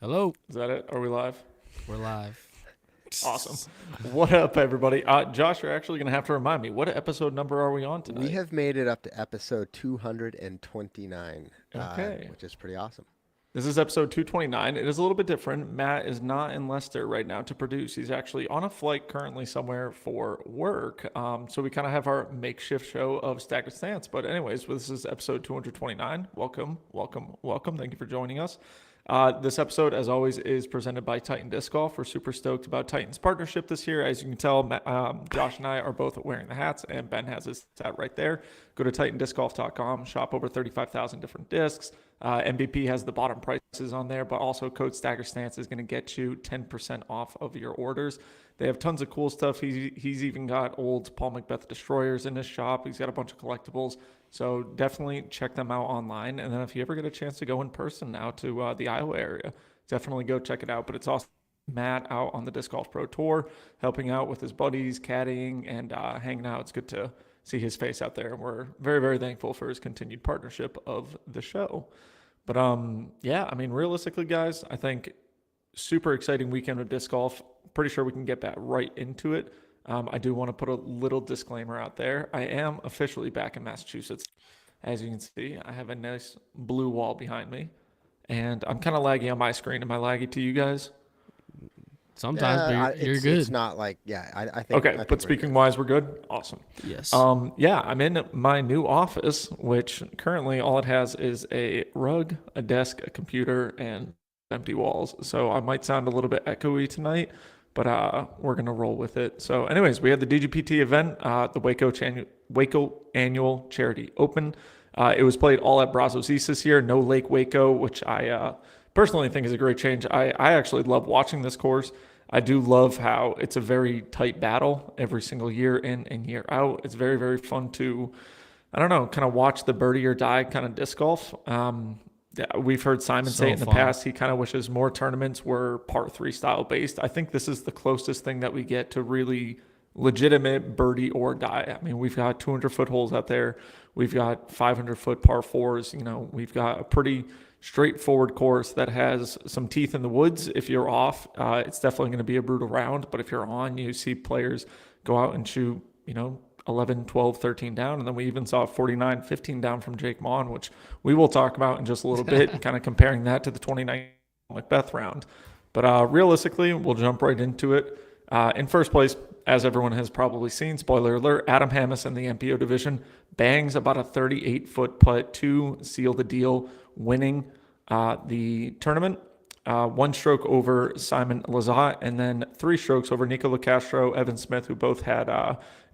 Hello. Is that it? Are we live? We're live. Awesome. What up, everybody? Josh, you're actually going to have to remind me, what episode number are we on We tonight? have made it up to episode 229, Okay. which is pretty awesome. This is episode 229. It is a little bit different. Matt is not in Leicester right now to produce. He's actually on a flight currently somewhere for work. So we kind of have our makeshift show of Staggered Stance. But, anyways, this is episode 229. Welcome, welcome, welcome. Thank you for joining us. This episode, as always, is presented by Titan Disc Golf. We're super stoked about Titan's partnership this year. As you can tell, Josh and I are both wearing the hats, and Ben has his hat right there. Go to TitanDiscGolf.com, shop over 35,000 different discs. MVP has the bottom prices on there, but also code Stagger Stance is going to get you 10% off of your orders. They have tons of cool stuff. He's even got old Paul Macbeth destroyers in his shop. He's got a bunch of collectibles. So definitely check them out online. And then if you ever get a chance to go in person now to the Iowa area, definitely go check it out. But it's also Matt out on the Disc Golf Pro Tour, helping out with his buddies, caddying, and hanging out. It's good to see his face out there. And we're very, very thankful for his continued partnership of the show. But yeah, I mean, realistically, guys, I think super exciting weekend of disc golf. Pretty sure we can get back right into it. I do want to put a little disclaimer out there. I am officially back in Massachusetts. As you can see, I have a nice blue wall behind me, and I'm kind of laggy on my screen. Am I laggy to you guys? Sometimes, but Yeah, you're it's good. not like I think Okay, I but think we're speaking good. wise, we're good. Awesome. Yes. Yeah, I'm in my new office, which currently all it has is a rug, a desk, a computer, and empty walls. So I might sound a little bit echoey tonight, but we're gonna roll with it. So, anyways, we had the DGPT event, the Waco Annual Charity Open. It was played all at Brazos East this year. No Lake Waco, which I personally think is a great change. I actually love watching this course. I do love how it's a very tight battle every single year in and year out. It's very, very fun to, I don't know, kind of watch the birdie or die kind of disc golf. Yeah, we've heard Simon say So it in the fun. past. He kind of wishes more tournaments were par three style based. I think this is the closest thing that we get to really legitimate birdie or die. I mean, we've got 200-foot holes out there. We've got 500-foot par fours. You know, we've got a pretty straightforward course that has some teeth in the woods. If you're off, it's definitely going to be a brutal round. But if you're on, you see players go out and shoot, 11, 12, 13 down. And then we even saw 49, 15 down from Jake Mon, which we will talk about in just a little bit, kind of comparing that to the 29 Macbeth round. But realistically, we'll jump right into it. In first place, as everyone has probably seen, spoiler alert, Adam Hammes in the MPO division bangs about a 38-foot putt to seal the deal, winning the tournament. One stroke over Simon Lazat, and then 3 strokes over Nico LaCastro, Evan Smith, who both had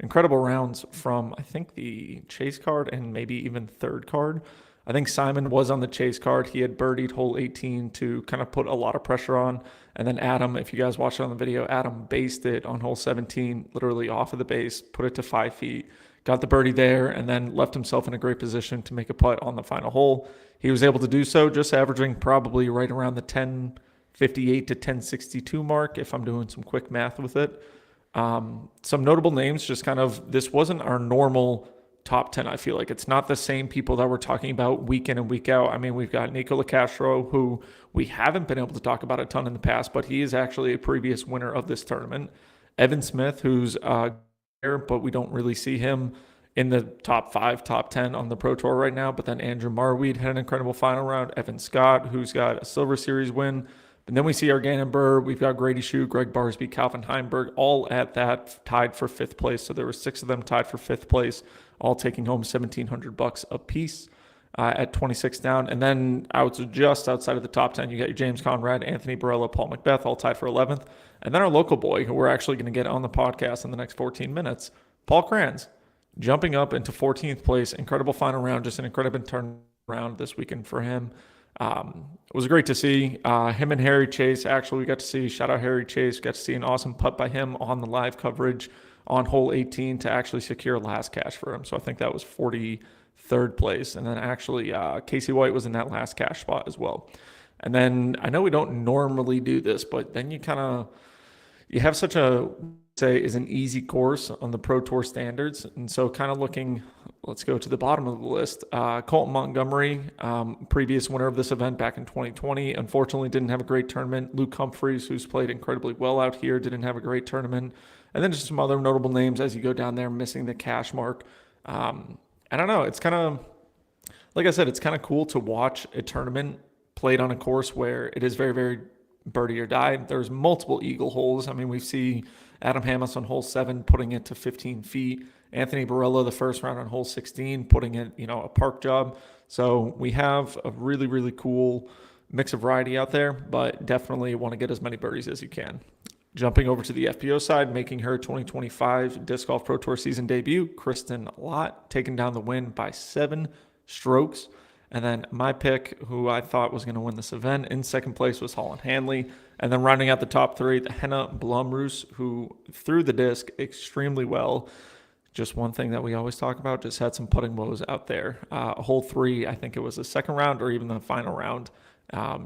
incredible rounds from, I think, the chase card and maybe even third card. I think Simon was on the chase card. He had birdied hole 18 to kind of put a lot of pressure on. And then Adam, if you guys watched it on the video, Adam based it on hole 17, literally off of the base, put it to 5 feet, got the birdie there, and then left himself in a great position to make a putt on the final hole. He was able to do so, just averaging probably right around the 1058 to 1062 mark, if I'm doing some quick math with it. Some notable names, just kind of, this wasn't our normal top 10. I feel like it's not the same people that we're talking about week in and week out. I mean, we've got Nico LaCastro, who we haven't been able to talk about a ton in the past, but he is actually a previous winner of this tournament. Evan Smith, who's there, but we don't really see him in the top 5, top 10 on the Pro Tour right now. But then Andrew Marweed had an incredible final round. Evan Scott, who's got a Silver Series win. And then we see Argan Burr. We've got Grady Shue, Greg Barsby, Calvin Heimberg, all at that tied for 5th place. So there were 6 of them tied for 5th place, all taking home $1,700 a piece at 26 down. And then just outside of the top 10, you got your James Conrad, Anthony Barella, Paul Macbeth, all tied for 11th. And then our local boy, who we're actually going to get on the podcast in the next 14 minutes, Paul Krans, jumping up into 14th place. Incredible final round, just an incredible turnaround this weekend for him. It was great to see him and Harry Chase. Actually, we got to see, shout out Harry Chase, got to see an awesome putt by him on the live coverage on hole 18 to actually secure last cash for him. So I think that was 43rd place. And then actually Casey White was in that last cash spot as well. And then I know we don't normally do this, but then you have such a, say, is an easy course on the Pro Tour standards. And so kind of looking let's go to the bottom of the list. Colton Montgomery, previous winner of this event back in 2020, unfortunately didn't have a great tournament. Luke Humphries, who's played incredibly well out here, didn't have a great tournament. And then just some other notable names as you go down there, missing the cash mark. I don't know. It's kind of, like I said, it's kind of cool to watch a tournament played on a course where it is very, very birdie or die. There's multiple eagle holes. I mean, we see Adam Hammes on hole 7 putting it to 15 feet. Anthony Barella, the first round on hole 16, putting it, a park job. So we have a really, really cool mix of variety out there, but definitely want to get as many birdies as you can. Jumping over to the FPO side, making her 2025 Disc Golf Pro Tour season debut, Kristen Lott, taking down the win by 7 strokes. And then my pick, who I thought was going to win this event, in second place was Holland Hanley. And then rounding out the top 3, the Henna Blomroos, who threw the disc extremely well. Just one thing that we always talk about, just had some putting woes out there. Hole 3, I think it was the second round or even the final round.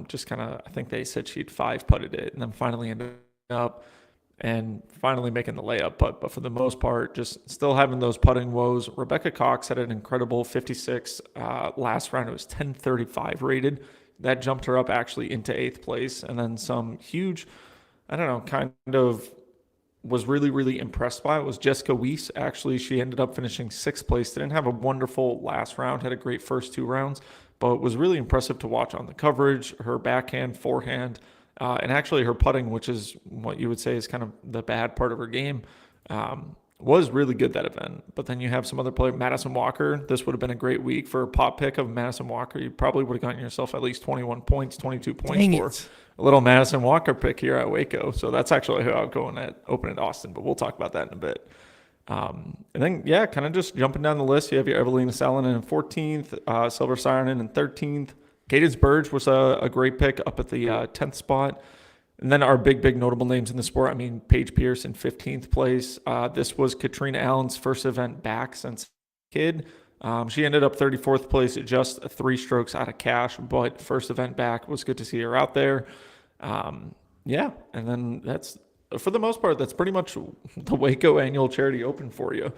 Just kind of, I think they said she'd 5-putted it and then finally ended up and finally making the layup. But for the most part, just still having those putting woes. Rebecca Cox had an incredible 56. Last round, it was 1035 rated. That jumped her up actually into 8th place. And then some huge, I don't know, kind of was really, really impressed by it was Jessica Weiss. Actually, she ended up finishing 6th place. Didn't have a wonderful last round, had a great first 2 rounds, but was really impressive to watch on the coverage, her backhand, forehand, and actually her putting, which is what you would say is kind of the bad part of her game, was really good that event. But then you have some other player, Madison Walker. This would have been a great week for a pop pick of Madison Walker. You probably would have gotten yourself at least 21 points, 22 points for a little Madison Walker pick here at WACO. So that's actually who I'll go in at Open at Austin, but we'll talk about that in a bit. And then, kind of just jumping down the list, you have your Evelina Salonen in 14th, Silver Sirenin in 13th. Cadence Burge was a great pick up at the 10th spot. And then our big notable names in the sport, I mean, Paige Pierce in 15th place. This was Katrina Allen's first event back since kid. She ended up 34th place at just 3 strokes out of cash, but first event back, was good to see her out there. And then that's, for the most part, that's pretty much the WACO Annual Charity Open for you.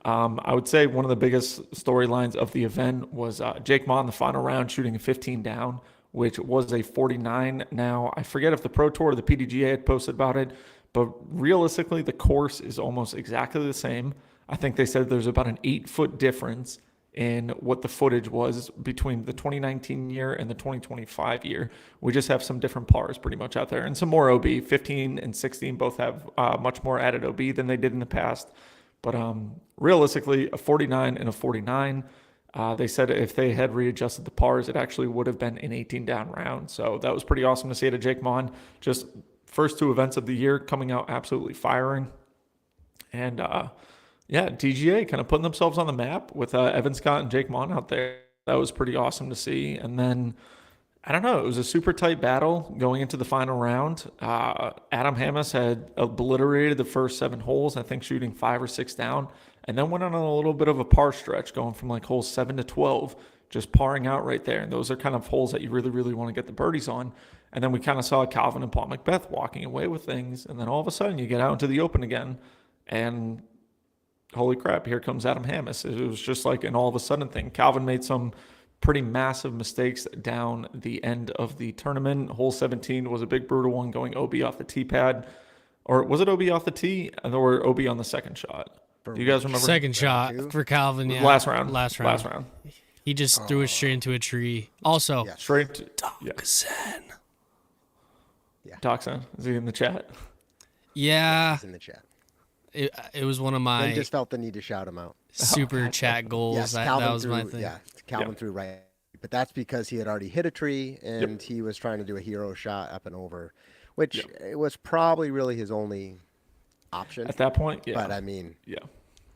I would say one of the biggest storylines of the event was Jake Ma in the final round shooting a 15 down, which was a 49. Now, I forget if the Pro Tour or the PDGA had posted about it, but realistically, the course is almost exactly the same. I think they said there's about an 8-foot difference in what the footage was between the 2019 year and the 2025 year. We just have some different pars pretty much out there and some more OB. 15 and 16 both have much more added OB than they did in the past. But realistically, a 49 and a 49, they said if they had readjusted the pars, it actually would have been an 18 down round. So that was pretty awesome to see it at Jake Mon. Just first 2 events of the year coming out absolutely firing. And DGA kind of putting themselves on the map with Evan Scott and Jake Mon out there. That was pretty awesome to see. And then, I don't know, it was a super tight battle going into the final round. Adam Hammes had obliterated the first 7 holes, I think shooting 5 or 6 down, and then went on a little bit of a par stretch going from like holes 7 to 12, just parring out right there. And those are kind of holes that you really, really want to get the birdies on. And then we kind of saw Calvin and Paul Macbeth walking away with things. And then all of a sudden you get out into the Open again, and holy crap, here comes Adam Hammes. It was just like an all of a sudden thing. Calvin made some pretty massive mistakes down the end of the tournament. Hole 17 was a big brutal one, going OB off the tee pad. Or was it OB off the tee or OB on the second shot? Do you guys remember? Second shot for Calvin, yeah. Last round. Last round. He just threw it straight into a tree. Also, straight to Dachshund. Yeah. Dachshund. Is he in the chat? Yeah. He's in the chat. It was one of my I just felt the need to shout him out. super chat goals. Yes, that was my thing. Yeah, Calvin threw right. But that's because he had already hit a tree and he was trying to do a hero shot up and over, which it was probably really his only option. At that point, yeah. But I mean,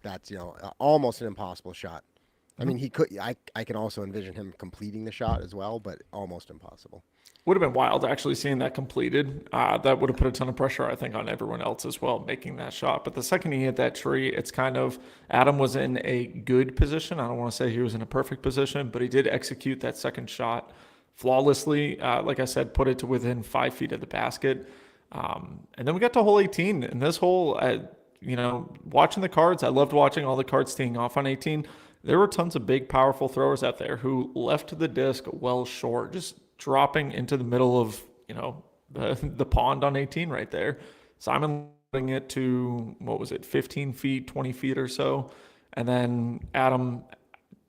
that's, almost an impossible shot. I mean, he could. I can also envision him completing the shot as well, but almost impossible. Would have been wild actually seeing that completed. That would have put a ton of pressure, I think, on everyone else as well, making that shot. But the second he hit that tree, it's kind of, Adam was in a good position. I don't want to say he was in a perfect position, but he did execute that second shot flawlessly. Like I said, put it to within 5 feet of the basket. And then we got to hole 18. And this hole, watching the cards, I loved watching all the cards teeing off on 18. there were tons of big, powerful throwers out there who left the disc well short, just dropping into the middle of, the pond on 18 right there. Simon putting it to, 15 feet, 20 feet or so. And then Adam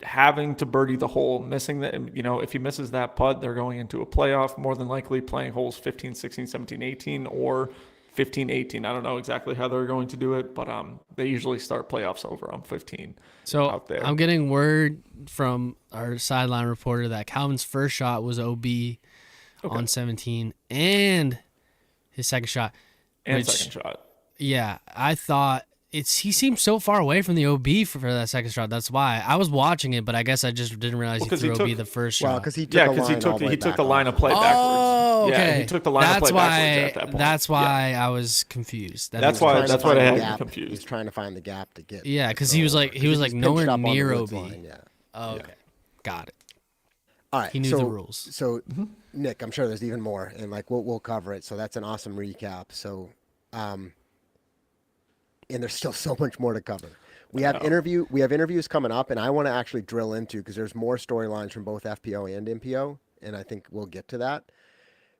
having to birdie the hole, missing that, if he misses that putt, they're going into a playoff, more than likely playing holes 15, 16, 17, 18, or 15, 18. I don't know exactly how they're going to do it, but they usually start playoffs over on 15. So out there. I'm getting word from our sideline reporter that Calvin's first shot was OB on 17, and his second shot. Second shot. Yeah, I thought he seemed so far away from the OB for that second shot. That's why I was watching it, but I guess I just didn't realize he threw OB the first shot. Well, because he took the line of play backwards. Oh, okay. Yeah, he took the line of play backwards at that point. That's why I was confused. That's why I had you confused. He's trying to find the gap to get. Yeah, because he was nowhere near OB. Line, yeah. Oh, okay, got it. All right, he knew the rules. So, Nick, I'm sure there's even more, and we'll cover it. So that's an awesome recap. So, and there's still so much more to cover. We have interviews coming up, and I want to actually drill into, because there's more storylines from both FPO and MPO, and I think we'll get to that.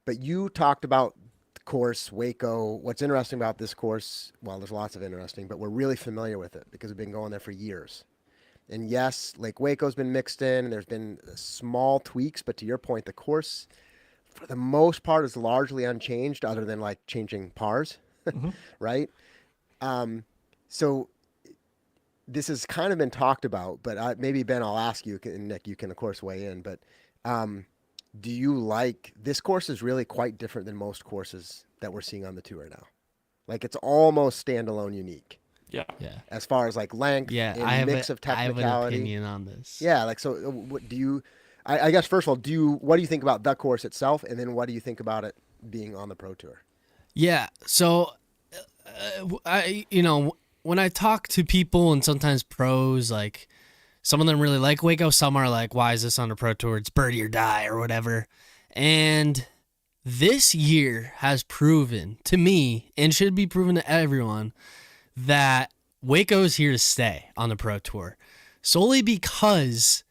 But you talked about the course, WACO. What's interesting about this course, well, there's lots of interesting, but we're really familiar with it because we've been going there for years. And yes, Lake Waco's been mixed in, and there's been small tweaks, but to your point, the course, for the most part, is largely unchanged, other than changing pars, right? So this has kind of been talked about, but maybe Ben, I'll ask you, and Nick, you can of course weigh in, but do you like, this course is really quite different than most courses that we're seeing on the tour now. It's almost standalone unique. Yeah. As far as length, and I have mix of technicality. I have an opinion on this. Yeah. So what do you, I guess first of all, what do you think about the course itself? And then what do you think about it being on the Pro Tour? Yeah. So, when I talk to people and sometimes pros, some of them really like WACO, some are like, why is this on the Pro Tour? It's birdie or die or whatever. And this year has proven to me, and should be proven to everyone, that WACO is here to stay on the Pro Tour, solely because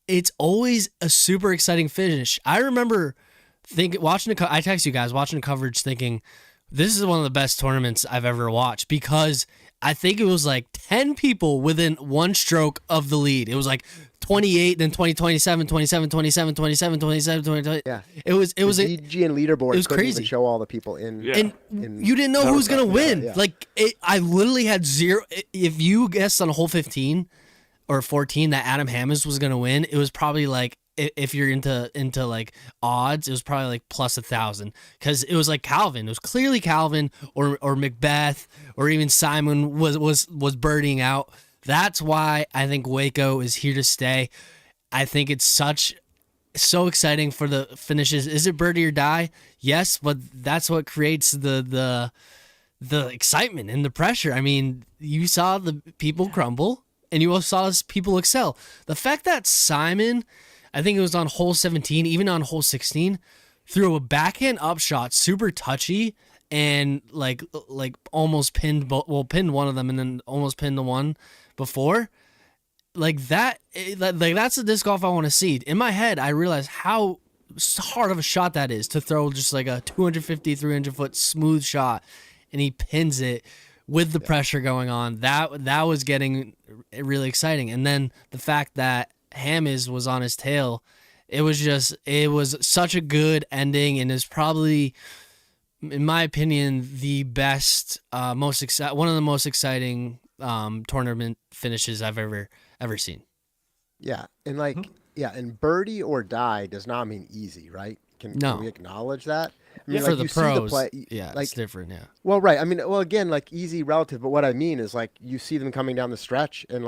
it's always a super exciting finish. I remember I text you guys, watching the coverage, thinking, this is one of the best tournaments I've ever watched, because I think it was 10 people within one stroke of the lead. It was 28, then 20, 27, 27, 27, 27, 27, 20. Yeah. It was the DG and leaderboard. It was crazy. Even show all the people in. Yeah. And you didn't know who was going to win. Yeah. I literally had zero. If you guessed on hole 15 or 14 that Adam Hammes was going to win, it was probably if you're into odds, it was probably plus 1,000, because it was Calvin. It was clearly Calvin or Macbeth, or even Simon was birdieing out. That's why I think WACO is here to stay. I think it's so exciting for the finishes. Is it birdie or die? Yes, but that's what creates the excitement and the pressure. I mean, you saw the people crumble, and you also saw people excel. The fact that Simon, I think it was on hole 17, even on hole 16, threw a backhand upshot, super touchy, and almost pinned one of them, and then almost pinned the one before. That's the disc golf I want to see. In my head, I realized how hard of a shot that is, to throw just a 250, 300 foot smooth shot, and he pins it with the pressure going on. That was getting really exciting. And then the fact that Hammes was on his tail, it was such a good ending, and is probably, in my opinion, the best, one of the most exciting tournament finishes I've ever seen. Yeah, and and birdie or die does not mean easy, right? Can we acknowledge that? I mean, for the you pros, see it's different. Yeah. Well, right. I mean, again, easy relative, but what I mean is you see them coming down the stretch, and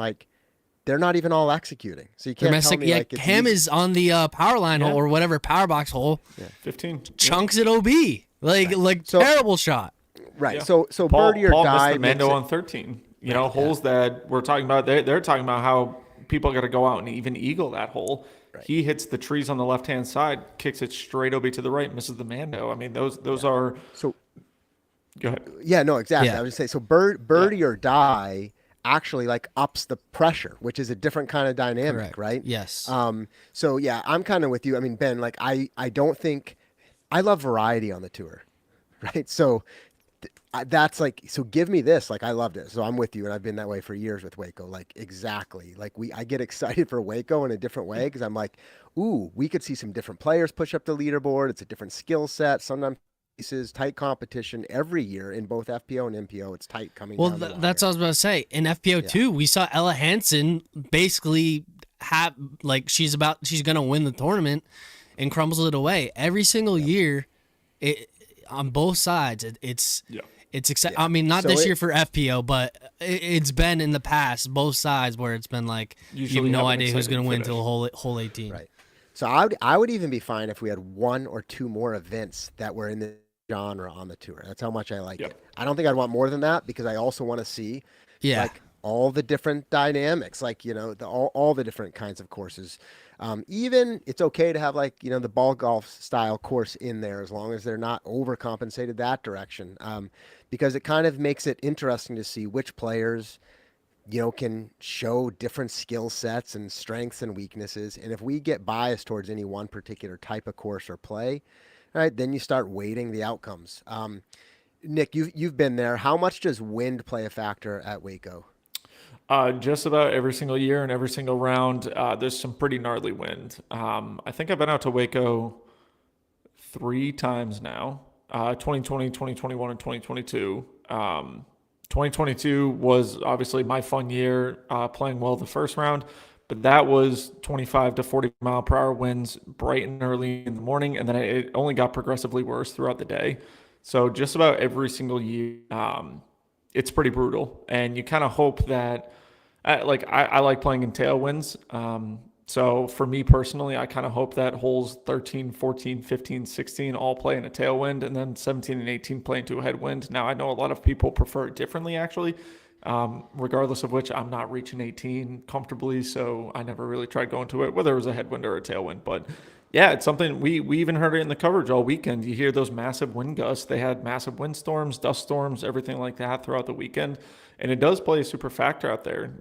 they're not even all executing. So you can't tell me it's Ham easy. is on the power line hole or whatever power box hole. Yeah. 15 chunks at OB, terrible shot. Right. Yeah. So birdie or Paul die. Missed the Mando on 13. Holes that we're talking about. They're talking about how people got to go out and even eagle that hole. Right. He hits the trees on the left hand side, kicks it straight OB to the right, misses the Mando. I mean, those are. So. Go ahead. Yeah. No. Exactly. Yeah. I would say so. Birdie or die. actually like ups the pressure, which is a different kind of dynamic, Correct. right? Yes. So yeah, I'm kind of with you. I mean, Ben, like I don't think I love variety on the tour, right? So that's like, so give me this. Like I loved it. So I'm with you, and I've been that way for years with Waco. Like exactly. Like I get excited for Waco in a different way because I'm like, ooh, we could see some different players push up the leaderboard. It's a different skill set. Sometimes pieces, tight competition every year in both FPO and MPO. It's tight coming Well, down the wire. that's what I was about to say. In FPO Yeah. too, we saw Ella Hansen basically have like she's gonna win the tournament and crumbles it away every single year. It on both sides. It's exciting. Yeah. I mean, not So this year for FPO, but it's been in the past both sides where it's been like Usually you have no have an idea who's exciting gonna win finish. until whole 18. Right. So I would even be fine if we had one or two more events that were in the genre on the tour. That's how much I like it. I don't think I'd want more than that because I also want to see Yeah. like all the different dynamics, like, you know, all the different kinds of courses. Even it's okay to have like, you know, the ball golf style course in there as long as they're not overcompensated that direction. Because it kind of makes it interesting to see which players, you know, can show different skill sets and strengths and weaknesses. And if we get biased towards any one particular type of course or play, right, then you start weighting the outcomes. Nick, you've been there. How much does wind play a factor at Waco? Just about every single year and every single round, there's some pretty gnarly wind. I think I've been out to Waco 3 times now, 2020, 2021, and 2022. 2022 was obviously my fun year, playing well the first round, but that was 25 to 40 mile per hour winds bright and early in the morning, and then it only got progressively worse throughout the day. So just about every single year, it's pretty brutal, and you kind of hope that, I like playing in tailwinds. So for me personally, I kind of hope that holes 13, 14, 15, 16 all play in a tailwind, and then 17 and 18 play into a headwind. Now, I know a lot of people prefer it differently, actually, regardless of which I'm not reaching 18 comfortably, so I never really tried going to it, whether it was a headwind or a tailwind. But yeah, it's something we even heard it in the coverage all weekend. You hear those massive wind gusts. They had massive windstorms, dust storms, everything like that throughout the weekend, and it does play a super factor out there.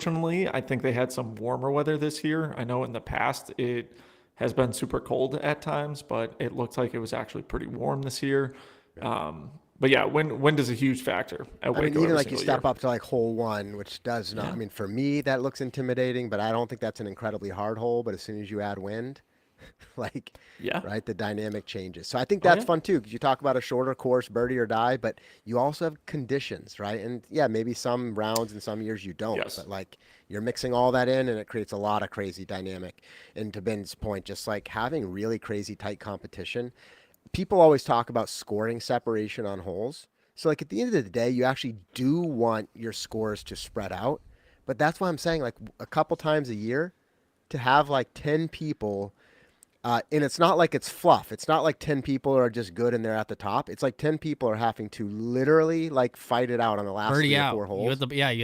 Fortunately, I think they had some warmer weather this year. I know in the past it has been super cold at times, but it looks like it was actually pretty warm this year. But yeah, wind is a huge factor at Waco. I mean, even every like you single step year. up to like hole one, which does not, I mean, for me, that looks intimidating, but I don't think that's an incredibly hard hole. But as soon as you add wind, like, Yeah. right, the dynamic changes. So I think Oh that's yeah. fun too, because you talk about a shorter course, birdie or die, but you also have conditions, right? And yeah, maybe some rounds and some years you don't, Yes. but like you're mixing all that in and it creates a lot of crazy dynamic. And to Ben's point, just like having really crazy tight competition, people always talk about scoring separation on holes. So like at the end of the day, you actually do want your scores to spread out. But that's why I'm saying like a couple times a year to have like 10 people, and it's not like it's fluff. It's not like 10 people are just good and they're at the top. It's like 10 people are having to literally like fight it out on the last Birdie 3 or out. 4 holes. You have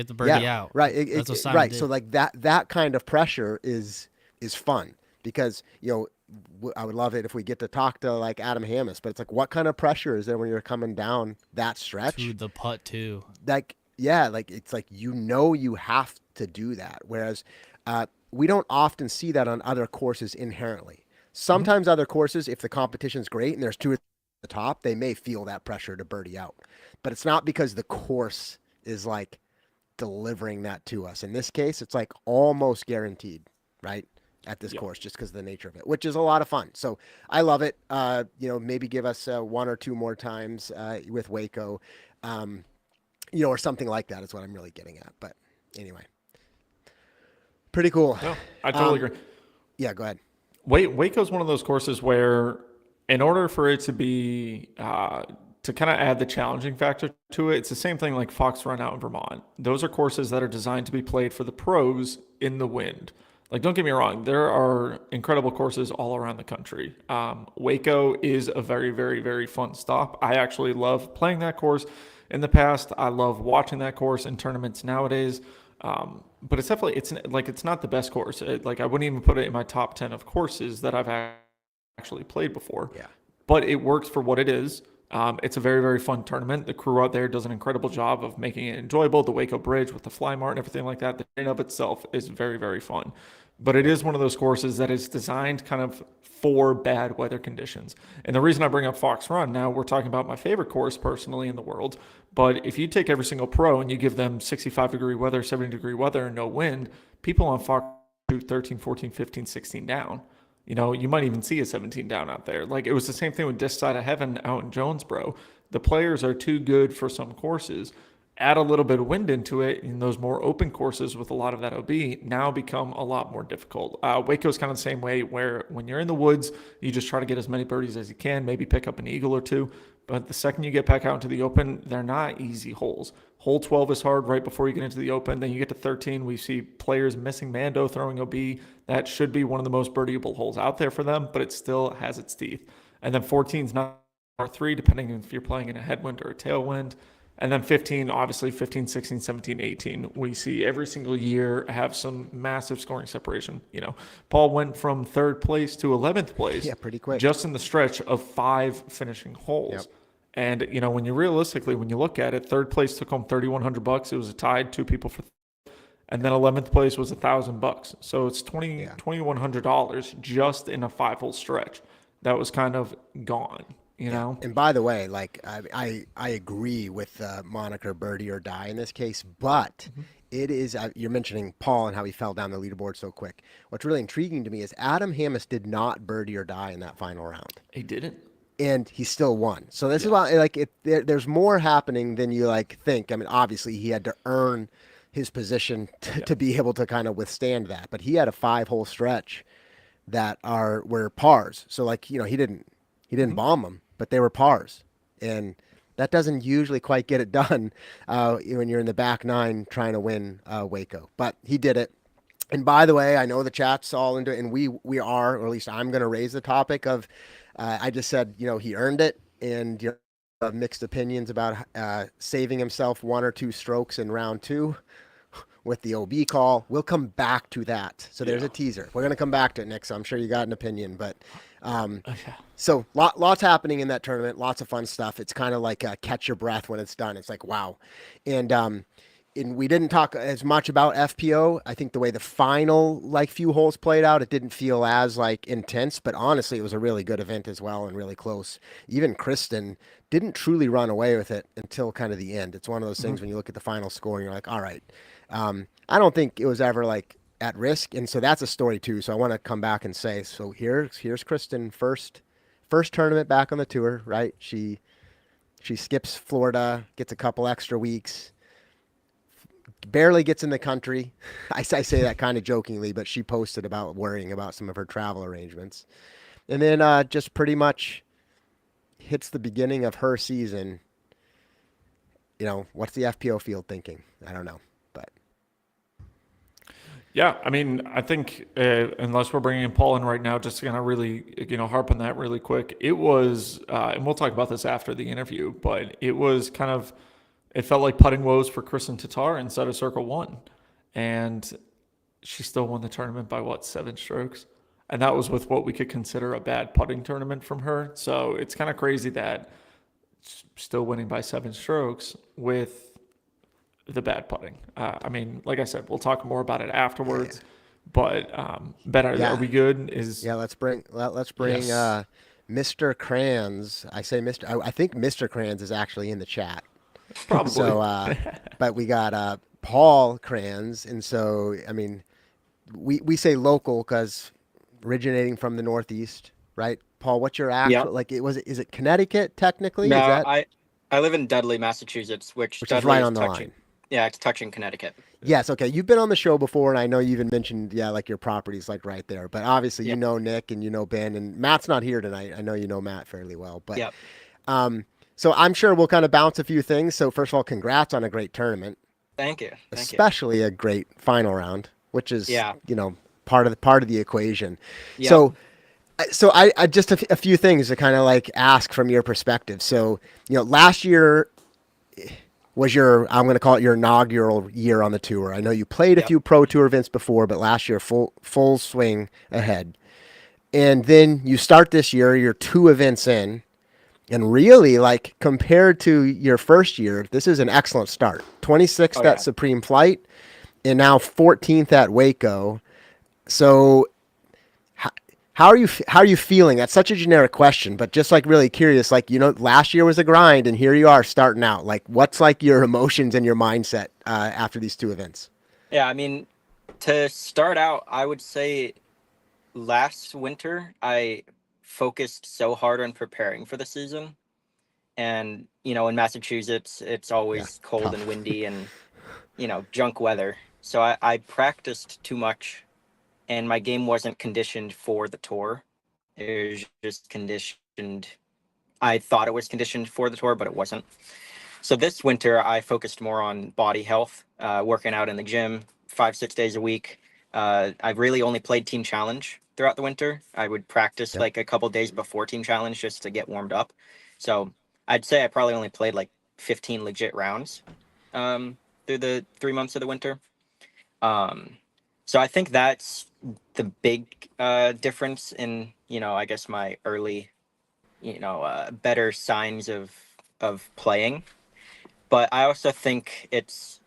to birdie Yeah, out. right. That's what Simon Right. did. So like that kind of pressure is fun because, you know, I would love it if we get to talk to like Adam Hammis, but it's like, what kind of pressure is there when you're coming down that stretch? To the putt too. Like, yeah, like it's like, you know, you have to do that. Whereas we don't often see that on other courses inherently. Sometimes other courses, if the competition's great and there's 2 at the top, they may feel that pressure to birdie out. But it's not because the course is like delivering that to us. In this case, it's like almost guaranteed, right? At this course, just because of the nature of it, which is a lot of fun. So I love it. You know, maybe give us 1 or 2 more times with Waco, you know, or something like that is what I'm really getting at. But anyway, pretty cool. No, I totally agree. Yeah, go ahead. Waco's one of those courses where, in order for it to be to kind of add the challenging factor to it, it's the same thing like Fox Run out in Vermont. Those are courses that are designed to be played for the pros in the wind. Like, don't get me wrong, there are incredible courses all around the country. Waco is a very, very, very fun stop. I actually love playing that course in the past. I love watching that course in tournaments nowadays. But it's definitely, it's not the best course. Like, I wouldn't even put it in my top 10 of courses that I've actually played before. Yeah. But it works for what it is. It's a very, very fun tournament. The crew out there does an incredible job of making it enjoyable. The Waco Bridge with the fly mart and everything like that, the in of itself is very, very fun. But it is one of those courses that is designed kind of for bad weather conditions. And the reason I bring up Fox Run, now we're talking about my favorite course personally in the world, but if you take every single pro and you give them 65-degree weather, 70-degree weather, and no wind, people on Fox shoot 13, 14, 15, 16 down. You might even see a 17 down out there. Like, it was the same thing with This Side of Heaven out in Jonesboro. The players are too good for some courses. Add a little bit of wind into it, and those more open courses with a lot of that OB now become a lot more difficult. Waco's kind of the same way, where when you're in the woods, you just try to get as many birdies as you can, maybe pick up an eagle or two. But the second you get back out into the open, they're not easy holes. Hole 12 is hard right before you get into the open. Then you get to 13. We see players missing Mando, throwing OB. That should be one of the most birdieable holes out there for them, but it still has its teeth. And then 14 is not par3, depending if you're playing in a headwind or a tailwind. And then 15, obviously 15, 16, 17, 18. We see every single year have some massive scoring separation. Paul went from 3rd place to 11th place. Yeah, pretty quick. Just in the stretch of 5 finishing holes. Yep. And, when you look at it, 3rd place took home $3,100. It was a tied, 2 people for, and then 11th place was $1,000. So it's $2,100 just in a 5-hole stretch. That was kind of gone. And by the way, like I agree with the moniker birdie or die in this case, but it is, you're mentioning Paul and how he fell down the leaderboard so quick. What's really intriguing to me is Adam Hammis did not birdie or die in that final round. He didn't. And he still won. So this is why, there's more happening than you think. I mean, obviously he had to earn his position to be able to kind of withstand that, but he had a 5-hole stretch that were pars. So he didn't bomb them, but they were pars, and that doesn't usually quite get it done when you're in the back 9 trying to win Waco. But he did it. And by the way, I know the chat's all into it, and we are, or at least I'm going to raise the topic of. I just said he earned it, and mixed opinions about saving himself 1 or 2 strokes in round 2 with the OB call. We'll come back to that. So there's a teaser. We're going to come back to it, Nick. So I'm sure you got an opinion, but. So lots happening in that tournament, lots of fun stuff. It's kind of like catch your breath when it's done. It's like, wow. And we didn't talk as much about FPO. I think the way the final few holes played out, it didn't feel as intense, but honestly, it was a really good event as well and really close. Even Kristen didn't truly run away with it until kind of the end. It's one of those things when you look at the final score and you're like, all right. I don't think it was ever at risk. And so that's a story too. So I want to come back and say, so here's Kristen, first tournament back on the tour, right? She skips Florida, gets a couple extra weeks, barely gets in the country. I say that kind of jokingly, but she posted about worrying about some of her travel arrangements. And then just pretty much hits the beginning of her season. What's the FPO field thinking? I don't know. Yeah, I mean, I think unless we're bringing Paul in right now, just to kind of really, harp on that really quick, it was, and we'll talk about this after the interview, but it was it felt like putting woes for Kristen Tatar inside of Circle 1. And she still won the tournament by, 7 strokes? And that was with what we could consider a bad putting tournament from her. So it's kind of crazy that still winning by 7 strokes with the bad putting. I mean, like I said, we'll talk more about it afterwards. But Ben, are we good? Let's bring Mr. Krans. I say Mr. I think Mr. Krans is actually in the chat. Probably. So, but we got Paul Krans, and so I mean, we say local because originating from the Northeast, right? Paul, what's your actual is it Connecticut technically? No, I live in Dudley, Massachusetts, which is right on the line. Yeah, it's touching Connecticut. Yes, okay. You've been on the show before, and I know you even mentioned, your property's right there. But obviously, you know Nick and you know Ben, and Matt's not here tonight. I know you know Matt fairly well. But so I'm sure we'll kind of bounce a few things. So first of all, congrats on a great tournament. Thank you. Especially a great final round, which is part of the equation. Yeah. So I just a few things to kind of ask from your perspective. So last year was I'm going to call it your inaugural year on the tour. I know you played a few pro tour events before, but last year full swing ahead. And then you start this year, you're 2 events in, And really, like compared to your first year, this is an excellent start. 26th Oh at yeah. Supreme Flight, and now 14th at WACO. So how are you feeling? That's such a generic question, but just like really curious. Like last year was a grind, and here you are starting out. Like, what's like your emotions and your mindset after these two events? Yeah, I mean, to start out, I would say last winter I focused so hard on preparing for the season. And, in Massachusetts, it's Yeah, always cold and tough. windy and, junk weather. So I practiced too much and my game wasn't conditioned for the tour. It was just conditioned. I thought it was conditioned for the tour, but it wasn't. So this winter, I focused more on body health, working out in the gym 5, 6 days a week. I've really only played Team Challenge throughout the winter. I would practice Yep. like a couple days before Team Challenge just to get warmed up. So I'd say I probably only played like 15 legit rounds um, through the 3 months of the winter. Um, so I think that's the big difference in, I guess my early, better signs of playing. But I also think it's,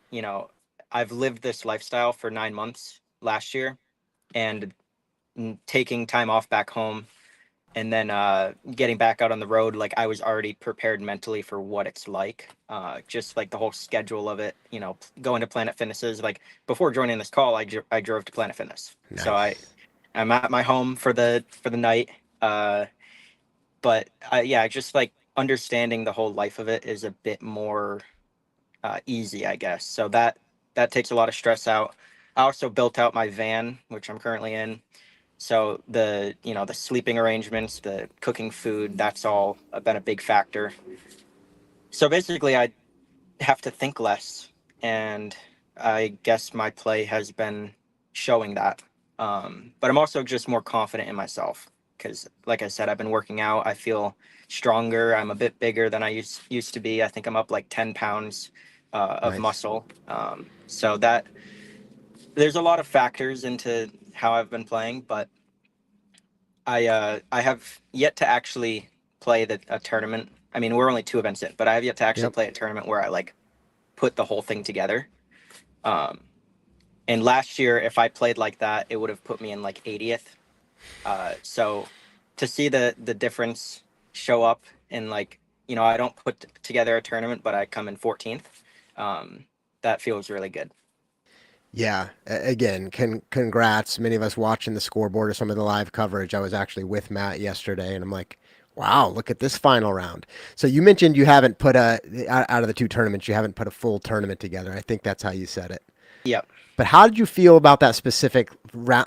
I've lived this lifestyle for 9 months last year, and taking time off back home and then getting back out on the road, like I was already prepared mentally for what it's like. Just like the whole schedule of it, going to Planet Fitnesses. Like before joining this call, I drove to Planet Fitness, so Nice. I'm at my home for the night. But yeah, just like understanding the whole life of it is a bit more easy, I guess. So that takes a lot of stress out. I also built out my van, which I'm currently in. So the sleeping arrangements, the cooking food, that's all been a big factor. So basically, I have to think less, and I guess my play has been showing that. But I'm also just more confident in myself because, like I said, I've been working out. I feel stronger. I'm a bit bigger than I used to be. I think I'm up like 10 pounds of Nice. muscle. So that there's a lot of factors into how I've been playing, but I have yet to actually play a tournament. I mean, we're only two events in, but I have yet to actually Yep. play a tournament where I like put the whole thing together. Um, and last year, if I played like that, it would have put me in like 80th. So to see the difference show up in like, I don't put together a tournament, but I come in 14th. That feels really good. Yeah. Again, congrats. Many of us watching the scoreboard or some of the live coverage. I was actually with Matt yesterday, and I'm like, wow, look at this final round. So you mentioned you haven't put out of the two tournaments, you haven't put a full tournament together. I think that's how you said it. Yep. But how did you feel about that specific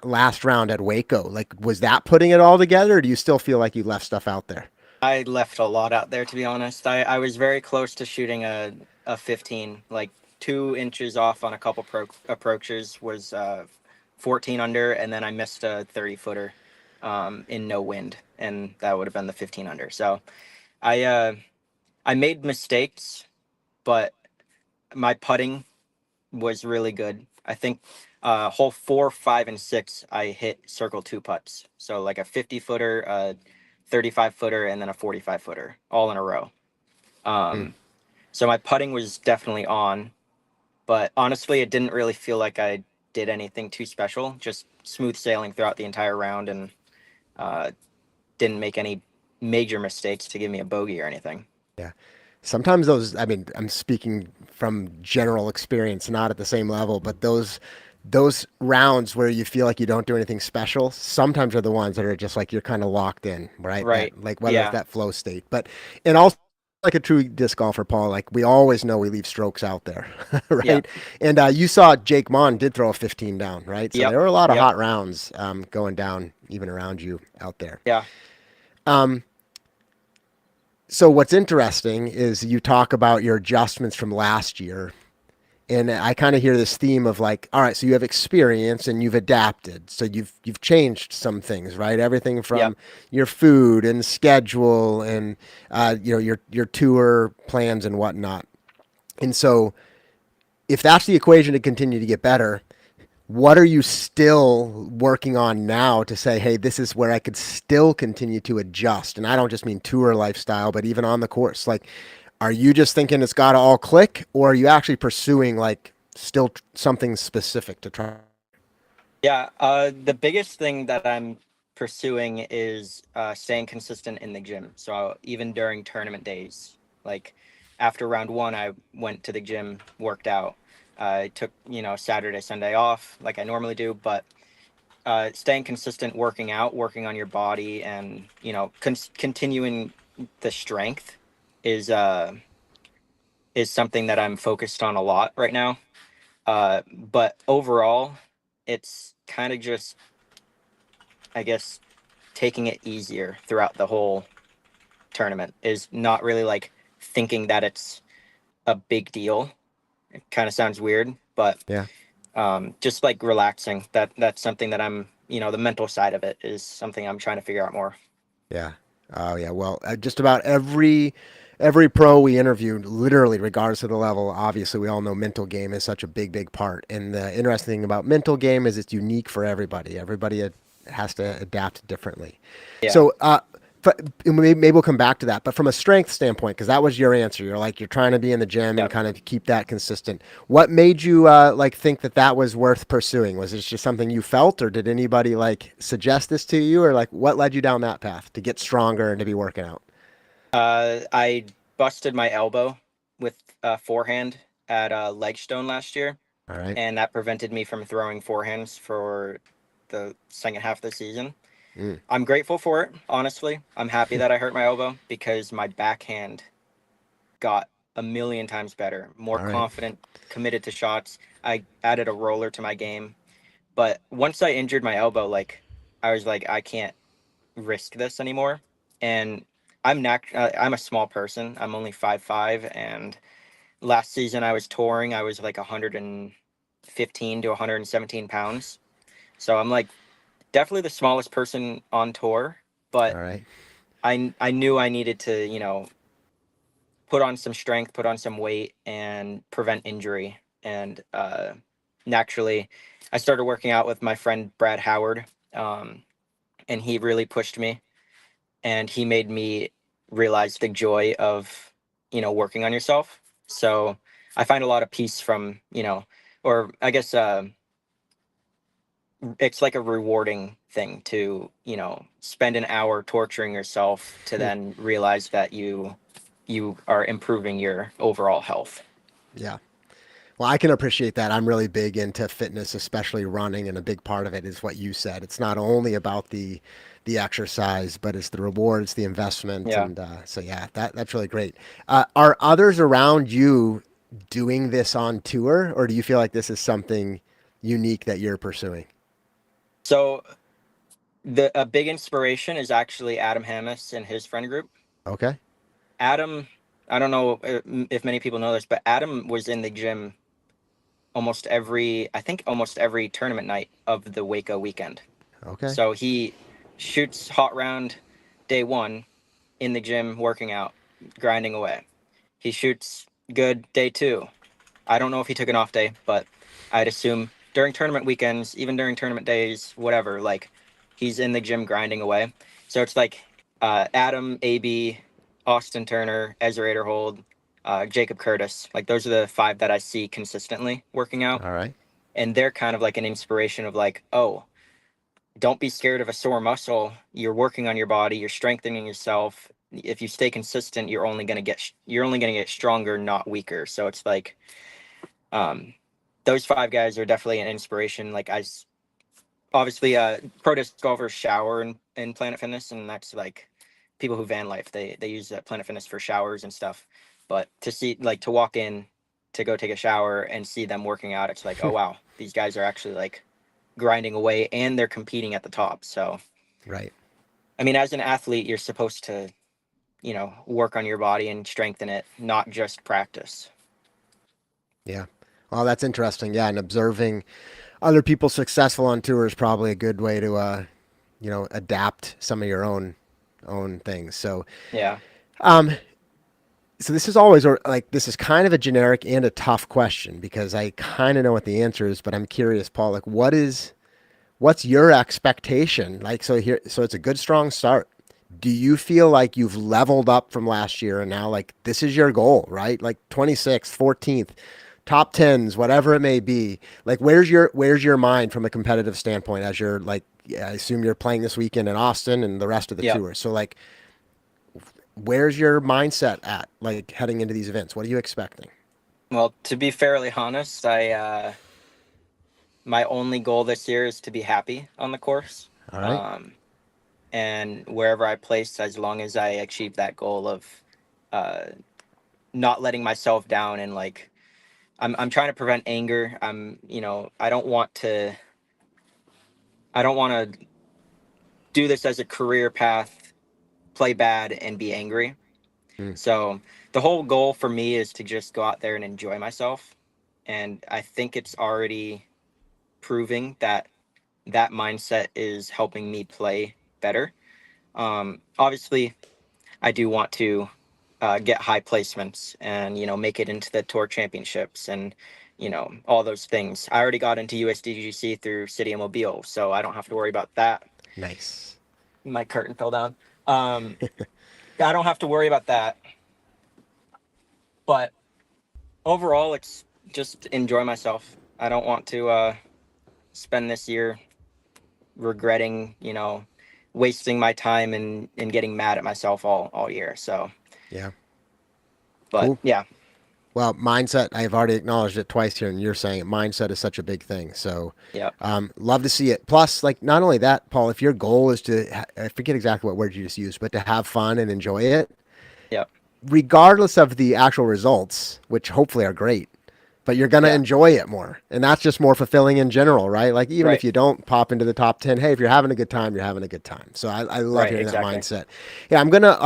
last round at Waco? Like, was that putting it all together, or do you still feel like you left stuff out there? I left a lot out there, to be honest. I was very close to shooting a 15, like 2 inches off on a couple approaches was 14 under, and then I missed a 30 footer in no wind, and that would have been the 15 under. So I uh, I made mistakes, but my putting was really good. I think hole 4, 5, and 6, I hit circle two putts. So like a 50 footer, a 35 footer, and then a 45 footer all in a row. Hmm. So my putting was definitely on, but honestly, it didn't really feel like I did anything too special. Just smooth sailing throughout the entire round and uh, didn't make any major mistakes to give me a bogey or anything. Yeah. Sometimes those, I mean, I'm speaking from general experience, not at the same level, but those rounds where you feel like you don't do anything special, sometimes are the ones that are just like you're kind of locked in, right? Right. That like whether it's Yeah. that flow state. But and also like a true disc golfer, Paul, like we always know we leave strokes out there, Yeah. right? And you saw Jake Mon did throw a 15 down, right? So Yep. there were a lot of Yep. hot rounds going down even around you out there. Yeah. Um, so what's interesting is you talk about your adjustments from last year. And I kind of hear this theme of like, all right, so you have experience and you've adapted. So you've changed some things, right? Everything Yep. from your food and schedule and your tour plans and whatnot. And so if that's the equation to continue to get better, what are you still working on now to say, hey, this is where I could still continue to adjust? And I don't just mean tour lifestyle, but even on the course. Like, are you just thinking it's got to all click, or are you actually pursuing like still something specific to try? Yeah, the biggest thing that I'm pursuing is staying consistent in the gym. So even during tournament days, like after round one, I went to the gym, worked out. I took, Saturday, Sunday off like I normally do, but staying consistent, working out, working on your body, and continuing the strength is is something that I'm focused on a lot right now. But overall, it's kind of just, I guess, taking it easier throughout the whole tournament, is not really like thinking that it's a big deal. It kind of sounds weird, but Yeah. just like relaxing. That's something that I'm, the mental side of it is something I'm trying to figure out more. Yeah. Oh yeah. Well, just about every pro we interviewed, literally, regardless of the level, obviously we all know mental game is such a big part. And the interesting thing about mental game is it's unique for everybody. Everybody has to adapt differently. Yeah. So, but maybe we'll come back to that. But from a strength standpoint, because that was your answer, you're trying to be in the gym and Yep. kind of keep that consistent. What made you like think that was worth pursuing? Was it just something you felt, or did anybody like suggest this to you, or like what led you down that path to get stronger and to be working out? I busted my elbow with forehand at leg stone last year, All right. and that prevented me from throwing forehands for the second half of the season. Mm. I'm grateful for it, honestly. I'm happy that I hurt my elbow because my backhand got a million times better, more All right. confident, committed to shots. I added a roller to my game. But once I injured my elbow, like I was like, I can't risk this anymore. And I'm a small person. I'm only 5'5", and last season I was touring. I was like 115 to 117 pounds. So I'm like definitely the smallest person on tour, but All right. I knew I needed to, put on some strength, put on some weight, and prevent injury. And naturally, I started working out with my friend Brad Howard, and he really pushed me, and he made me realize the joy of, working on yourself. So I find a lot of peace from, or I guess it's like a rewarding thing to, spend an hour torturing yourself to then realize that you are improving your overall health. Yeah. Well, I can appreciate that. I'm really big into fitness, especially running, and a big part of it is what you said. It's not only about the exercise, but it's the rewards, the investment, Yeah. and so yeah, that's really great. Are others around you doing this on tour, or do you feel like this is something unique that you're pursuing? So a big inspiration is actually Adam Hammis and his friend group. Okay. Adam, I don't know if many people know this, but Adam was in the gym almost every tournament night of the WACO weekend. Okay. So he shoots hot round day one in the gym, working out, grinding away. He shoots good day two. I don't know if he took an off day, but I'd assume during tournament weekends, even during tournament days, whatever, like he's in the gym grinding away. So it's like Adam, AB, Austin Turner, Ezra Aderhold, Jacob Curtis. Like those are the five that I see consistently working out. All right. And they're kind of like an inspiration of like, oh, don't be scared of a sore muscle. You're working on your body. You're strengthening yourself. If you stay consistent, you're only gonna get stronger, not weaker. So it's like, those five guys are definitely an inspiration. Like obviously, pro disc golfers shower in Planet Fitness, and that's like people who van life. They use Planet Fitness for showers and stuff. But to walk in to go take a shower and see them working out, it's like, oh wow, these guys are actually like grinding away, and they're competing at the top. So, Right. I mean, as an athlete, you're supposed to, work on your body and strengthen it, not just practice. Yeah. Well, that's interesting. Yeah, and observing other people successful on tour is probably a good way to adapt some of your own things. So, Yeah. um, so this is always like this is kind of a generic and a tough question because I kind of know what the answer is, but I'm curious, Paul, like what's your expectation? Like so it's a good strong start. Do you feel like you've leveled up from last year and now like this is your goal, right? Like 26th, 14th, top 10s, whatever it may be. Like where's your mind from a competitive standpoint as you're like I assume you're playing this weekend in Austin and the rest of the Yep. tour. So like where's your mindset at like heading into these events? What are you expecting? Well, to be fairly honest, I my only goal this year is to be happy on the course. All right. Um, and wherever I place, as long as I achieve that goal of uh, not letting myself down and like I'm trying to prevent anger. I don't want to do this as a career path, play bad and be angry. Hmm. So the whole goal for me is to just go out there and enjoy myself. And I think it's already proving that that mindset is helping me play better. Obviously, I do want to get high placements and make it into the tour championships and all those things. I already got into USDGC through City of Mobile, so I don't have to worry about that. Nice. My curtain fell down. Um, I don't have to worry about that. But overall, it's just enjoy myself. I don't want to spend this year regretting, wasting my time and getting mad at myself all year. So, Yeah. but Cool. yeah, Well, mindset, I've already acknowledged it twice here, and you're saying it. Mindset is such a big thing. So, yeah, love to see it. Plus, like, not only that, Paul, if your goal is to, I forget exactly what word you just used, but to have fun and enjoy it, yeah, regardless of the actual results, which hopefully are great, but you're going to yeah, enjoy it more. And that's just more fulfilling in general, right? Like, even if right, you don't pop into the top 10, hey, if you're having a good time, you're having a good time. So I love right, hearing that exactly. mindset. Yeah, I'm gonna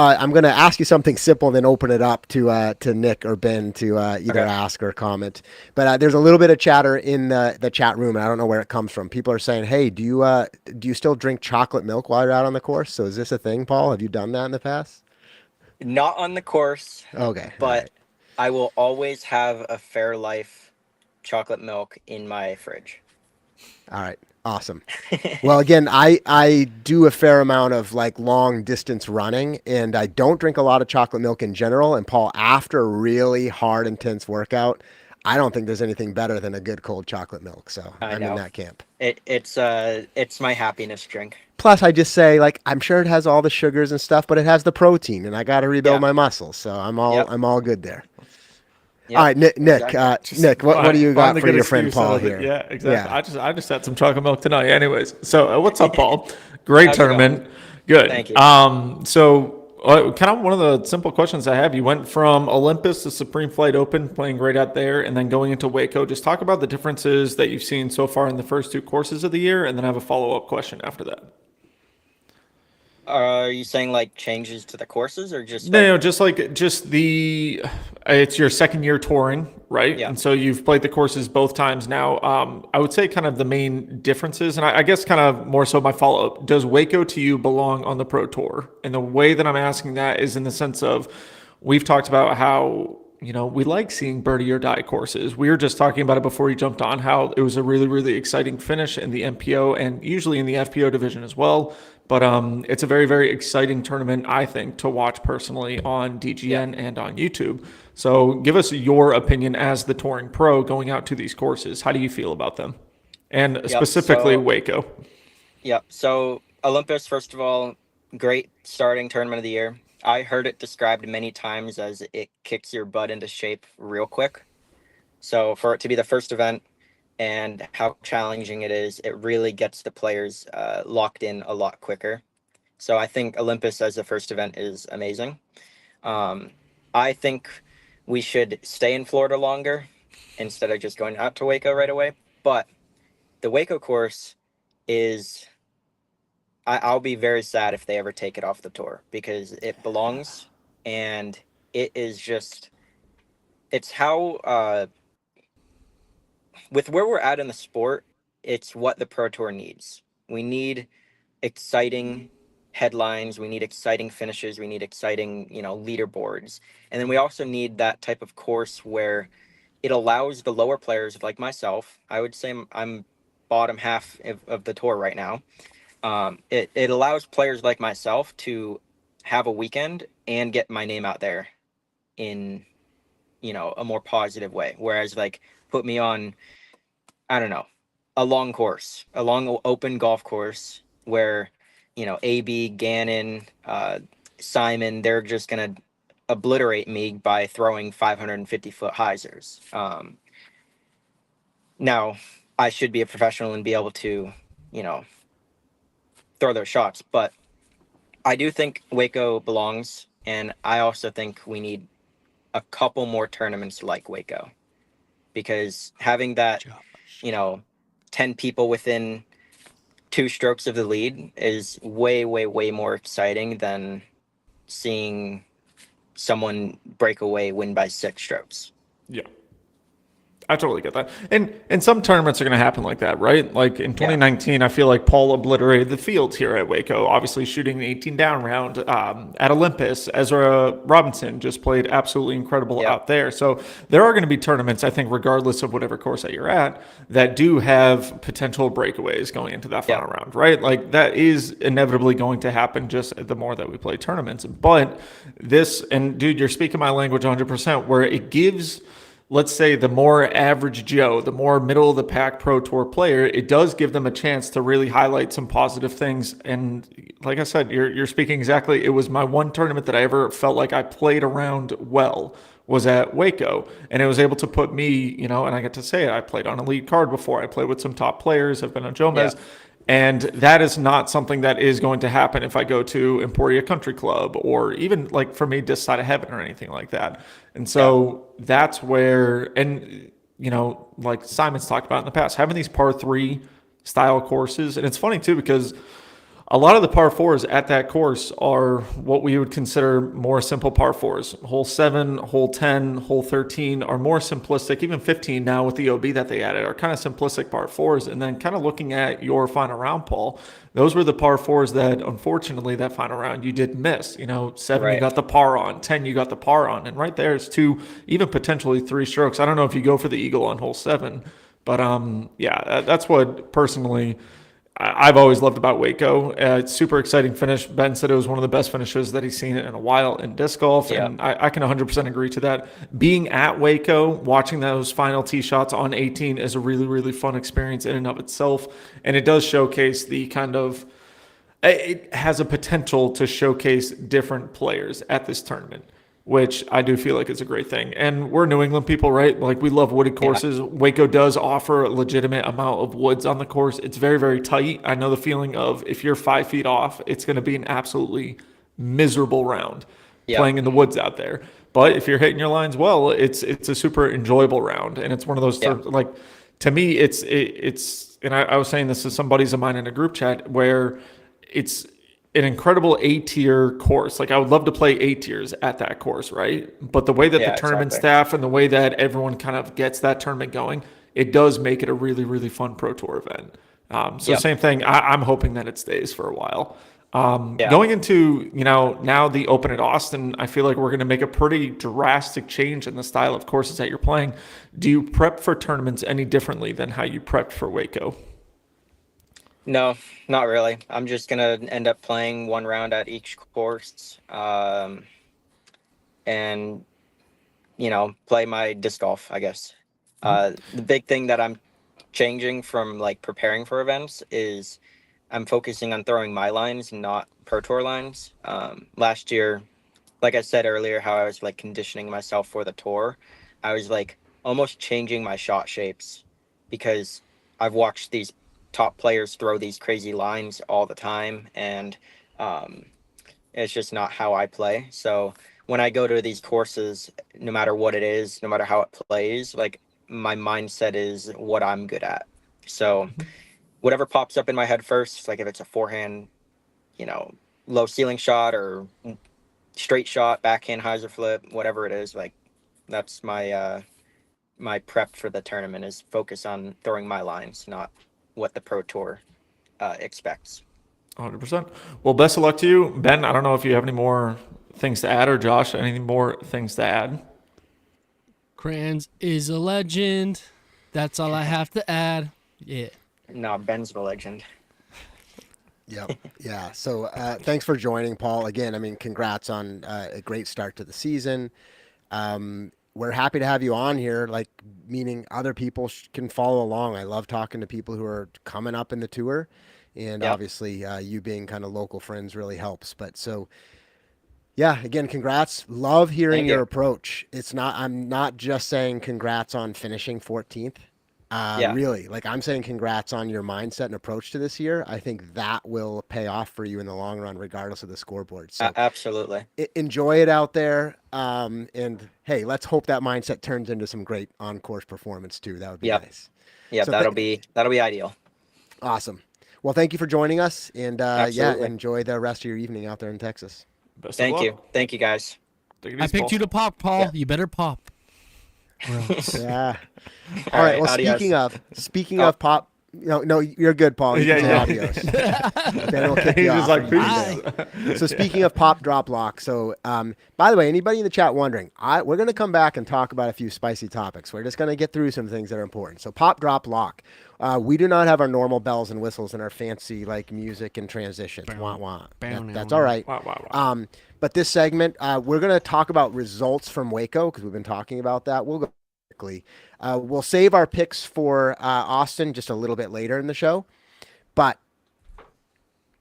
ask you something simple and then open it up to Nick or Ben to either Okay. ask or comment. But there's a little bit of chatter in the chat room, and I don't know where it comes from. People are saying, hey, do you still drink chocolate milk while you're out on the course? So is this a thing, Paul? Have you done that in the past? Not on the course, Okay, all but right. I will always have a Fairlife chocolate milk in my fridge. All right. Awesome. Well, again, I do a fair amount of like long distance running and I don't drink a lot of chocolate milk in general. And Paul, after a really hard, intense workout, I don't think there's anything better than a good cold chocolate milk. So I I'm in know. that camp. It's my happiness drink. Plus, I just say like I'm sure it has all the sugars and stuff, but it has the protein, and I got to rebuild Yeah. my muscles, so I'm all Yep. I'm all good there. All Yep. right, Nick, Exactly. Just Nick, what do you find got the for good your friend excuse out Paul of it. here? Yeah, exactly. Yeah. I just had some chocolate milk tonight. Anyways, so what's up, Paul? Great How's it going? tournament. Good. Thank you. So kind of one of the simple questions I have. You went from Olympus to Supreme Flight Open, playing right out there, and then going into WACO. Just talk about the differences that you've seen so far in the first two courses of the year, and then I have a follow up question after that. Are you saying like changes to the courses or just No, like no, just the it's your second year touring, right? yeah. And so you've played the courses both times now. I would say kind of the main differences, and I guess kind of more so my follow up. Does Waco to you belong on the Pro Tour? And the way that I'm asking that is in the sense of we've talked about how we like seeing birdie or die courses. We were just talking about it before you jumped on how it was a really, really exciting finish in the MPO and usually in the FPO division as well. But it's a very, very exciting tournament, I think, to watch personally on Yeah. DGN and on YouTube. So give us your opinion as the touring pro going out to these courses. How do you feel about them? And Yep. specifically Waco. Yep. So Olympus, first of all, great starting tournament of the year. I heard it described many times as it kicks your butt into shape real quick. So for it to be the first event and how challenging it is, it really gets the players locked in a lot quicker. So I think Olympus as the first event is amazing. Um, I think we should stay in Florida longer instead of just going out to Waco right away. But the Waco course is, I'll be very sad if they ever take it off the tour because it belongs and it is just, it's how, with where we're at in the sport, it's what the Pro Tour needs. We need exciting headlines, we need exciting finishes, we need exciting, leaderboards. And then we also need that type of course where it allows the lower players like myself. I would say I'm bottom half of the tour right now. It allows players like myself to have a weekend and get my name out there in, a more positive way. Whereas like put me on, I don't know, a long open golf course where, AB, Gannon, Simon, they're just going to obliterate me by throwing 550-foot hyzers. Now, I should be a professional and be able to, you know, throw those shots, but I do think Waco belongs, and I also think we need a couple more tournaments like Waco, because having that, Josh. 10 people within 2 strokes of the lead is way, way, way more exciting than seeing someone break away, win by 6 strokes. Yeah. I totally get that. And some tournaments are going to happen like that, right? Like in Yeah. 2019, I feel like Paul obliterated the field here at Waco, obviously shooting the 18 down round at Olympus. Ezra Robinson just played absolutely incredible Yep. out there. So there are going to be tournaments, I think, regardless of whatever course that you're at, that do have potential breakaways going into that final Yep. round, right? Like that is inevitably going to happen just the more that we play tournaments. But this, and dude, you're speaking my language 100%, where it gives, let's say, the more average Joe, the more middle of the pack Pro Tour player, it does give them a chance to really highlight some positive things. And like I said, you're speaking exactly. It was my one tournament that I ever felt like I played around well was at Waco, and it was able to put me, and I get to say it. I played on a lead card before. I played with some top players. I've been on Yeah. Jomez. And that is not something that is going to happen if I go to Emporia Country Club or even like for me, this side of heaven or anything like that. And Yeah. so that's where, and like Simon's talked about in the past, having these par three style courses. And it's funny too, because a lot of the par fours at that course are what we would consider more simple par fours. Hole 7, hole 10, hole 13 are more simplistic. Even 15 now with the OB that they added are kind of simplistic par fours. And then kind of looking at your final round, Paul, those were the par fours that unfortunately that final round you did miss. 7 you Right. got the par on, 10 you got the par on. And right there is 2, even potentially 3 strokes. I don't know if you go for the eagle on hole 7. But yeah, that's what personally I've always loved about Waco. It's super exciting finish. Ben said it was one of the best finishes that he's seen in a while in disc golf, Yeah. and I can 100% agree to that. Being at Waco, watching those final tee shots on 18 is a really, really fun experience in and of itself, and it does showcase the kind of, it has a potential to showcase different players at this tournament, which I do feel like is a great thing. And we're New England people, right? Like we love wooded Yeah. courses. Waco does offer a legitimate amount of woods on the course. It's very, very tight. I know the feeling of if you're 5 feet off, it's going to be an absolutely miserable round Yep. playing in the woods out there. But if you're hitting your lines well, it's a super enjoyable round, and it's one of those Yeah. like to me, it's and I was saying this to some buddies of mine in a group chat where it's an incredible A tier course. Like I would love to play A tiers at that course, right? But the way that the Yeah, tournament exactly. staff and the way that everyone kind of gets that tournament going, it does make it a really, really fun Pro Tour event. So Yep. same thing. I'm hoping that it stays for a while. Yeah. Going into, now the Open at Austin, I feel like we're going to make a pretty drastic change in the style of courses that you're playing. Do you prep for tournaments any differently than how you prepped for Waco? No, not really. I'm just gonna end up playing one round at each course, and play my disc golf, I guess. The big thing that I'm changing from like preparing for events is I'm focusing on throwing my lines, not Pro Tour lines. Last year, like I said earlier, how I was like conditioning myself for the tour, I was like almost changing my shot shapes because I've watched these top players throw these crazy lines all the time, and um, it's just not how I play. So when I go to these courses, no matter what it is, no matter how it plays, like my mindset is what I'm good at. So whatever pops up in my head first, like if it's a forehand, you know, low ceiling shot or straight shot, backhand hyzer flip, whatever it is, like that's my prep for the tournament is focus on throwing my lines, not what the Pro Tour expects. 100%. Well, best of luck to you. Ben, I don't know if you have any more things to add, or Josh, any more things to add? Krans is a legend. That's all I have to add. Yeah. No, Ben's the legend. Yep. Yeah. So thanks for joining, Paul. Again, I mean, congrats on a great start to the season. We're happy to have you on here, like, meaning other people can follow along. I love talking to people who are coming up in the tour. And Yep. obviously, you being kind of local friends really helps. But so, yeah, again, congrats. Love hearing Thank your you. approach. I'm not just saying congrats on finishing 14th. Yeah. Really, like, I'm saying congrats on your mindset and approach to this year. I think that will pay off for you in the long run, regardless of the scoreboard. So Absolutely. enjoy it out there. And hey, let's hope that mindset turns into some great on-course performance too. That would be Yep. nice. Yeah, So that'll be ideal. awesome. Well, thank you for joining us, and yeah, Absolutely. enjoy the rest of your evening out there in Texas. Best of Thank luck. you. Thank you, guys. Take it I easy, picked Paul. you to pop, Paul. Yeah. You better pop. Or else. Yeah. All All right. right, Well, adios. speaking of pop, no, you're good, Paul. You Yeah, can say yeah. adios. Then we'll kick He's you just off like, and you peace. can go. So speaking of pop, drop, lock. So, by the way, anybody in the chat wondering, we're going to come back and talk about a few spicy topics. We're just going to get through some things that are important. So pop, drop, lock. We do not have our normal bells and whistles and our fancy like music and transitions. Wah, wah. That's all right. Wow, wow, wow. But this segment, we're going to talk about results from WACO because we've been talking about that. We'll go quickly. We'll save our picks for Austin just a little bit later in the show. But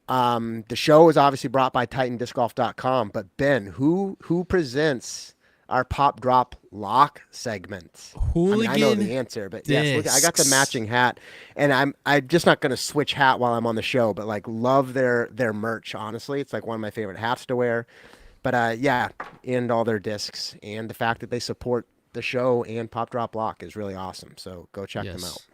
the show is obviously brought by TitanDiscGolf.com. But Ben, who presents our pop drop lock segment? Hooligan I know the answer, but yes, look, I got the discs. matching hat, and I'm just not going to switch hat while I'm on the show. But like, love their merch. Honestly, it's like one of my favorite hats to wear. But yeah, and all their discs, and the fact that they support the show and pop drop lock is really awesome. So go check them out.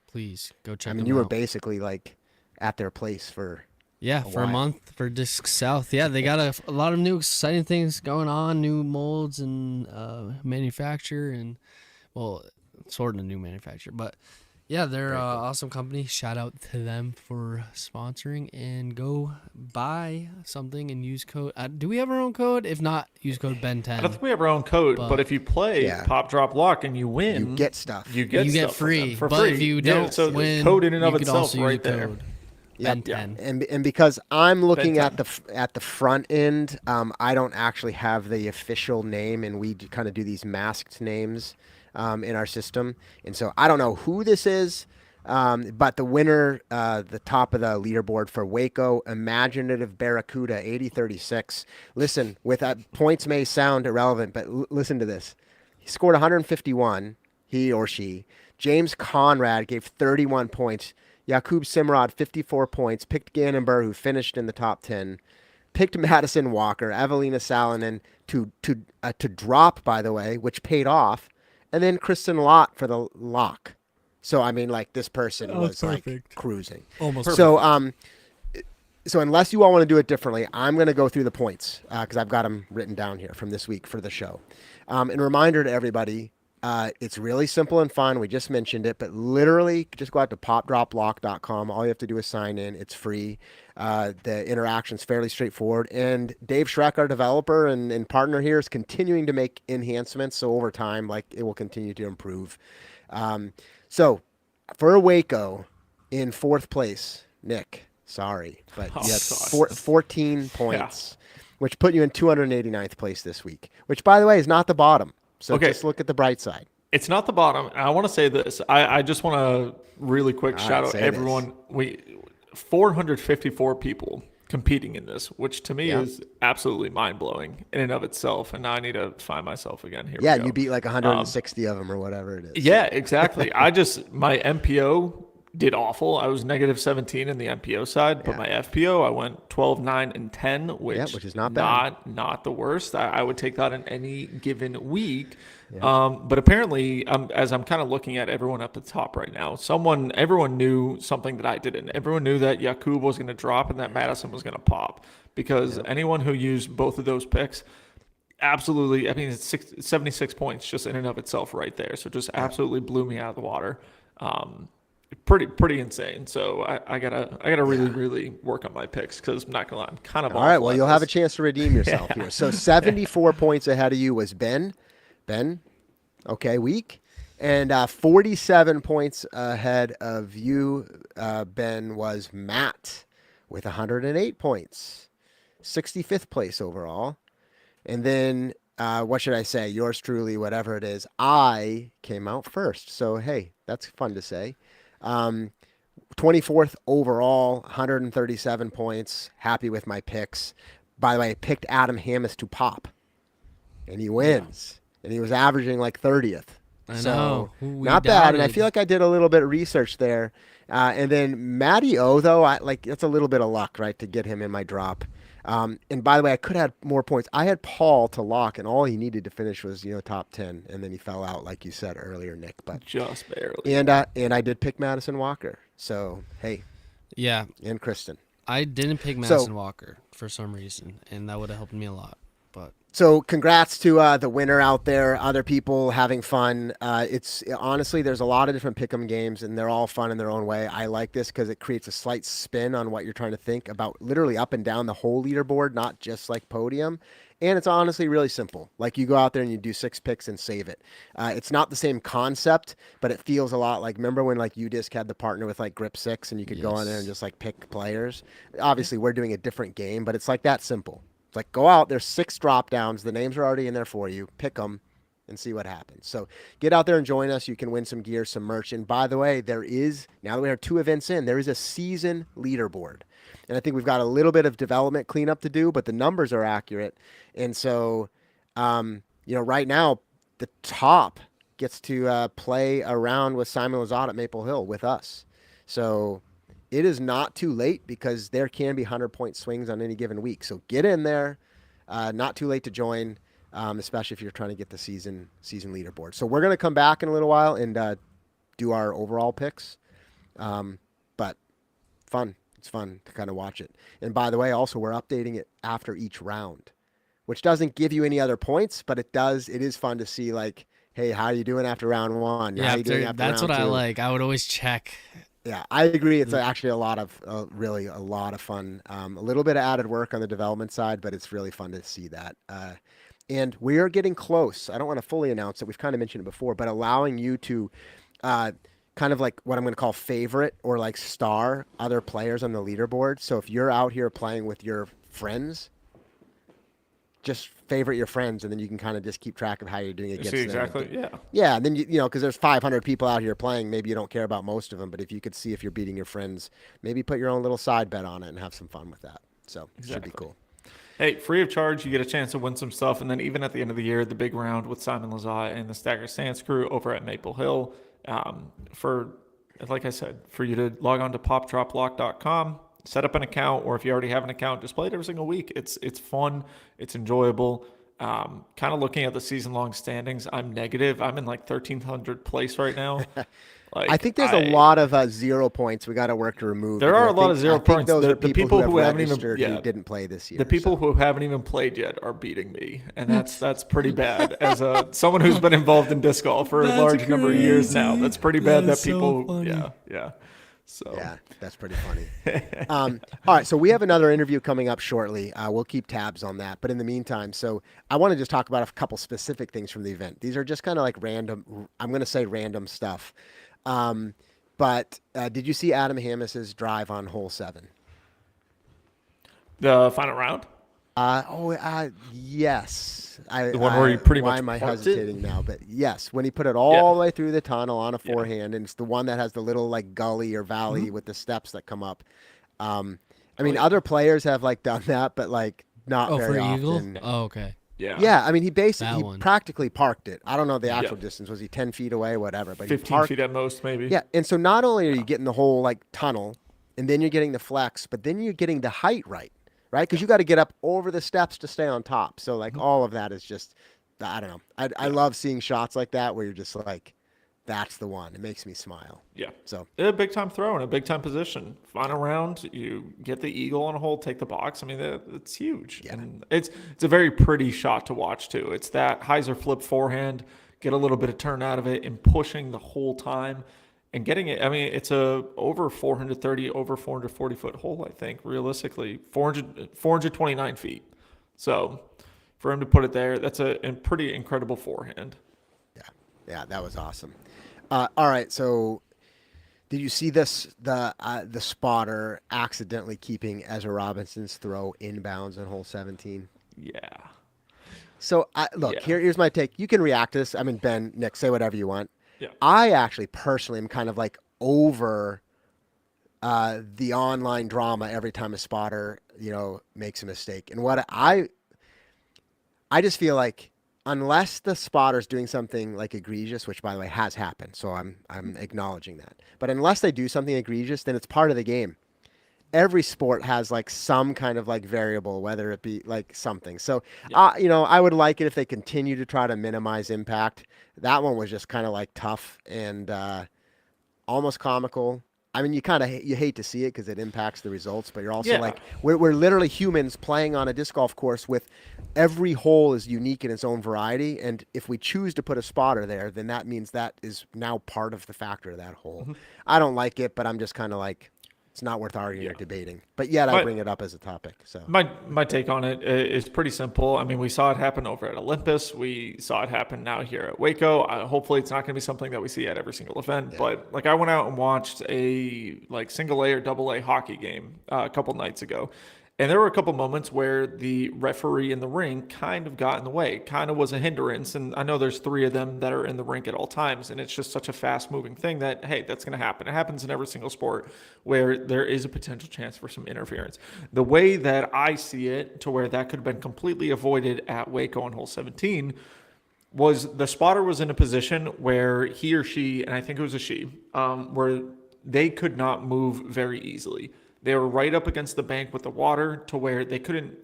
Please go check I mean, them you were out. basically like at their place for For a while. month for Disc South. Yeah, they got a lot of new exciting things going on, new molds and manufacture, and well, sort of new manufacture. But yeah, they're an awesome company. Shout out to them for sponsoring, and go buy something and use code. Do we have our own code? If not, use code I don't Ben10. think we have our own code, but if you play Yeah. Pop Drop Lock and you win, You get stuff. You get You get stuff from them free, for but free. if you Yeah, don't so the win, code in and you of could itself also use right the there. code Yep. Ben10. And because I'm looking Ben at the front end, I don't actually have the official name, and we kind of do these masked names in our system, and so I don't know who this is. But the winner, the top of the leaderboard for WACO, Imaginative Barracuda, 8036. Listen, with points may sound irrelevant, but listen to this. He scored 151, he or she. James Conrad gave 31 points. Jakub Simrod, 54 points. Picked Gannonburr, who finished in the top 10. Picked Madison Walker, Evelina Salonen to drop, by the way, which paid off. And then Kristen Lott for the lock. So, I mean, like, this person was like cruising. Almost. So unless you all want to do it differently, I'm going to go through the points because I've got them written down here from this week for the show. And reminder to everybody, it's really simple and fun. We just mentioned it, but literally just go out to popdroplock.com. All you have to do is sign in. It's free. The interaction's fairly straightforward. And Dave Schreck, our developer and partner here, is continuing to make enhancements. So over time, like, it will continue to improve. So for Waco in fourth place, Nick, sorry, but you had 14 points, which put you in 289th place this week, which, by the way, is not the bottom. So just look at the bright side. It's not the bottom. I want to say this. I just want to really quick shout out everyone. 454 people competing in this, which to me is absolutely mind-blowing in and of itself. And now I need to find myself again here. Yeah, you beat like 160 of them or whatever it is. Yeah, exactly. My MPO did awful. I was negative 17 in the MPO side, but my FPO, I went 12, 9, and 10, which is not bad. Not the worst. I would take that in any given week. But apparently, as I'm kind of looking at everyone up at the top right now, everyone knew something that I didn't. Everyone knew that Jakub was going to drop and that Madison was going to pop, because anyone who used both of those picks, absolutely, I mean, it's 76 points just in and of itself right there. So just absolutely blew me out of the water. pretty insane. So I gotta really work on my picks because I'm not gonna lie, I'm kind of All right. awful Well, at you'll have a this. chance to redeem yourself here. So 74 points ahead of you was Ben. Ben, okay, weak. And 47 points ahead of you, Ben, was Matt with 108 points. 65th place overall. And then, what should I say? Yours truly, whatever it is, I came out first. So, hey, that's fun to say. 24th overall, 137 points. Happy with my picks. By the way, I picked Adam Hammis to pop, and he wins. And he was averaging like 30th. I So, know. We not bad. And I doubted. feel like I did a little bit of research there. And then Matty O, though, that's a little bit of luck, right, to get him in my drop. And by the way, I could have more points. I had Paul to lock, and all he needed to finish was top 10, and then he fell out, like you said earlier, Nick. But Just barely. and I did pick Madison Walker. So hey, Yeah, and Kristen. I didn't pick Madison Walker for some reason, and that would have helped me a lot. But So congrats to the winner out there. Other people having fun. It's honestly, there's a lot of different pick'em games, and they're all fun in their own way. I like this because it creates a slight spin on what you're trying to think about, literally up and down the whole leaderboard, not just like podium. And it's honestly really simple. Like you go out there and you do 6 picks and save it. It's not the same concept, but it feels a lot like, remember when like UDisc had the partner with like Grip 6 and you could go on there and just like pick players? Obviously, we're doing a different game, but it's like that simple. It's like go out, there's 6 drop downs. The names are already in there for you. Pick them and see what happens. So get out there and join us. You can win some gear, some merch. And by the way, now that we are 2 events in, there is a season leaderboard. And I think we've got a little bit of development cleanup to do, but the numbers are accurate. And so, right now, the top gets to play around with Simon Lazat at Maple Hill with us. So it is not too late because there can be 100-point swings on any given week. So get in there. Not too late to join, especially if you're trying to get the season leaderboard. So we're going to come back in a little while and do our overall picks. But fun. It's fun to kind of watch it. And by the way, also we're updating it after each round, which doesn't give you any other points, but it is fun to see like, hey, how are you doing after round 1? yeah, How you doing after that's round what 2? I like. I would always check. Yeah, I agree. It's actually really a lot of fun. A little bit of added work on the development side, but it's really fun to see that. And we are getting close. I don't want to fully announce it. We've kind of mentioned it before, but allowing you to kind of like what I'm going to call favorite or like star other players on the leaderboard. So if you're out here playing with your friends, just favorite your friends, and then you can kind of just keep track of how you're doing against See them. exactly, yeah. Yeah, and then because there's 500 people out here playing, maybe you don't care about most of them, but if you could see if you're beating your friends, maybe put your own little side bet on it and have some fun with that. So it should be cool. Hey, free of charge, you get a chance to win some stuff, and then even at the end of the year, the big round with Simon Lazat and the Stagger Stance crew over at Maple Hill. Like I said, for you to log on to popdroplock.com, set up an account, or if you already have an account, just play it every single week. It's fun, it's enjoyable. Kind of looking at the season-long standings, I'm negative. I'm in like 1,300 place right now. Like, I think there's a lot of 0 points we got to work to remove. There are a lot of 0 points. Those The are people who haven't even registered who didn't play this year. The people who haven't even played yet are beating me, and that's pretty bad. As someone who's been involved in disc golf for a large number of years now, that's pretty bad. That people, yeah. So yeah, that's pretty funny. All right, so we have another interview coming up shortly. We'll keep tabs on that. But in the meantime, so I want to just talk about a couple specific things from the event. These are just kind of like random. I'm going to say random stuff. But did you see Adam Hammis's drive on hole 7? The final round? Yes. The one where he pretty much why am I parked hesitating now? But yes, when he put it all the way through the tunnel on a forehand, and it's the one that has the little like gully or valley with the steps that come up. I mean, other players have like done that, but like not very for often. Eagle? Oh, okay. Yeah, I mean, he one. practically parked it. I don't know the actual distance. Was he 10 feet away, whatever? But 15 feet at most, maybe. Yeah, and so not only are you getting the whole like tunnel, and then you're getting the flex, but then you're getting the height right? Because you got to get up over the steps to stay on top. So like all of that is just, I don't know. I love seeing shots like that where you're just like, that's the one. It makes me smile. Yeah. So a big time throw in a big time position. Final round, you get the eagle on a hole, take the box. I mean, it's huge. Yeah. And it's a very pretty shot to watch too. It's that hyzer flip forehand, get a little bit of turn out of it and pushing the whole time. and getting it. I mean, it's a over 430, over 440 foot hole, I think, realistically, 429 feet. So for him to put it there, that's a pretty incredible forehand. Yeah, that was awesome. All right, so did you see this? The spotter accidentally keeping Ezra Robinson's throw inbounds on hole 17. Yeah. So look, Yeah. here's my take. You can react to this. I mean, Ben, Nick, say whatever you want. Yeah. I actually personally am kind of like over the online drama every time a spotter, makes a mistake. And what I just feel like unless the spotter's doing something like egregious, which by the way has happened, so I'm acknowledging that. But unless they do something egregious, then it's part of the game. Every sport has like some kind of like variable, whether it be like something. So, I would like it if they continue to try to minimize impact. That one was just kind of like tough and almost comical. I mean, you hate to see it because it impacts the results, but you're also like, we're literally humans playing on a disc golf course with every hole is unique in its own variety. And if we choose to put a spotter there, then that means that is now part of the factor of that hole. Mm-hmm. I don't like it, but I'm just kind of like, it's not worth arguing or debating. But yet I bring it up as a topic. So my take on it is pretty simple. I mean, we saw it happen over at Olympus. We saw it happen now here at WACO. Hopefully it's not going to be something that we see at every single event. Yeah. But like I went out and watched a like single A or double A hockey game a couple nights ago. And there were a couple moments where the referee in the ring kind of got in the way, kind of was a hindrance. And I know there's 3 of them that are in the rink at all times. And it's just such a fast moving thing that, hey, that's going to happen. It happens in every single sport where there is a potential chance for some interference. The way that I see it to where that could have been completely avoided at WACO on hole 17 was the spotter was in a position where he or she, and I think it was a she, where they could not move very easily. They were right up against the bank with the water to where they couldn't,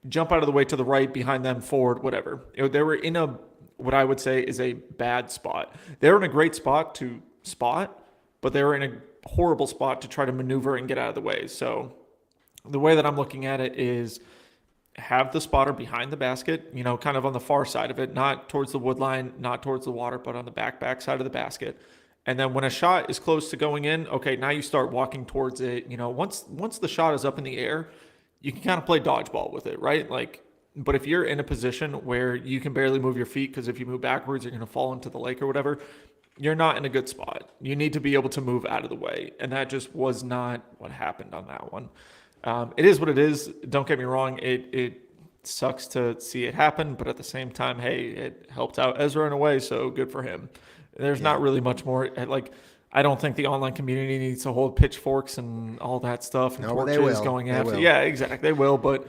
jump out of the way to the right, behind them, forward, whatever. They were in what I would say is a bad spot. They were in a great spot to spot, but they were in a horrible spot to try to maneuver and get out of the way. So the way that I'm looking at it is have the spotter behind the basket, kind of on the far side of it, not towards the wood line, not towards the water, but on the back side of the basket. And then when a shot is close to going in, okay, now you start walking towards it. Once the shot is up in the air, you can kind of play dodgeball with it, right? But if you're in a position where you can barely move your feet because if you move backwards, you're going to fall into the lake or whatever, you're not in a good spot. You need to be able to move out of the way. And that just was not what happened on that one. It is what it is. Don't get me wrong. It sucks to see it happen, but at the same time, hey, it helped out Ezra in a way, so good for him. There's not really much more. I don't think the online community needs to hold pitchforks and all that stuff and torches going after. Yeah, exactly. They will. But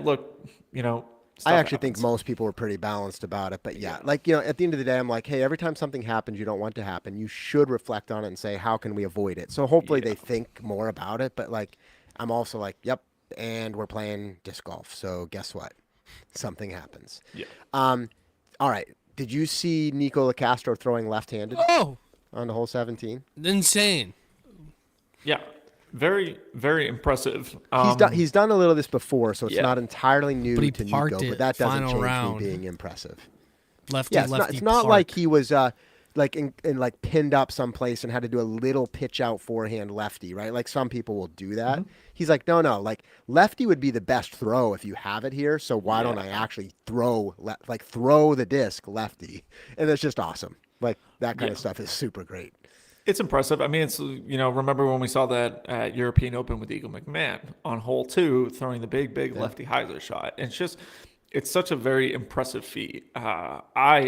look, I actually think most people were pretty balanced about it. But at the end of the day, I'm like, hey, every time something happens you don't want to happen, you should reflect on it and say, how can we avoid it? So hopefully they think more about it. But I'm also like, yep, and we're playing disc golf. So guess what? Something happens. Yeah. All right. Did you see Nico LaCastro throwing left-handed on the hole 17? Insane. Yeah, very, very impressive. He's done a little of this before, so it's not entirely new to Nico, but that doesn't change me being impressive. Lefty. It's not like he was pinned up someplace and had to do a little pitch out forehand lefty, right? Like some people will do that. Mm-hmm. He's like, no, lefty would be the best throw if you have it here. So why don't I actually throw the disc lefty? And it's just awesome. Like that kind of stuff is super great. It's impressive. I mean, it's, remember when we saw that at European Open with Eagle McMahon on hole 2, throwing the big lefty Heiser shot. And it's such a very impressive feat. I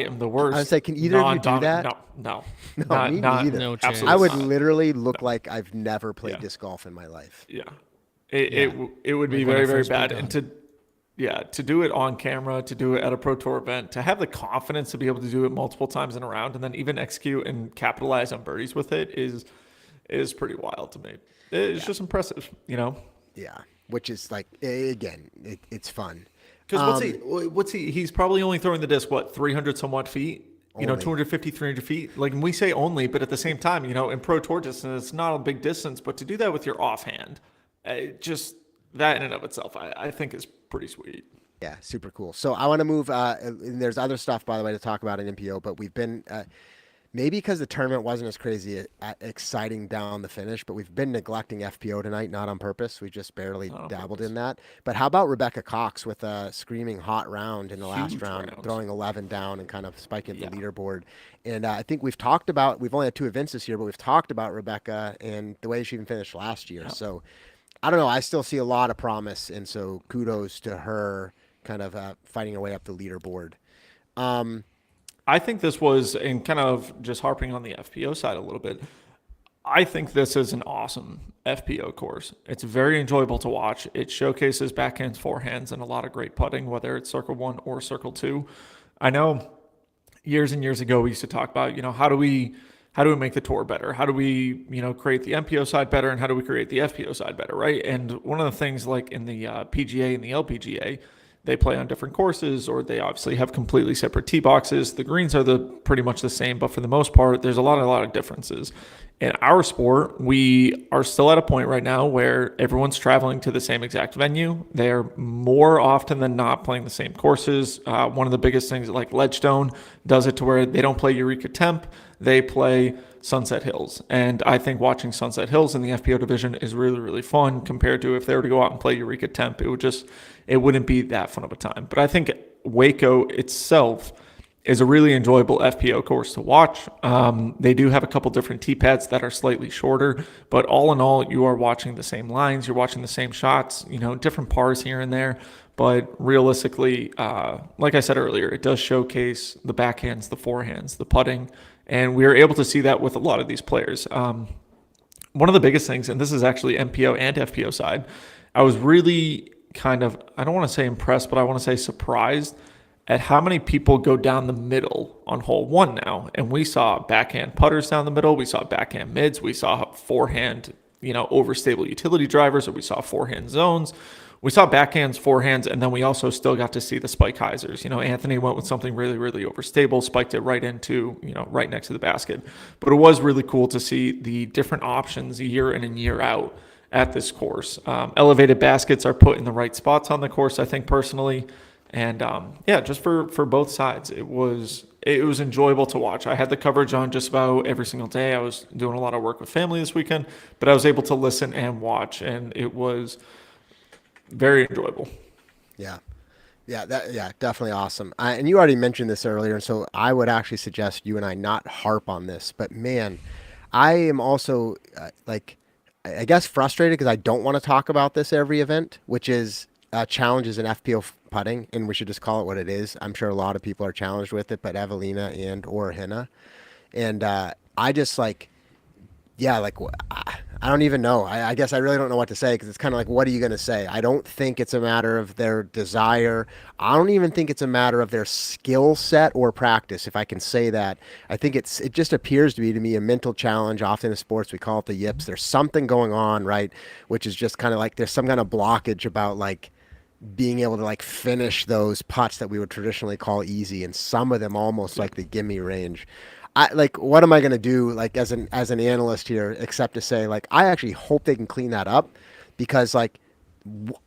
am the worst. I would say, can either of you do that? No, me neither. No chance. I would literally look like I've never played disc golf in my life. Yeah. It would be very, very bad. And to do it on camera, to do it at a Pro Tour event, to have the confidence to be able to do it multiple times in a round and then even execute and capitalize on birdies with it is pretty wild to me. It's just impressive, Yeah. Which is again, it's fun. Because he's probably only throwing the disc, 300 somewhat feet? 250, 300 feet. Like we say only, but at the same time, in Pro Tour distance, it's not a big distance, but to do that with your offhand, just that in and of itself, I think is pretty sweet. Yeah, super cool. So I want to move, and there's other stuff, by the way, to talk about in MPO, but we've been, maybe because the tournament wasn't as crazy exciting down the finish, but we've been neglecting FPO tonight, not on purpose. We just barely Not on dabbled purpose. in that. But how about Rebecca Cox with a screaming hot round in the last Huge round, round. throwing 11 down and kind of spiking Yeah. the leaderboard. And I think we've talked about, we've only had 2 events this year, but we've talked about Rebecca and the way she even finished last year. Yeah. So I don't know. I still see a lot of promise. And so kudos to her kind of fighting her way up the leaderboard. I think this was, and kind of just harping on the FPO side a little bit, I think this is an awesome FPO course. It's very enjoyable to watch. It showcases backhands, forehands, and a lot of great putting, whether it's circle 1 or circle 2. I know years and years ago we used to talk about, how do we make the tour better? How do we, create the MPO side better, and how do we create the FPO side better, right? And one of the things, like in the PGA and the LPGA, they play on different courses, or they obviously have completely separate tee boxes. The greens are pretty much the same, but for the most part, there's a lot of differences. In our sport, we are still at a point right now where everyone's traveling to the same exact venue. They're more often than not playing the same courses. One of the biggest things, like Ledgestone, does it to where they don't play Eureka Temp, they play Sunset Hills. And I think watching Sunset Hills in the FPO division is really, really fun compared to if they were to go out and play Eureka Temp. It wouldn't be that fun of a time. But I think WACO itself is a really enjoyable FPO course to watch. They do have a couple different tee pads that are slightly shorter, but all in all, you are watching the same lines, you're watching the same shots, different pars here and there. But realistically, like I said earlier, it does showcase the backhands, the forehands, the putting, and we are able to see that with a lot of these players. One of the biggest things, and this is actually MPO and FPO side, I was really kind of, I don't want to say impressed, but I want to say surprised at how many people go down the middle on hole 1 now. And we saw backhand putters down the middle. We saw backhand mids. We saw forehand, overstable utility drivers, or we saw forehand zones. We saw backhands, forehands, and then we also still got to see the spike hyzers. Anthony went with something really, really overstable, spiked it right into, right next to the basket. But it was really cool to see the different options year in and year out at this course. Elevated baskets are put in the right spots on the course, I think, personally. And just for both sides, it was enjoyable to watch. I had the coverage on just about every single day. I was doing a lot of work with family this weekend, but I was able to listen and watch, and it was very enjoyable. Yeah. Yeah, definitely awesome. And you already mentioned this earlier, and so I would actually suggest you and I not harp on this. But man, I am also I guess frustrated because I don't want to talk about this every event, which is challenges in FPO putting, and we should just call it what it is. I'm sure a lot of people are challenged with it, but Evelina and or Henna, and I just I don't even know. I guess I really don't know what to say, because it's kind of like, what are you going to say? I don't think it's a matter of their desire. I don't even think it's a matter of their skill set or practice, if I can say that. I think it just appears to me a mental challenge. Often in sports, we call it the yips. There's something going on, right? Which is just kind of like there's some kind of blockage about being able to finish those putts that we would traditionally call easy, and some of them almost like the gimme range. What am I going to do as an analyst here, except to say I actually hope they can clean that up, because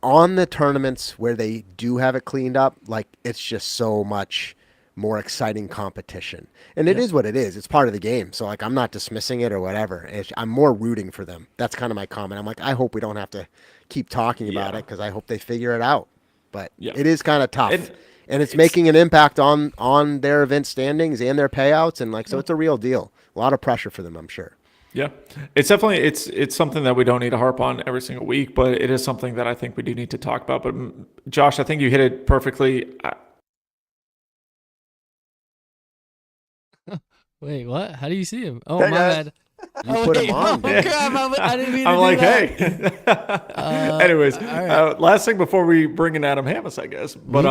on the tournaments where they do have it cleaned up, it's just so much more exciting competition. And it is what it is. It's part of the game. So I'm not dismissing it or whatever. I'm more rooting for them. That's kind of my comment. I'm I hope we don't have to keep talking about it, because I hope they figure it out. But it is kind of tough. And it's making an impact on their event standings and their payouts, and so it's a real deal. A lot of pressure for them, I'm sure. Yeah, it's definitely it's something that we don't need to harp on every single week, but it is something that I think we do need to talk about. But Josh, I think you hit it perfectly. Wait, what? How do you see him? Oh, Hey, my guys. bad. You put him on. Oh, crap. I didn't mean to I'm do like, that. hey. Anyways, all right. last thing before we bring in Adam Hammis, I guess. But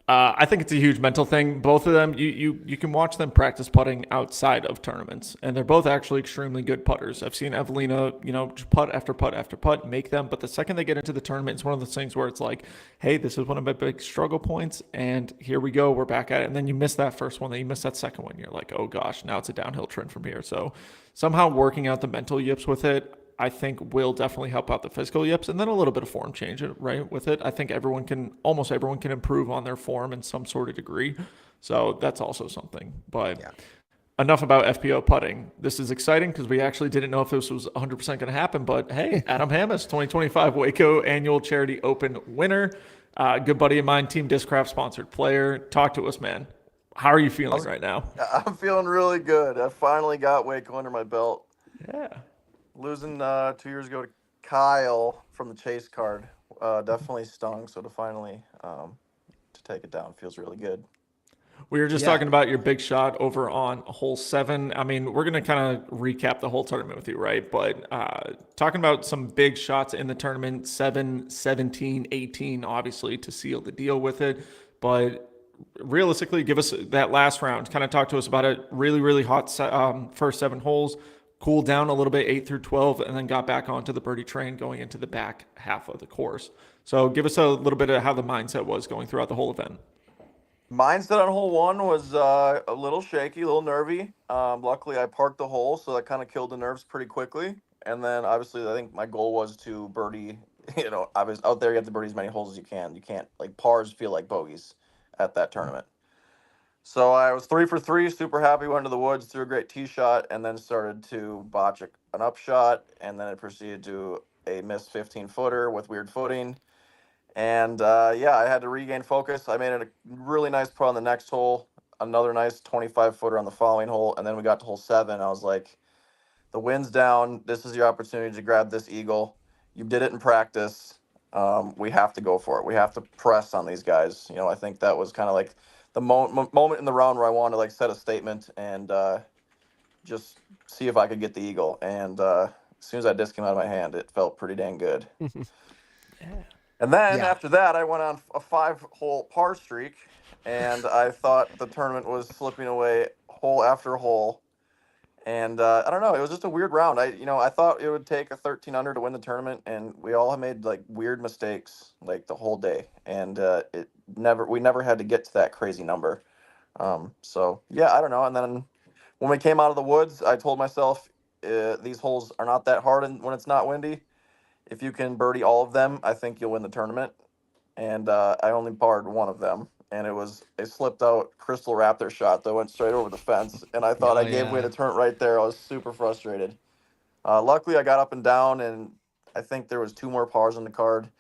I think it's a huge mental thing. Both of them, you can watch them practice putting outside of tournaments, and they're both actually extremely good putters. I've seen Evelina, putt after putt after putt, make them. But the second they get into the tournament, it's one of those things where it's like, hey, this is one of my big struggle points, and here we go, we're back at it. And then you miss that first one, then you miss that second one. You're like, oh gosh, now it's a downhill trend from here. So somehow working out the mental yips with it, I think will definitely help out the physical yips, and then a little bit of form change right with it. I think almost everyone can improve on their form in some sort of degree. So that's also something. But enough about FPO putting. This is exciting because we actually didn't know if this was 100% going to happen. But hey, Adam Hammes, 2025 WACO Annual Charity Open winner. Good buddy of mine, Team Discraft sponsored player. Talk to us, man. How are you feeling right now? I'm feeling really good. I finally got WACO under my belt. Yeah. Losing 2 years ago to Kyle from the chase card definitely stung. So to finally to take it down feels really good. We were just talking about your big shot over on hole 7. I mean, we're going to kind of recap the whole tournament with you, right? But talking about some big shots in the tournament, 7, 17, 18, obviously, to seal the deal with it. But realistically, give us that last round. Kind of talk to us about it. Really, really hot first 7 holes. Cooled down a little bit, 8 through 12, and then got back onto the birdie train going into the back half of the course. So give us a little bit of how the mindset was going throughout the whole event. Mindset on hole 1 was a little shaky, a little nervy. Luckily, I parked the hole, so that kind of killed the nerves pretty quickly. And then, obviously, I think my goal was to birdie. You know, I was out there, you have to birdie as many holes as you can. You can't, like, pars feel like bogeys at that tournament. So I was 3 for 3, super happy, went to the woods, threw a great tee shot, and then started to botch an up shot. And then it proceeded to a missed 15-footer with weird footing. And yeah, I had to regain focus. I made a really nice putt on the next hole, another nice 25-footer on the following hole, and then we got to hole 7. I was like, the wind's down. This is your opportunity to grab this eagle. You did it in practice. We have to go for it. We have to press on these guys. You know, I think that was kind of like the moment in the round where I wanted to like set a statement and just see if I could get the eagle. And as soon as that disc came out of my hand, it felt pretty dang good. Yeah. And then after that, I went on a 5-hole par streak, and I thought the tournament was slipping away hole after hole. And I don't know, it was just a weird round. I thought it would take a 13 under to win the tournament, and we all made like weird mistakes like the whole day, and we never had to get to that crazy number. So yeah, I don't know. And then when we came out of the woods, I told myself these holes are not that hard when it's not windy. If you can birdie all of them, I think you'll win the tournament. And I only parred one of them, and it was a slipped out Crystal Raptor shot that went straight over the fence. And I thought I gave away the tournament right there. I was super frustrated. Luckily, I got up and down, and I think there was 2 more pars on the card.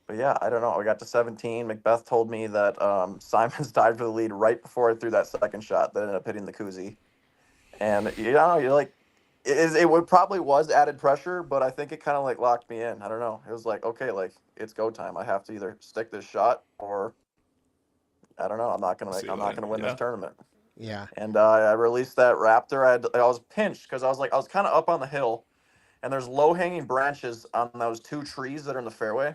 But yeah, I don't know. We got to 17. Macbeth told me that Simons tied for the lead right before I threw that second shot that ended up hitting the koozie. And you're like, it probably was added pressure, but I think it kind of like locked me in. I don't know. It was like, okay, like it's go time. I have to either stick this shot or I don't know. I'm not gonna win this tournament. Yeah. And I released that Raptor. I was pinched because I was kind of up on the hill, and there's low hanging branches on those 2 trees that are in the fairway,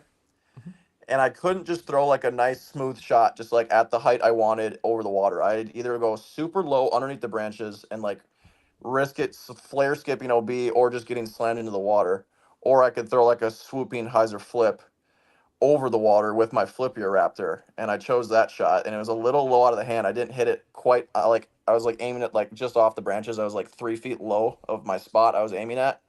and I couldn't just throw like a nice smooth shot just like at the height I wanted over the water. I'd either go super low underneath the branches and like risk it flare skipping OB or just getting slammed into the water, or I could throw like a swooping hyzer flip over the water with my flippier Raptor, and I chose that shot, and it was a little low out of the hand. I didn't hit it quite like I was like aiming it like just off the branches. I was like 3 feet low of my spot I was aiming at,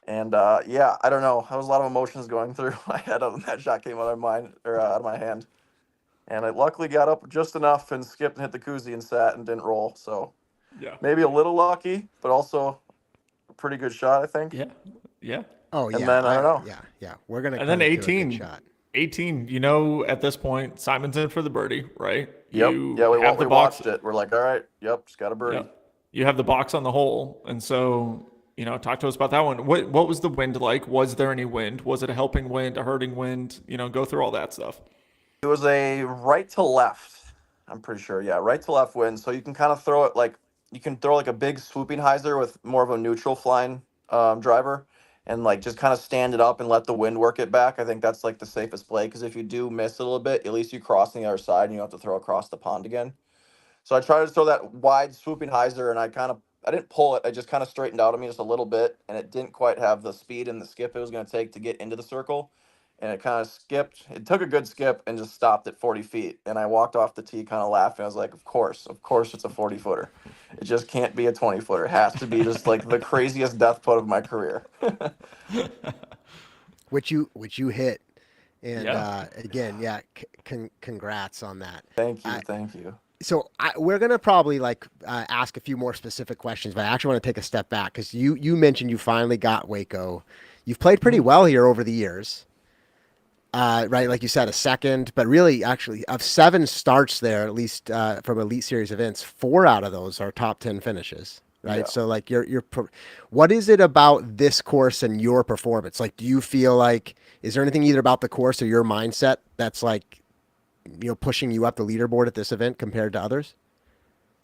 and yeah, I don't know. There was a lot of emotions going through my head when that shot came out of my hand, and I luckily got up just enough and skipped and hit the koozie and sat and didn't roll. So Yeah. maybe a little lucky, but also a pretty good shot, I think. Yeah. Yeah. Oh yeah. And then I don't know. Yeah. We're gonna. And then cut it to a 18. good shot. 18, you know, at this point, Simon's in for the birdie, right? Yep. You We have the box. watched it. We're like, all right, yep, just got a birdie. Yep. You have the box on the hole. And so, you know, talk to us about that one. What was the wind like? Was there any wind? Was it a helping wind, a hurting wind? You know, go through all that stuff. It was a right to left. I'm pretty sure. Yeah, right to left wind. So you can kind of throw it like you can throw like a big swooping hyzer with more of a neutral flying driver, and like just kind of stand it up and let the wind work it back. I think that's like the safest play because if you do miss a little bit, at least you cross on the other side and you don't have to throw across the pond again. So I tried to throw that wide swooping hyzer, and I didn't pull it. I just kind of straightened out of me just a little bit, and it didn't quite have the speed and the skip it was going to take to get into the circle. And it kind of skipped. It took a good skip and just stopped at 40 feet. And I walked off the tee kind of laughing. I was like, of course it's a 40-footer. It just can't be a 20-footer. It has to be just like the craziest death putt of my career. which you hit. And Yeah. again, congrats on that. Thank you. So we're gonna probably ask a few more specific questions, but I actually want to take a step back because you mentioned you finally got WACO. You've played pretty well here over the years, right? Like you said, a second, but really, actually, of 7 starts there, at least from Elite Series events, 4 out of those are top 10 finishes, right? Yeah. So like what is it about this course and your performance? Like, do you feel like is there anything either about the course or your mindset that's like pushing you up the leaderboard at this event compared to others?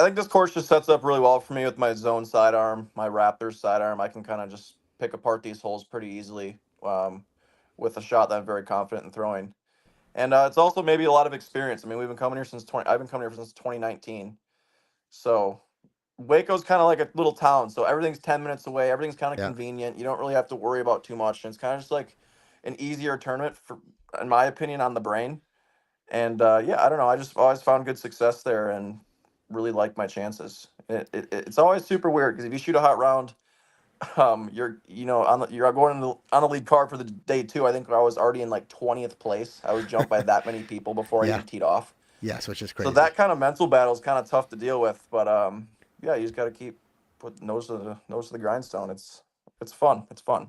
I think this course just sets up really well for me with my zone sidearm, my Raptors sidearm. I can kind of just pick apart these holes pretty easily with a shot that I'm very confident in throwing. And it's also maybe a lot of experience. I mean, we've been coming here since I've been coming here since 2019. So Waco's kind of like a little town. So everything's 10 minutes away. Everything's kind of Yeah. convenient. You don't really have to worry about too much. And it's kind of just like an easier tournament for, in my opinion, on the brain. And yeah, I don't know. I just always found good success there and really like my chances. It's always super weird because if you shoot a hot round, you're you're going on the lead card for the day 2. I think I was already in like 20th place. I was jumped by that many people before I Yeah. even teed off. Yes, which is So crazy. that kind of mental battle is kind of tough to deal with. But yeah, you just got to keep put nose to the grindstone. It's fun. It's fun.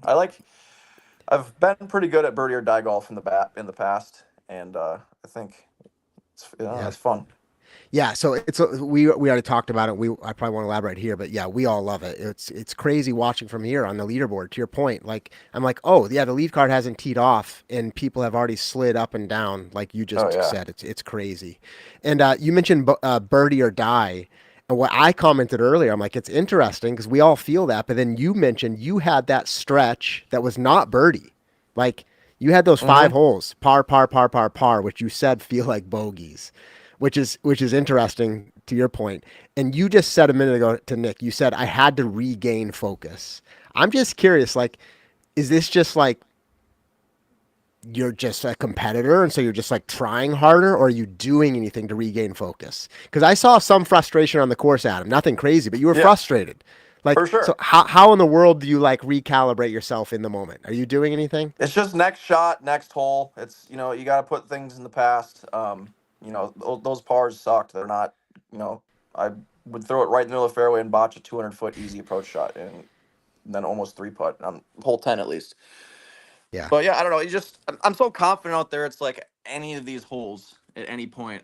I've been pretty good at birdie or die golf in the past, and I think it's fun. Yeah, so we already talked about it. I probably won't elaborate here, but yeah, we all love it. It's crazy watching from here on the leaderboard. To your point, like I'm like, oh yeah, the lead card hasn't teed off, and people have already slid up and down, like you just said. It's crazy. And you mentioned birdie or die, and what I commented earlier, I'm like, it's interesting because we all feel that, but then you mentioned you had that stretch that was not birdie, like you had those 5 holes, par, par, par, par, par, which you said feel like bogeys. Which is interesting to your point. And you just said a minute ago to Nick, you said I had to regain focus. I'm just curious, like, is this just like you're just a competitor and so you're just like trying harder, or are you doing anything to regain focus? Because I saw some frustration on the course, Adam. Nothing crazy, but you were frustrated. Like, for sure. So how in the world do you like recalibrate yourself in the moment? Are you doing anything? It's just next shot, next hole. It's you got to put things in the past. Those pars sucked. They're not. I would throw it right in the middle of the fairway and botch a 200-foot easy approach shot, and then almost 3-putt on hole 10 at least. Yeah. But yeah, I don't know. I'm so confident out there. It's like any of these holes at any point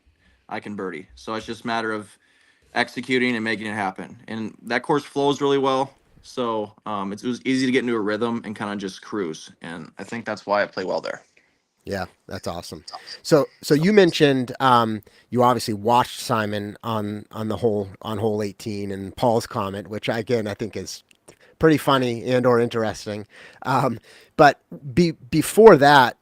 I can birdie. So it's just a matter of executing and making it happen. And that course flows really well. So it was easy to get into a rhythm and kind of just cruise. And I think that's why I play well there. Yeah, that's awesome. So you mentioned you obviously watched Simon on hole 18 and Paul's comment, which again I think is pretty funny and or interesting. But before that,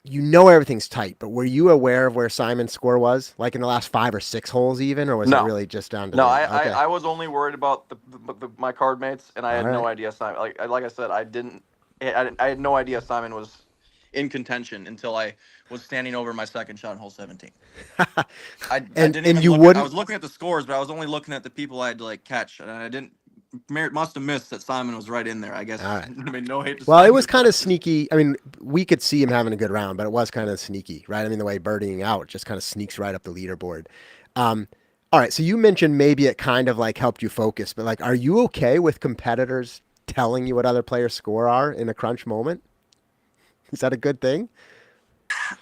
everything's tight. But were you aware of where Simon's score was, like in the last 5 or 6 holes, even, or was it really just down to? No, Okay. I was only worried about my card mates, and I had no idea Simon. Like I said, I had no idea Simon was in contention until I was standing over my second shot on hole 17. I was looking at the scores, but I was only looking at the people I had to catch, and I must have missed that Simon was right in there. I guess. All right. I mean, no hate to Well, Simon, it was kind of sneaky. I mean, we could see him having a good round, but it was kind of sneaky, right? I mean, the way birdieing out just kind of sneaks right up the leaderboard. All right, so you mentioned maybe it kind of helped you focus, but are you okay with competitors telling you what other players' score are in a crunch moment? Is that a good thing?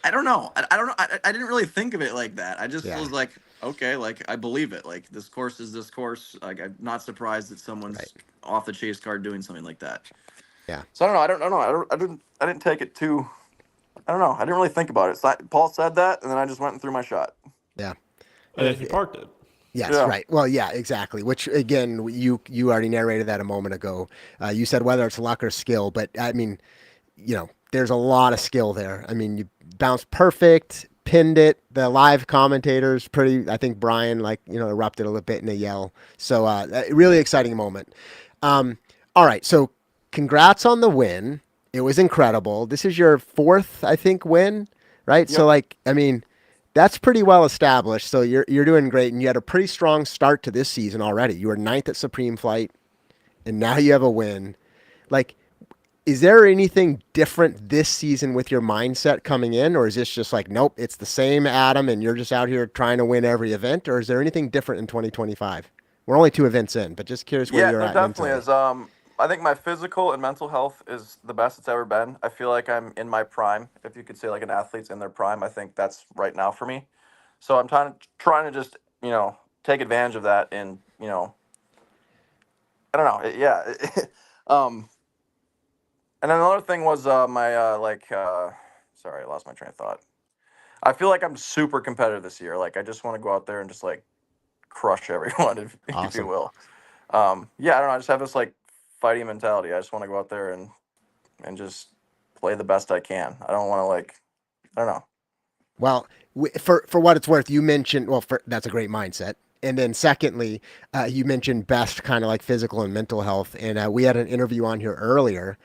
I don't know. I don't know. I didn't really think of it like that. I just was like, okay, I believe it. Like this course is this course. I'm not surprised that someone's off the chase card doing something like that. Yeah. So I don't know. I didn't take it too. I don't know. I didn't really think about it. Paul said that, and then I just went and threw my shot. Yeah. And then he parked it. Yes, right. Well, yeah, exactly. Which again, you already narrated that a moment ago. You said whether it's luck or skill, but I mean, there's a lot of skill there. I mean, you bounced perfect, pinned it. The live commentators I think Brian erupted a little bit in a yell. So really exciting moment. All right. So congrats on the win. It was incredible. This is your 4th, I think, win, right? Yep. So I mean, that's pretty well established. So you're doing great. And you had a pretty strong start to this season already. You were 9th at Supreme Flight and now you have a win. Is there anything different this season with your mindset coming in, or is this just like, nope, it's the same Adam and you're just out here trying to win every event, or is there anything different in 2025? We're only 2 events in, but just curious where Yeah, you're there at definitely mentally. is. I think my physical and mental health is the best it's ever been. I feel like I'm in my prime. If you could say like an athlete's in their prime, I think that's right now for me. So I'm trying to just, take advantage of that and, I don't know. Yeah. um, and then another thing was sorry, I lost my train of thought. I feel like I'm super competitive this year. Like I just want to go out there and just like crush everyone, if you Awesome. will. Yeah, I don't know. I just have this like fighting mentality. I just want to go out there and just play the best I can. I don't want to like, I don't know. Well, for what it's worth, you mentioned, well, that's a great mindset. And then secondly, you mentioned best kind of like physical and mental health. And we had an interview on here earlier.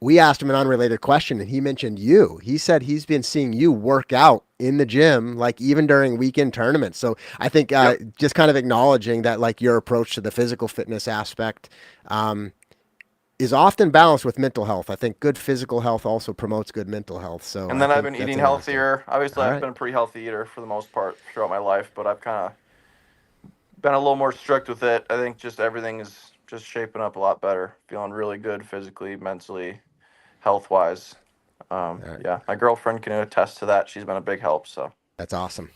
We asked him an unrelated question and he mentioned you. He said he's been seeing you work out in the gym, like even during weekend tournaments. So I think Yep. just kind of acknowledging that like your approach to the physical fitness aspect is often balanced with mental health. I think good physical health also promotes good mental health. So And I then I've think been that's eating interesting. healthier. Obviously, All I've right. been a pretty healthy eater for the most part throughout my life, but I've kind of been a little more strict with it. I think just everything is just shaping up a lot better. Feeling really good physically, mentally, health wise. All right. Yeah, my girlfriend can attest to that. She's been a big help. So That's awesome.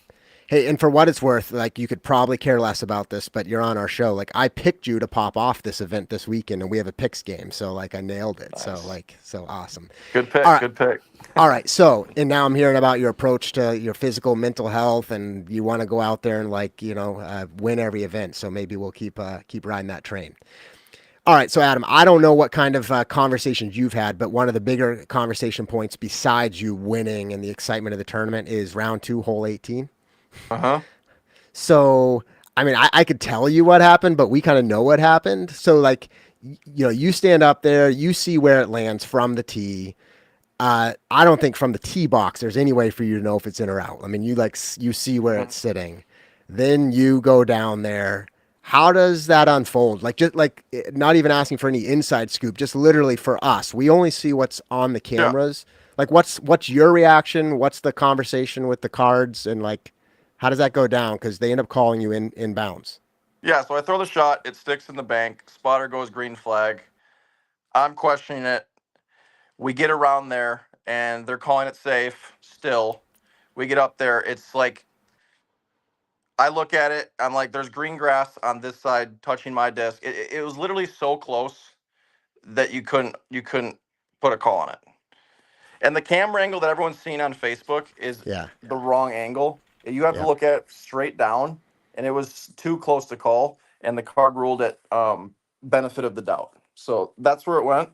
Hey, and for what it's worth, like you could probably care less about this, but you're on our show. Like I picked you to pop off this event this weekend, and we have a picks game, so like I nailed it. So nice. like so awesome. Good All pick. right, Good pick. all right. So and now I'm hearing about your approach to your physical, mental health, and you want to go out there and like win every event. So maybe we'll keep riding that train. All right, so Adam, I don't know what kind of conversations you've had, but one of the bigger conversation points besides you winning and the excitement of the tournament is round two, hole 18. Uh huh. So, I mean, I could tell you what happened, but we kind of know what happened. So, like, you stand up there, you see where it lands from the tee. I don't think from the tee box there's any way for you to know if it's in or out. I mean, you see where it's sitting, then you go down there. How does that unfold? Like, just like not even asking for any inside scoop, just literally for us. We only see what's on the Yeah. cameras. Like, what's your reaction? What's the conversation with the cards, and like, how does that go down? Because they end up calling you in bounds. Yeah. So I throw the shot. It sticks in the bank. Spotter goes green flag. I'm questioning it. We get around there and they're calling it safe still. We get up there. It's like, I look at it. I'm like, there's green grass on this side touching my disc. It was literally so close that you couldn't put a call on it. And the camera angle that everyone's seen on Facebook is Yeah, the wrong angle. You have to yeah. look at it straight down, and it was too close to call. And the card ruled it benefit of the doubt. So that's where it went.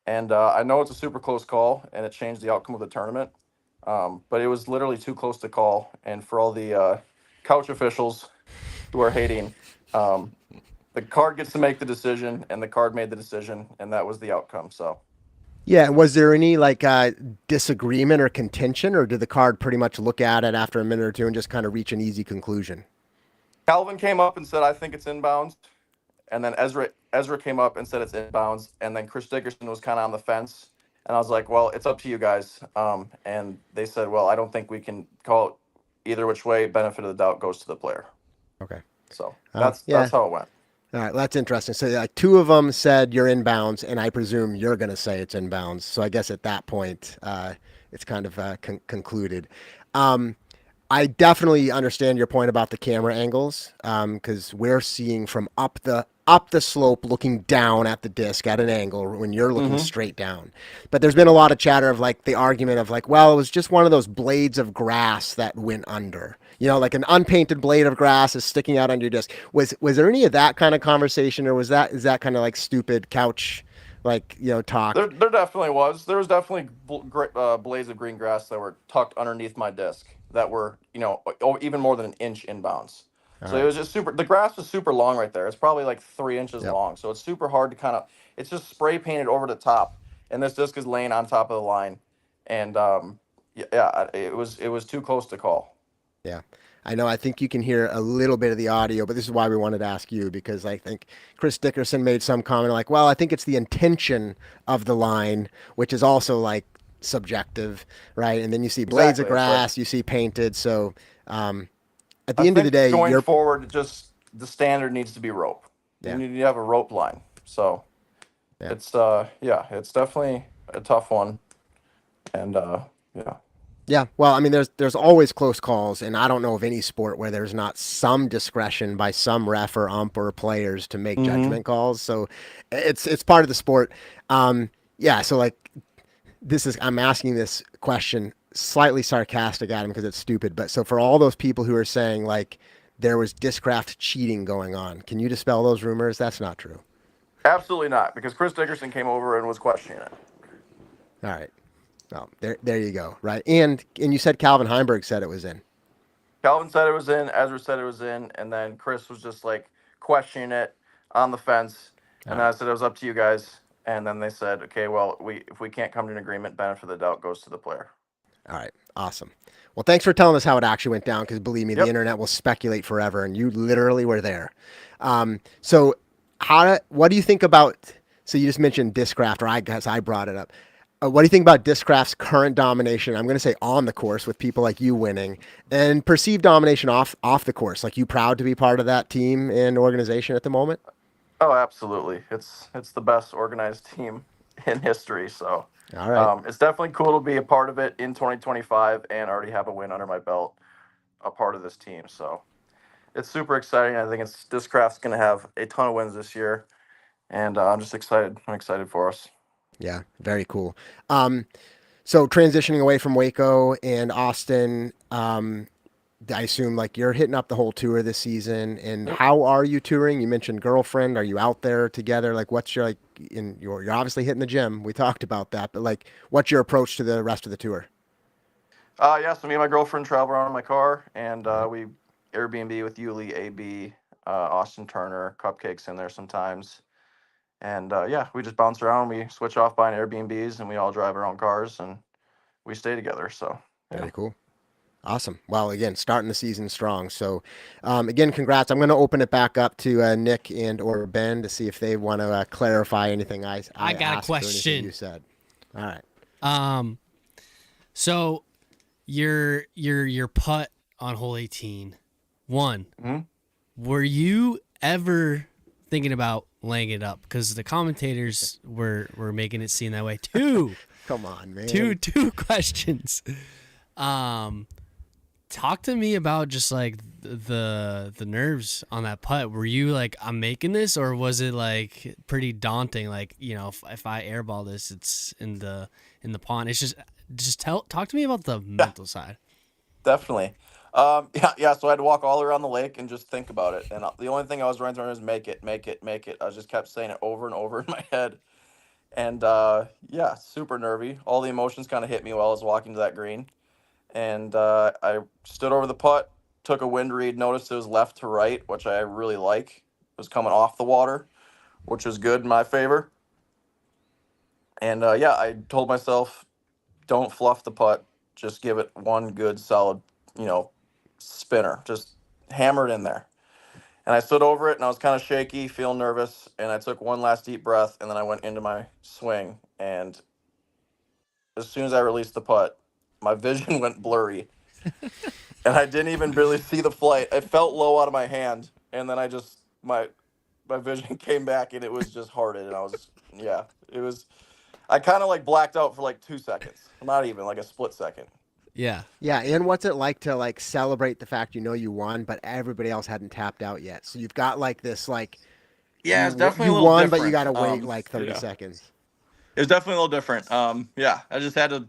And I know it's a super close call, and it changed the outcome of the tournament. But it was literally too close to call. And for all the couch officials who are hating, um, the card gets to make the decision, and the card made the decision, and that was the outcome. So Yeah, was there any like disagreement or contention, or did the card pretty much look at it after a minute or two and just kind of reach an easy conclusion? Calvin came up and said, "I think it's inbounds." And then Ezra came up and said it's inbounds. And then Chris Dickerson was kind of on the fence. And I was like, well, it's up to you guys. And they said, well, I don't think we can call it either which way. Benefit of the doubt goes to the player. Okay. So Yeah. that's how it went. All right, that's interesting. So, like, two of them said you're inbounds, and I presume you're going to say it's inbounds. So, I guess at that point, it's kind of concluded. Um, I definitely understand your point about the camera angles, because we're seeing from up the slope, looking down at the disc at an angle when you're looking Mm-hmm. straight down. But there's been a lot of chatter of like the argument of like, well, it was just one of those blades of grass that went under. Like an unpainted blade of grass is sticking out on your disc. Was there any of that kind of conversation, or is that kind of like stupid couch, like talk? There definitely was. There was definitely blades of green grass that were tucked underneath my disc that were, even more than an inch inbounds. All So it right. was just super. The grass was super long right there. It's probably like 3 inches Yep. long. So it's super hard to kind of. It's just spray painted over the top, and this disc is laying on top of the line, and yeah, it was too close to call. Yeah. I know, I think you can hear a little bit of the audio, but this is why we wanted to ask you, because I think Chris Dickerson made some comment like, well, I think it's the intention of the line, which is also like subjective, right? And then you see blades of Exactly, that's right. grass, you see painted. So at the I end of the think day, going you're, forward, just the standard needs to be rope. You yeah, need to have a rope line. So yeah. it's it's definitely a tough one. And yeah. Yeah, well, I mean, there's always close calls, and I don't know of any sport where there's not some discretion by some ref or ump or players to make Mm-hmm. judgment calls. So it's part of the sport. Yeah, so like I'm asking this question slightly sarcastic at him because it's stupid. But so for all those people who are saying like there was discraft cheating going on, can you dispel those rumors? That's not true. Absolutely not, because Chris Dickerson came over and was questioning it. All right. Well, there you go. Right. And you said Calvin Heimberg said it was in. Calvin said it was in, Ezra said it was in, and then Chris was just like questioning it on the fence. And then I said it was up to you guys. And then they said, okay, well, if we can't come to an agreement, benefit of the doubt goes to the player. All right. Awesome. Well, thanks for telling us how it actually went down, because believe me, the Yep. internet will speculate forever, and you literally were there. So what do you think about, so you just mentioned Discraft, or I guess I brought it up. What do you think about Discraft's current domination? I'm going to say on the course with people like you winning, and perceived domination off the course. Like, you proud to be part of that team and organization at the moment? Oh, absolutely. It's the best organized team in history. So All right. it's definitely cool to be a part of it in 2025 and already have a win under my belt, a part of this team. So it's super exciting. I think this craft's going to have a ton of wins this year, and I'm just excited. I'm excited for us. Yeah, very cool. So transitioning away from Waco and Austin, I assume like you're hitting up the whole tour this season. And Yep. how are you touring? You mentioned girlfriend. Are you out there together? Like, what's your like? You're obviously hitting the gym. We talked about that, but like, what's your approach to the rest of the tour? Yeah, so me and my girlfriend travel around in my car, and we Airbnb with Yuli, AB, Austin Turner, Cupcakes in there sometimes. And yeah, we just bounce around. We switch off buying Airbnbs, and we all drive our own cars, and we stay together. So yeah. Very cool. Awesome. Well, again, starting the season strong. So, again, congrats. I'm going to open it back up to Nick and or Ben to see if they want to clarify anything I got a asked or anything question. you said. All right. So your putt on hole 18. One, Mhm. were you ever thinking about laying it up? Because the commentators were making it seem that way. Two, Come on, man. two questions. Talk to me about just like the nerves on that putt. Were you like, I'm making this, or was it like pretty daunting? Like, you know, if I airball this, it's in the pond. It's just talk to me about the mental side. Definitely. Yeah. So I had to walk all around the lake and just think about it. And the only thing I was running through was make it, make it, make it. I just kept saying it over and over in my head. And yeah, super nervy. All the emotions kind of hit me while I was walking to that green. And I stood over the putt, took a wind read, noticed it was left to right, which I really like. It was coming off the water, which was good in my favor. And yeah, I told myself, don't fluff the putt. Just give it one good solid, spinner. Just hammer it in there. And I stood over it, and I was kind of shaky, feeling nervous. And I took one last deep breath, and then I went into my swing. And as soon as I released the putt, my vision went blurry. And I didn't even really see the flight. It felt low out of my hand, and then my vision came back, and it was just hearted. And I kind of like blacked out for like 2 seconds, not even like a split second. Yeah. Yeah, and what's it like to like celebrate the fact you won, but everybody else hadn't tapped out yet? So you've got like this like Yeah, it's you, definitely you a little won, different. but you got to wait like 30 yeah. seconds. It was definitely a little different. Yeah, I just had to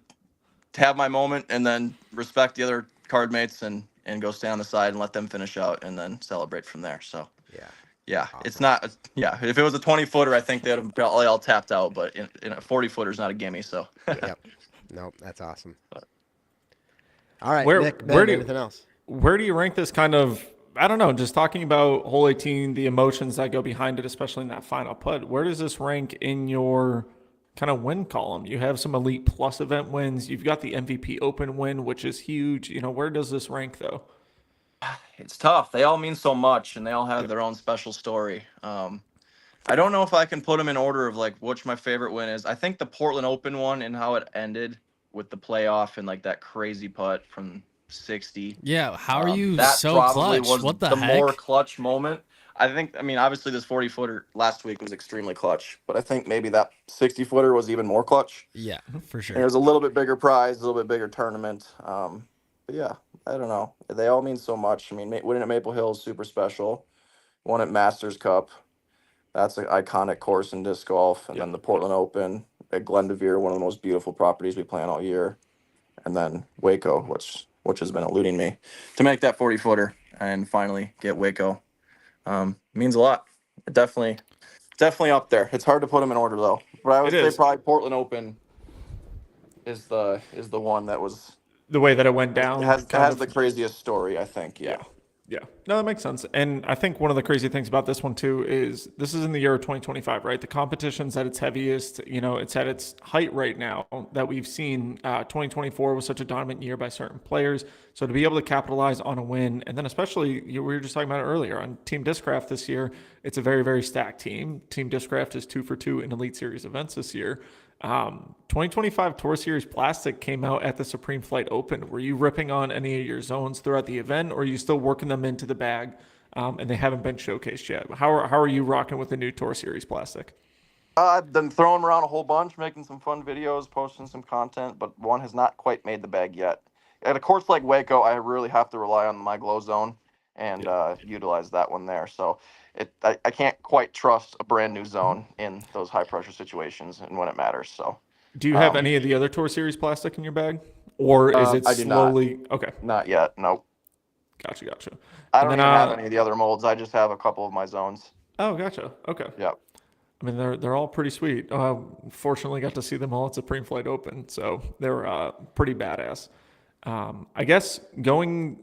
have my moment and then respect the other card mates and go stand on the side and let them finish out and then celebrate from there. So Yeah. yeah, it's not. Yeah, if it was a 20-footer, I think they'd have probably all tapped out. But in a 40-footer is not a gimme. So Yep. Nope, that's awesome. All right, Where- Nick, where Ben, do- anything else? Where do you rank this kind of, I don't know, just talking about hole 18, the emotions that go behind it, especially in that final putt, where does this rank in your kind of win column? You have some Elite Plus event wins. You've got the MVP Open win, which is huge. Where does this rank, though? It's tough. They all mean so much, and they all have their own special story. I don't know if I can put them in order of like which my favorite win is. I think the Portland Open one and how it ended with the playoff and like that crazy putt from 60. Yeah, how are you That so probably clutch? was What the the more heck? clutch moment. I mean, obviously this 40-footer last week was extremely clutch, but I think maybe that 60-footer was even more clutch. Yeah, for And it sure. was a little bit bigger prize, a little bit bigger tournament. But yeah, I don't know. They all mean so much. I mean, winning at Maple Hill is super special. Won at Masters Cup. That's an iconic course in disc golf. And then the Portland Open at Glendevere, one of the most beautiful properties we plan all year. And then WACO, which has been eluding me to make that 40-footer and finally get WACO. Means a lot. Definitely up there. It's hard to put them in order though. But I would It say is. probably Portland Open is the one that was The way that it went down, has the craziest story, I think. Yeah. Yeah. No, that makes sense. And I think one of the crazy things about this one too is this is in the year of 2025, right? The competition's at its heaviest, it's at its height right now that we've seen. 2024 was such a dominant year by certain players. So to be able to capitalize on a win, and then especially, we were just talking about it earlier on Team Discraft this year, it's a very, very stacked team. Team Discraft is 2 for 2 in Elite Series events this year. 2025 Tour Series Plastic came out at the Supreme Flight Open. Were you ripping on any of your zones throughout the event, or are you still working them into the bag, and they haven't been showcased yet? How are you rocking with the new Tour Series Plastic? I've been throwing them around a whole bunch, making some fun videos, posting some content, but one has not quite made the bag yet. At a course like Waco, I really have to rely on my glow zone and utilize that one there. So I can't quite trust a brand new zone in those high pressure situations and when it matters. So Do you have any of the other Tour Series Plastic in your bag, or is it I do not. slowly? Okay, Not yet. Nope. gotcha. I And don't then, even have any of the other molds. I just have a couple of my zones. oh, gotcha. Okay. Yep. I mean, they're all pretty sweet. Fortunately, got to see them all at Supreme Flight Open, so they're pretty badass. I guess going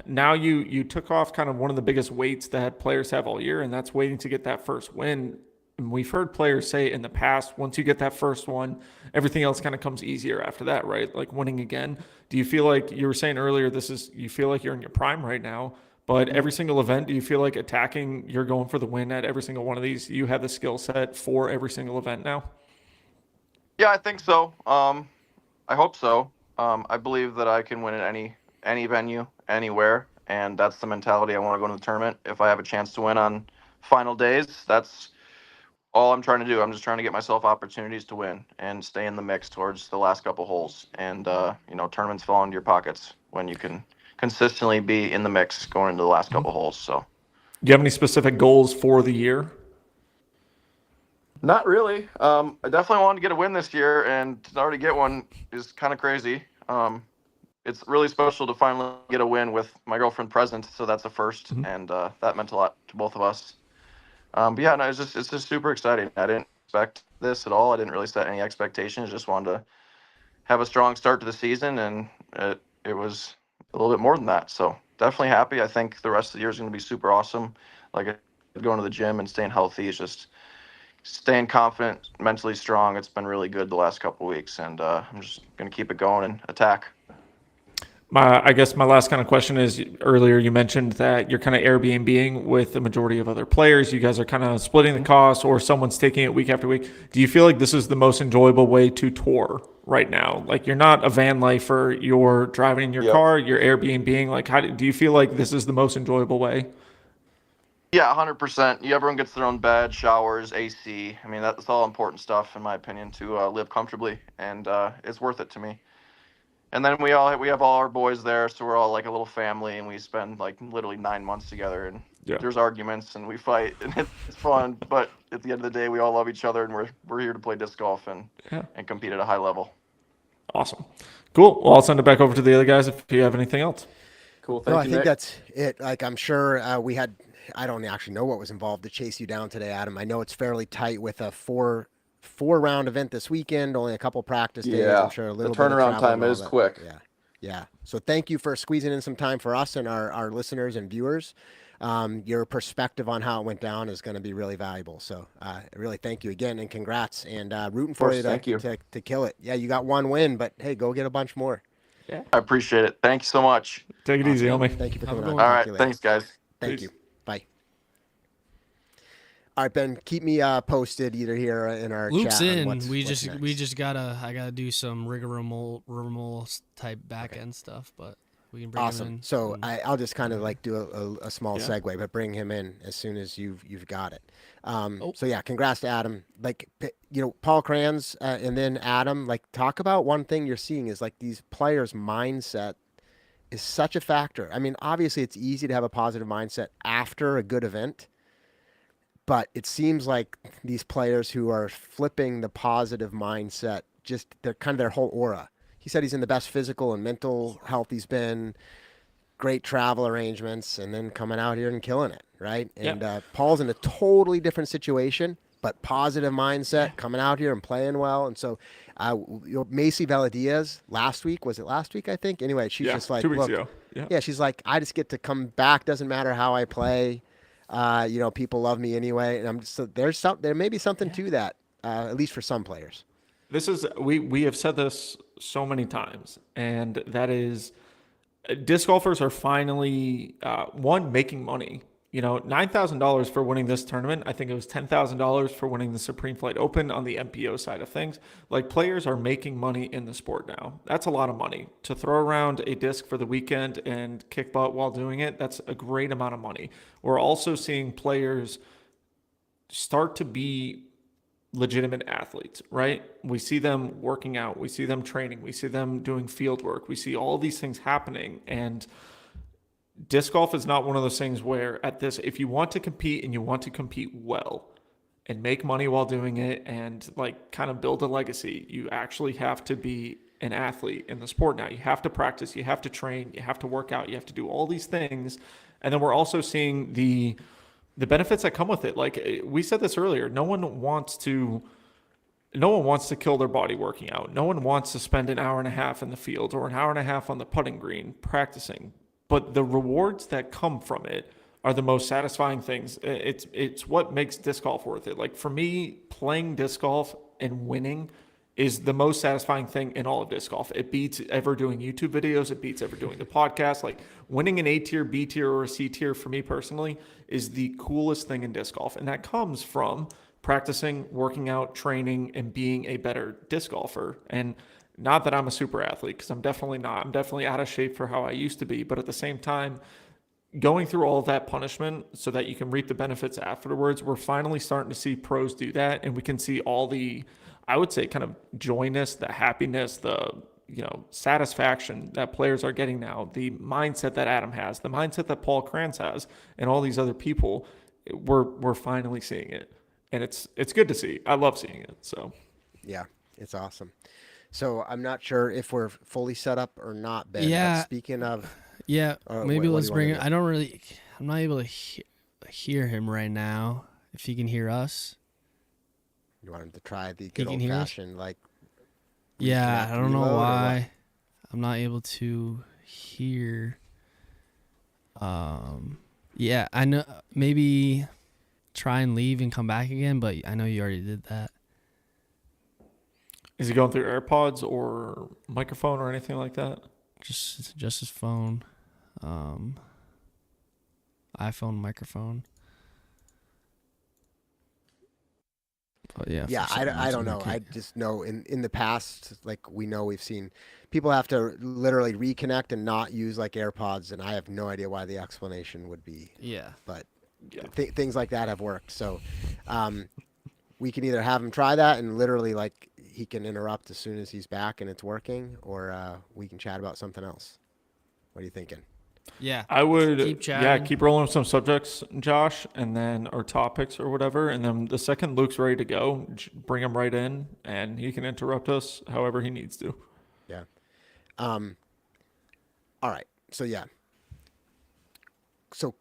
now, you took off kind of one of the biggest weights that players have all year, and that's waiting to get that first win. And we've heard players say in the past, once you get that first one, everything else kind of comes easier after that, right? Like winning again. Do you feel like you were saying earlier, you feel like you're in your prime right now? But every single event, do you feel like attacking, you're going for the win at every single one of these? You have the skill set for every single event now? Yeah, I think so. I hope so. I believe that I can win at any venue, anywhere, and that's the mentality I want to go into the tournament. If I have a chance to win on final days, that's all I'm trying to do. I'm just trying to get myself opportunities to win and stay in the mix towards the last couple holes. And tournaments fall into your pockets when you can consistently be in the mix going into the last couple holes. So, Do you have any specific goals for the year? not really. I definitely wanted to get a win this year, and to already get one is kind of crazy. It's really special to finally get a win with my girlfriend present, so that's a 1st, and that meant a lot to both of us. But yeah, no, it's just super exciting. I didn't expect this at all. I didn't really set any expectations. Just wanted to have a strong start to the season, and it was a little bit more than that. So definitely happy. I think the rest of the year is going to be super awesome. Like going to the gym and staying healthy is just staying confident, mentally strong. It's been really good the last couple of weeks, and I'm just going to keep it going and attack. I guess my last kind of question is, earlier you mentioned that you're kind of Airbnb-ing with the majority of other players. You guys are kind of splitting the costs, or someone's taking it week after week. Do you feel like this is the most enjoyable way to tour right now? Like, you're not a van lifer, you're driving in your car, you're Airbnb-ing. Like, do you feel like this is the most enjoyable way? Yeah, 100%. Everyone gets their own bed, showers, AC. I mean, that's all important stuff, in my opinion, to live comfortably, and it's worth it to me. And then we have all our boys there, so we're all like a little family, and we spend like literally 9 months together. And there's arguments, and we fight, and it's fun. But at the end of the day, we all love each other, and we're here to play disc golf and compete at a high level. Awesome, cool. Well, I'll send it back over to the other guys if you have anything else. Cool. Thank you, I think Nick. that's it. Like, I'm sure we had. I don't actually know what was involved to chase you down today, Adam. I know it's fairly tight with a four round event this weekend, only a couple practice days. I'm sure a little the turnaround bit of time is quick. Yeah. So thank you for squeezing in some time for us and our listeners and viewers. Your perspective on how it went down is going to be really valuable. So really thank you again, and congrats, and rooting for you to kill it. Yeah, you got one win, but hey, go get a bunch more. Yeah. I appreciate it. Thank you so much. Take it easy, homie. Thank you for Have a coming good on. one. All Talk right. to you later. Thanks, guys. Thank Peace. you. Bye. All right, Ben, keep me posted either here or in our Luke's chat on in. what's We next. just I gotta do some rigmarole type back end stuff, but we can bring him Awesome. in. So and- I'll just kind of like do a small Yeah. segue, but bring him in as soon as you've got it. Oh. So yeah, congrats to Adam. Like Paul Krans and then Adam. Like talk about one thing you're seeing is like these players' mindset is such a factor. I mean, obviously it's easy to have a positive mindset after a good event, but it seems like these players who are flipping the positive mindset, just they're kind of their whole aura. He said he's in the best physical and mental health he's been, great travel arrangements, and then coming out here and killing it, right? And Paul's in a totally different situation, but positive mindset, coming out here and playing well. And so, Macy Veladiaz last week, was it last week? I think. Anyway, she's just like, 2 weeks look, ago. yeah, she's like, I just get to come back. Doesn't matter how I play. People love me anyway. And I'm just, so there may be something to that, at least for some players. This is we have said this so many times, and that is disc golfers are finally making money. $9,000 for winning this tournament. I think it was $10,000 for winning the Supreme Flight Open on the MPO side of things. Like, players are making money in the sport now. That's a lot of money to throw around a disc for the weekend and kick butt while doing it. That's a great amount of money. We're also seeing players start to be legitimate athletes, right? We see them working out, we see them training, we see them doing field work, we see all these things happening. And disc golf is not one of those things where if you want to compete and you want to compete well and make money while doing it and like kind of build a legacy, you actually have to be an athlete in the sport now. You have to practice, you have to train, you have to work out, you have to do all these things. And then we're also seeing the benefits that come with it. Like we said this earlier, no one wants to kill their body working out. No one wants to spend an hour and a half in the field or an hour and a half on the putting green practicing. But the rewards that come from it are the most satisfying things. It's what makes disc golf worth it. Like for me, playing disc golf and winning is the most satisfying thing in all of disc golf. It beats ever doing YouTube videos. It beats ever doing the podcast. Like winning an A tier, B tier, or a C tier for me personally is the coolest thing in disc golf. And that comes from practicing, working out, training, and being a better disc golfer. And not that I'm a super athlete, because I'm definitely not. I'm definitely out of shape for how I used to be. But at the same time, going through all of that punishment so that you can reap the benefits afterwards, we're finally starting to see pros do that. And we can see all the, I would say, kind of joyness, the happiness, the satisfaction that players are getting now, the mindset that Adam has, the mindset that Paul Krans has, and all these other people. We're finally seeing it, and it's good to see. I love seeing it. So Yeah, it's awesome. So I'm not sure if we're fully set up or not, Ben. Yeah. But speaking of, Yeah, maybe what let's do you bring wanna it. I'm not able to hear him right now. If he can hear us. you want him to try the good can old hear us? fashioned like. Yeah, reconnect, I don't know reload, or why I'm not able to hear. Yeah, I know. Maybe try and leave and come back again, but I know you already did that. is he going through AirPods or microphone or anything like that? Just his phone, iPhone microphone. But yeah. Yeah, for some I reason, don't know. I can't- just know in the past, like we've seen people have to literally reconnect and not use like AirPods, and I have no idea why the explanation would be. Yeah. But Yeah. things like that have worked. So we can either have him try that and literally like he can interrupt as soon as he's back and it's working, or we can chat about something else. What are you thinking? Yeah. I would, Keep chatting. keep rolling with some subjects, Josh, and then or topics or whatever. And then the second Luke's ready to go, bring him right in, and he can interrupt us however he needs to. Yeah. All right. So yeah. So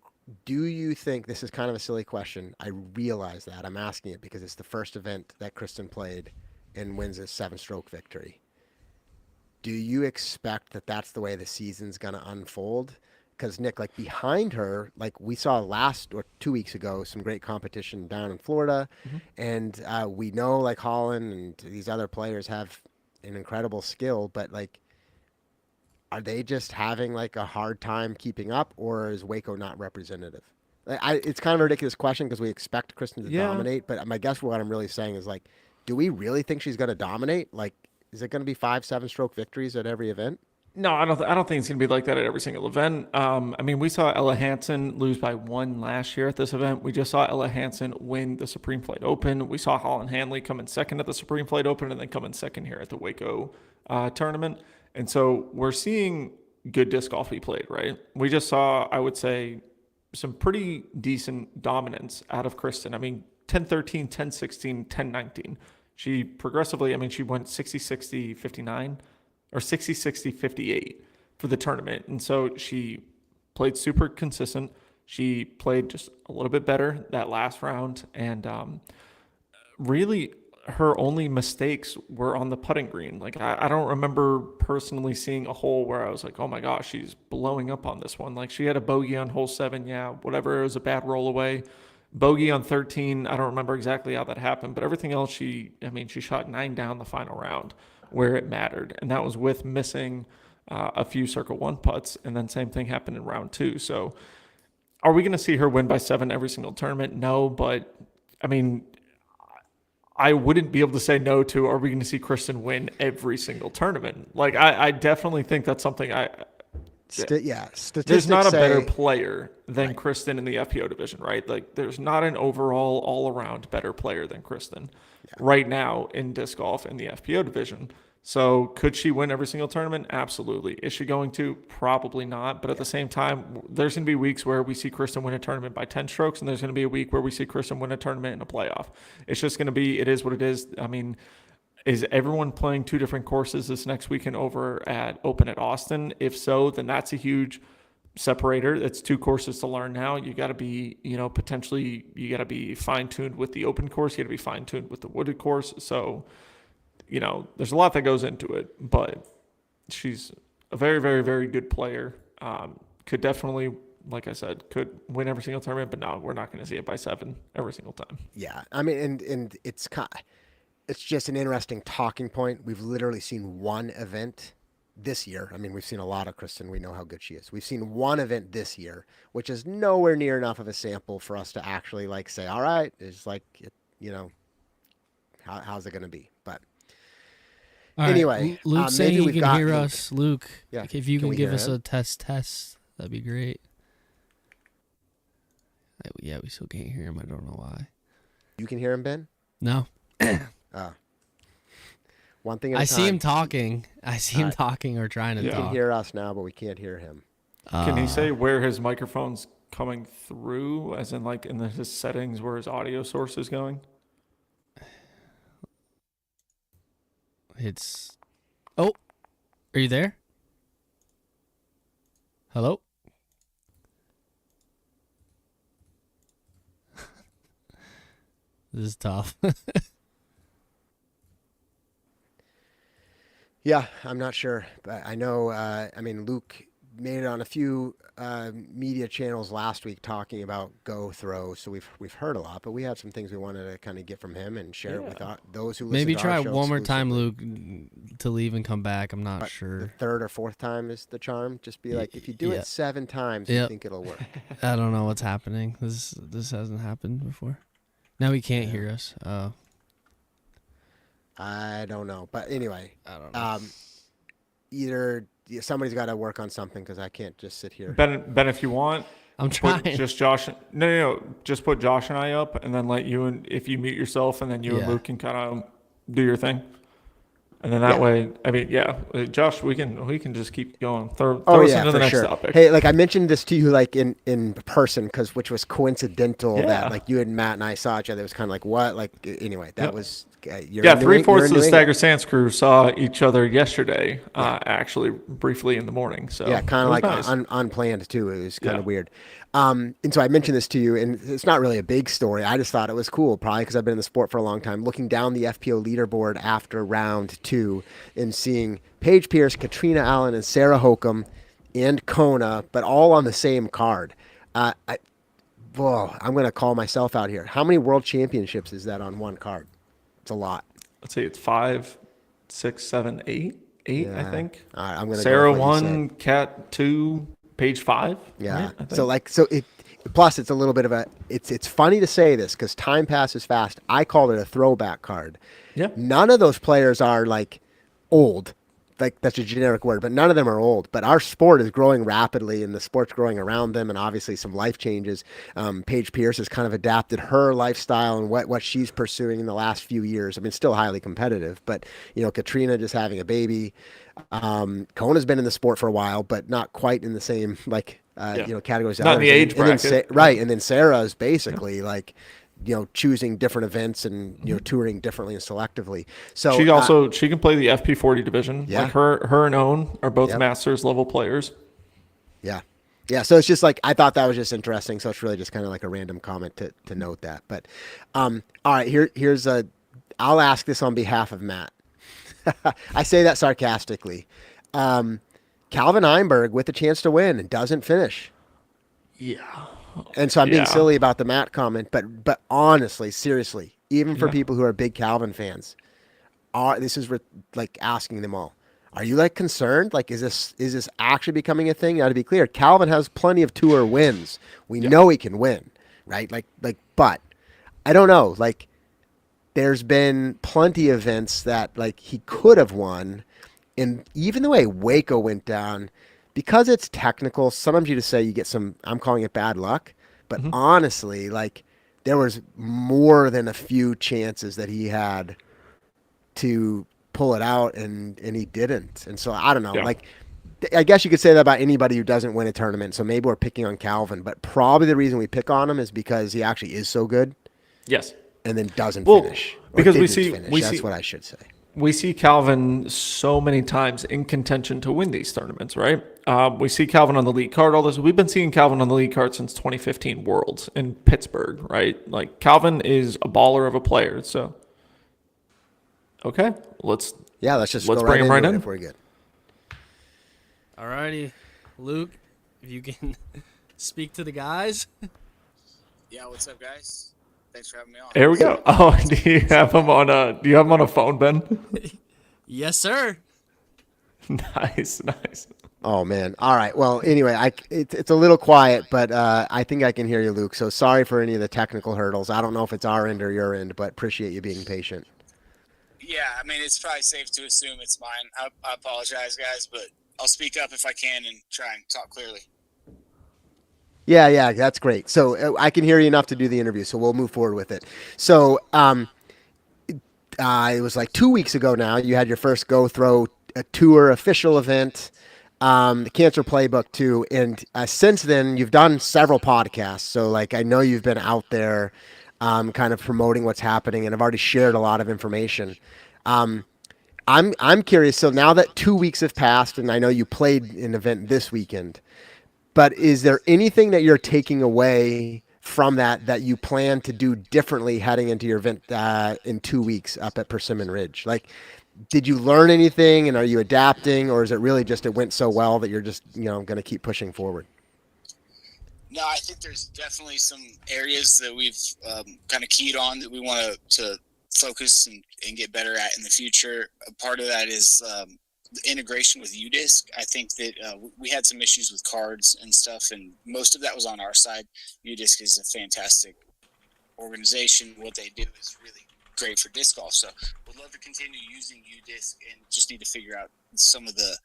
do you think this is kind of a silly question? I realize that I'm asking it because it's the first event that Kristen played and wins a 7-stroke victory. Do you expect that that's the way the season's going to unfold? Because Nick, like behind her, like we saw last or 2 weeks ago, some great competition down in Florida, and we know like Holland and these other players have an incredible skill, but like are they just having like a hard time keeping up, or is WACO not representative? It's kind of a ridiculous question because we expect Kristen to Yeah. dominate, but my guess what I'm really saying is like, do we really think she's going to dominate? Like, is it going to be 5-7 stroke victories at every event? No, I don't think it's going to be like that at every single event. I mean, we saw Ella Hansen lose by 1 last year at this event. We just saw Ella Hansen win the Supreme Flight Open. We saw Holland Hanley come in second at the Supreme Flight Open and then come in second here at the WACO tournament. And so we're seeing good disc golf be played, right? We just saw, I would say, some pretty decent dominance out of Kristen. I mean, 10-13, 10-16, 10-19. She progressively, I mean, she went 60-60, 59. Or 60-60, 58 for the tournament. And so she played super consistent. She played just a little bit better that last round. And really, her only mistakes were on the putting green. Like, I don't remember personally seeing a hole where I was like, oh my gosh, she's blowing up on this one. Like, she had a bogey on hole 7. Yeah, whatever. It was a bad roll away. Bogey on 13. I don't remember exactly how that happened. But everything else, she shot 9 down the final round where it mattered, and that was with missing a few circle 1 putts, and then same thing happened in round 2. So are we going to see her win by 7 every single tournament? No, but I mean, I wouldn't be able to say no to, are we going to see Kristen win every single tournament? Like, I definitely think that's something Statistics there's not a better say- player than Kristen in the FPO division, right? Like, there's not an overall, all-around better player than Kristen right now in disc golf in the FPO division. So could she win every single tournament? Absolutely. Is she going to? Probably not. But at the same time, there's going to be weeks where we see Kristen win a tournament by 10 strokes, and there's going to be a week where we see Kristen win a tournament in a playoff. It's just going to be, it is what it is. I mean, is everyone playing 2 different courses this next weekend over at Open at Austin? If so, then that's a huge separator. It's 2 courses to learn now. You got to be, potentially you got to be fine-tuned with the Open course. You got to be fine-tuned with the wooded course. So, there's a lot that goes into it, but she's a very, very, very good player. Could definitely, like I said, could win every single tournament, but no, we're not going to see it by 7 every single time. Yeah, I mean, and it's just an interesting talking point. We've literally seen one event this year. I mean, we've seen a lot of Kristen. We know how good she is. We've seen one event this year, which is nowhere near enough of a sample for us to actually like say, all right, it's like, how's it going to be? But All right, anyway, Luke's saying maybe he we've can got hear Luke. us. Luke, Yeah, if you can can we give hear us him? a test, that'd be great. Yeah, we still can't hear him. I don't know why. You can hear him, Ben? No. One thing at a I time. see him talking. I see him talking or trying to He talk. can hear us now, but we can't hear him. Can he say where his microphone's coming through, as in like in his settings where his audio source is going? It's... Oh, are you there? Hello? This is tough. Yeah, I'm not sure, but I know. Luke made it on a few media channels last week talking about go throw. So we've heard a lot, but we had some things we wanted to kind of get from him and share it with those who listen Maybe to try our show one more time, exclusively. Luke, to leave and come back. I'm not But sure. The 3rd or 4th time is the charm. Just be like, if you do Yeah. it 7 times, you Yep. think it'll work. I don't know what's happening. This hasn't happened before. Now he can't hear us. I don't know, but anyway, I don't know. either somebody's got to work on something because I can't just sit here. Ben, if you want, I'm put trying. just Josh. No. Just put Josh and I up, and then let you and if you mute yourself, and then you and Yeah. Luke can kind of do your thing, and then that way, Josh, we can just keep going. Throw us into the for next sure. topic. Hey, like I mentioned this to you, like in person, which was coincidental Yeah. that like you and Matt and I saw each other. It was kind of like what, like anyway, that Yep. was Yeah, 3/4 of the Stagger Sands crew saw each other yesterday, actually briefly in the morning. So Yeah, kind it of was like nice. unplanned too. It was kind Yeah. of weird. And so I mentioned this to you, and it's not really a big story. I just thought it was cool, probably because I've been in the sport for a long time. Looking down the FPO leaderboard after round 2 and seeing Paige Pierce, Katrina Allen, and Sarah Hokum and Kona, but all on the same card. I'm going to call myself out here. How many world championships is that on one card? It's a lot. Let's see, it's 5, 6, 7, 8. 8, I Yeah. think. All right, I'm gonna go Sarah with what you said. 1, Cat 2, page 5. Yeah. Right? I think. So it plus it's a little bit of a it's funny to say this because time passes fast. I called it a throwback card. Yeah. None of those players are like old. Like that's a generic word, but none of them are old. But our sport is growing rapidly, and the sport's growing around them, and obviously some life changes. Paige Pierce has kind of adapted her lifestyle and what she's pursuing in the last few years. I mean, still highly competitive, but Katrina just having a baby. Kona's been in the sport for a while, but not quite in the same categories. Not in the age bracket. Right, and then Sarah is basically like choosing different events and touring differently and selectively. So she can play the FP40 division. Yeah. Like her and Owen are both Yep. masters level players. Yeah. So it's just like I thought that was just interesting. So it's really just kind of like a random comment to note that. But all right, here's a. I'll ask this on behalf of Matt. I say that sarcastically. Calvin Einberg with a chance to win and doesn't finish. Yeah. And so I'm being Yeah. silly about the Matt comment, but honestly, seriously, even for Yeah. people who are big Calvin fans, this is like asking them all. Are you like concerned? Like, is this actually becoming a thing? Now, to be clear, Calvin has plenty of tour wins. We know he can win, right? But I don't know. Like, there's been plenty of events that like he could have won, and even the way WACO went down, because it's technical. Sometimes you just say you get some. I'm calling it bad luck, but honestly, like there was more than a few chances that he had to pull it out, and he didn't. And so I don't know. Yeah. Like I guess you could say that about anybody who doesn't win a tournament. So maybe we're picking on Calvin, but probably the reason we pick on him is because he actually is so good. Yes. And then doesn't Well, finish. Or because we didn't see- finish. we That's see- what I should say. We see Calvin so many times in contention to win these tournaments, right? We see Calvin on the lead card all this. We've been seeing Calvin on the lead card since 2015 Worlds in Pittsburgh, right? Like Calvin is a baller of a player. So, okay, let's just let's go bring him right into it in. if we're good. Alrighty, Luke, if you can speak to the guys. Yeah, what's up, guys? Thanks for having me on. There we go. Oh, do you have him on a phone, Ben? Yes, sir. Nice. Oh man. All right. Well, anyway, it's a little quiet, but I think I can hear you, Luke. So sorry for any of the technical hurdles. I don't know if it's our end or your end, but appreciate you being patient. Yeah, I mean, it's probably safe to assume it's mine. I apologize, guys, but I'll speak up if I can and try and talk clearly. Yeah, that's great. So I can hear you enough to do the interview, so we'll move forward with it. So it was like 2 weeks ago now. You had your first Go Throw a tour official event, the Cancer Playbook too, and since then you've done several podcasts. So like I know you've been out there, kind of promoting what's happening, and I've already shared a lot of information. I'm curious. So now that 2 weeks have passed, and I know you played an event this weekend. But is there anything that you're taking away from that you plan to do differently heading into your event in 2 weeks up at Persimmon Ridge? Like, did you learn anything, and are you adapting, or is it really just it went so well that you're just going to keep pushing forward? No, I think there's definitely some areas that we've kind of keyed on that we want to focus and get better at in the future. A part of that is the integration with UDisc. I think that we had some issues with cards and stuff, and most of that was on our side. UDisc is a fantastic organization. What they do is really great for disc golf. So we'd love to continue using UDisc and just need to figure out some of the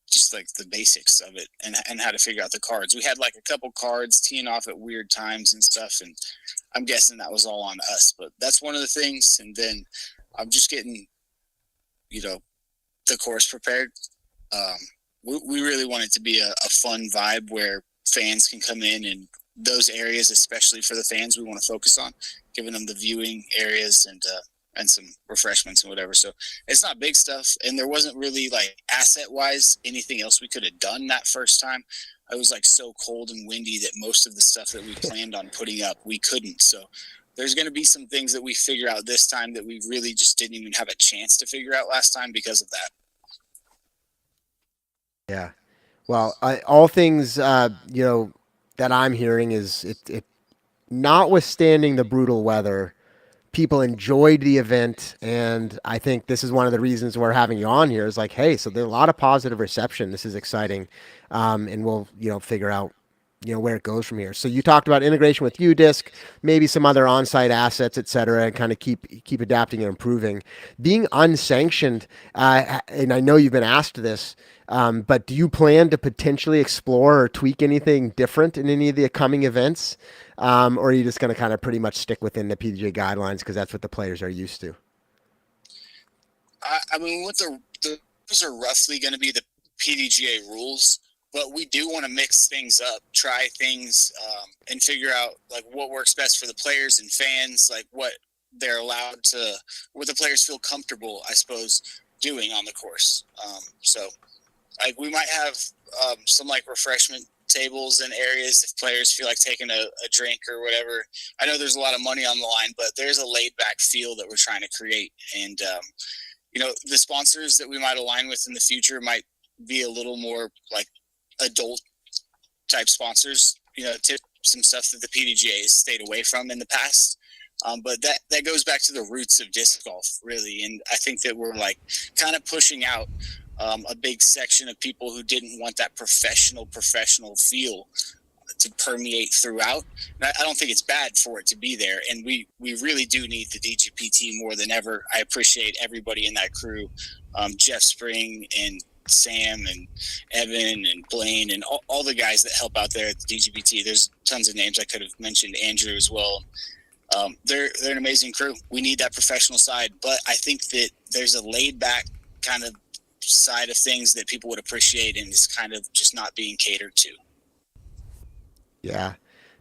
just like the basics of it and how to figure out the cards. We had like a couple cards teeing off at weird times and stuff, and I'm guessing that was all on us, but that's one of the things. And then I'm just getting, the course prepared. We really want it to be a fun vibe where fans can come in, and those areas, especially for the fans, we want to focus on giving them the viewing areas and some refreshments and whatever. So it's not big stuff, and there wasn't really like asset wise anything else we could have done that first time. It was like so cold and windy that most of the stuff that we planned on putting up we couldn't. So there's going to be some things that we figure out this time that we really just didn't even have a chance to figure out last time because of that. Yeah. Well, all things, that I'm hearing is it notwithstanding the brutal weather, people enjoyed the event, and I think this is one of the reasons we're having you on here. Is like, hey, so there's a lot of positive reception. This is exciting, and we'll figure out where it goes from here. So you talked about integration with UDisc, maybe some other on-site assets, et cetera, and kind of keep adapting and improving. Being unsanctioned, and I know you've been asked this, but do you plan to potentially explore or tweak anything different in any of the coming events? Or are you just going to kind of pretty much stick within the PDGA guidelines because that's what the players are used to? I mean, what the rules are roughly going to be the PDGA rules, but we do want to mix things up, try things, and figure out like what works best for the players and fans, like what they're allowed to, what the players feel comfortable, I suppose, doing on the course. So like we might have some like refreshment tables and areas if players feel like taking a drink or whatever. I know there's a lot of money on the line, but there's a laid back feel that we're trying to create. And, the sponsors that we might align with in the future might be a little more like adult type sponsors, some stuff that the PDGA has stayed away from in the past. But that goes back to the roots of disc golf, really. And I think that we're like kind of pushing out a big section of people who didn't want that professional feel to permeate throughout. And I don't think it's bad for it to be there. And we really do need the DGPT more than ever. I appreciate everybody in that crew, Jeff Spring and Sam and Evan and Blaine and all the guys that help out there at the DGPT. There's tons of names I could have mentioned, Andrew as well. They're an amazing crew. We need that professional side, but I think that there's a laid back kind of side of things that people would appreciate and is kind of just not being catered to. Yeah.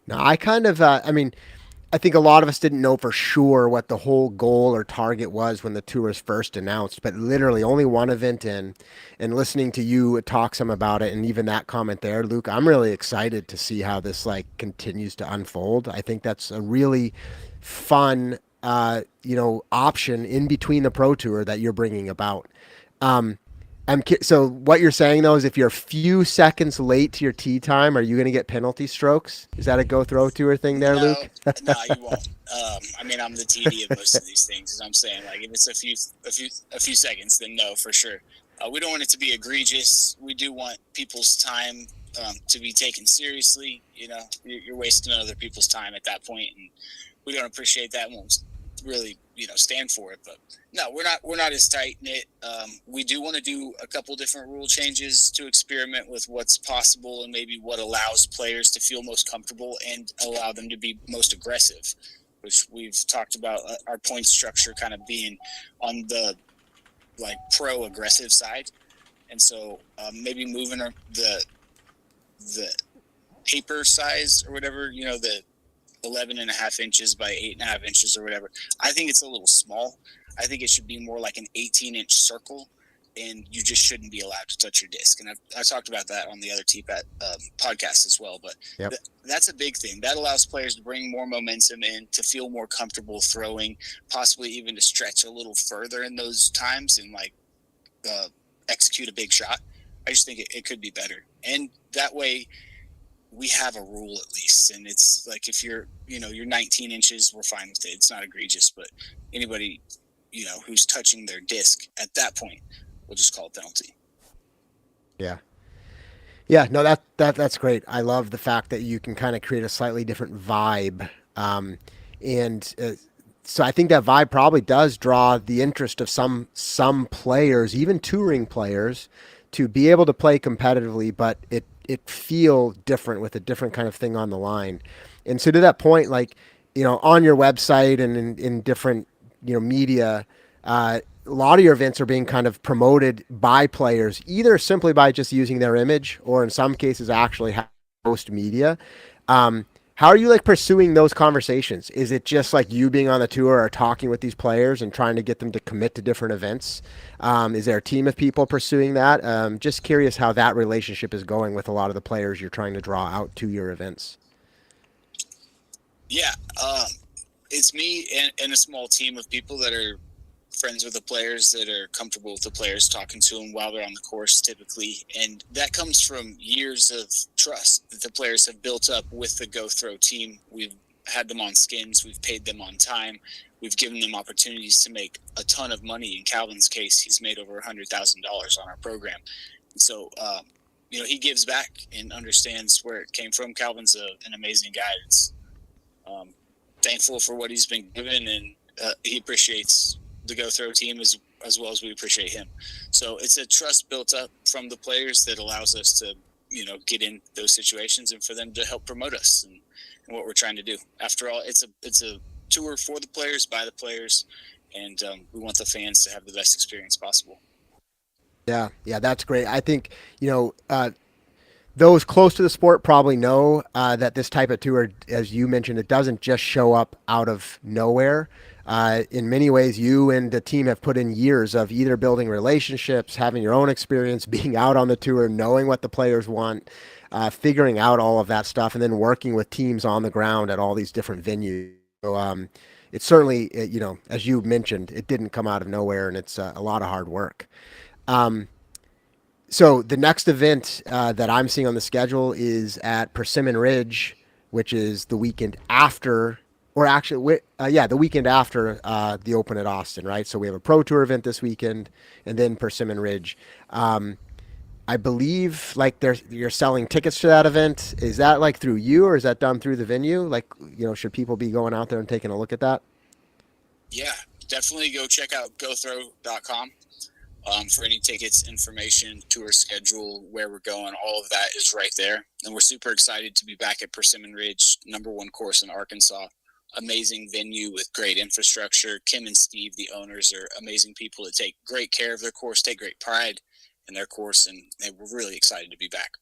No, I kind of, I think a lot of us didn't know for sure what the whole goal or target was when the tour was first announced, but literally only one event in, and listening to you talk some about it, and even that comment there, Luke, I'm really excited to see how this like continues to unfold. I think that's a really fun, option in between the Pro Tour that you're bringing about. So what you're saying though is if you're a few seconds late to your tee time, are you going to get penalty strokes? Is that a go throw tour thing there, No, Luke? no, you won't. I'm the TD of most of these things. As I'm saying, like if it's a few seconds, then no, for sure. We don't want it to be egregious. We do want people's time to be taken seriously. You're wasting other people's time at that point, and we don't appreciate that. Won't really stand for it. But no, we're not as tight knit. We do want to do a couple different rule changes to experiment with what's possible and maybe what allows players to feel most comfortable and allow them to be most aggressive, which we've talked about our point structure kind of being on the like pro aggressive side. And so maybe moving the paper size or whatever, the 11.5 inches by 8.5 inches or whatever. I think it's a little small. I think it should be more like an 18-inch circle, and you just shouldn't be allowed to touch your disc. And I talked about that on the other TPAT podcast as well. But yep. That's a big thing. That allows players to bring more momentum in, to feel more comfortable throwing, possibly even to stretch a little further in those times and like execute a big shot. I just think it could be better. And that way we have a rule at least. And it's like, if you're 19 inches, we're fine with it. It's not egregious, but anybody, who's touching their disc at that point, we'll just call it penalty. Yeah. No, that's great. I love the fact that you can kind of create a slightly different vibe. So I think that vibe probably does draw the interest of some players, even touring players, to be able to play competitively, but it feel different with a different kind of thing on the line. And so to that point, like, on your website and in different, media, a lot of your events are being kind of promoted by players, either simply by just using their image or in some cases actually host media. How are you like pursuing those conversations? Is it just like you being on the tour or talking with these players and trying to get them to commit to different events? Is there a team of people pursuing that? Just curious how that relationship is going with a lot of the players you're trying to draw out to your events. Yeah, it's me and a small team of people that are friends with the players, that are comfortable with the players, talking to them while they're on the course typically. And that comes from years of trust that the players have built up with the Go Throw team. We've had them on skins. We've paid them on time. We've given them opportunities to make a ton of money. In Calvin's case, he's made over $100,000 on our program. And so, he gives back and understands where it came from. Calvin's an amazing guy. It's thankful for what he's been given, and he appreciates the Go Throw team as well as we appreciate him. So it's a trust built up from the players that allows us to, get in those situations and for them to help promote us and what we're trying to do. After all, it's a tour for the players, by the players, and we want the fans to have the best experience possible. Yeah, that's great. I think, those close to the sport probably know that this type of tour, as you mentioned, it doesn't just show up out of nowhere. In many ways, you and the team have put in years of either building relationships, having your own experience, being out on the tour, knowing what the players want, figuring out all of that stuff, and then working with teams on the ground at all these different venues. So it's certainly, as you mentioned, it didn't come out of nowhere, and it's a lot of hard work. So the next event that I'm seeing on the schedule is at Persimmon Ridge, which is the weekend after, or actually, the weekend after the Open at Austin, right? So we have a Pro Tour event this weekend, and then Persimmon Ridge. I believe you're selling tickets to that event. Is that like through you, or is that done through the venue? Like, should people be going out there and taking a look at that? Yeah, definitely go check out gothrow.com. For any tickets, information, tour schedule, where we're going, all of that is right there. And we're super excited to be back at Persimmon Ridge, #1 course in Arkansas. Amazing venue with great infrastructure. Kim and Steve, the owners, are amazing people that take great care of their course, take great pride in their course, and we're really excited to be back.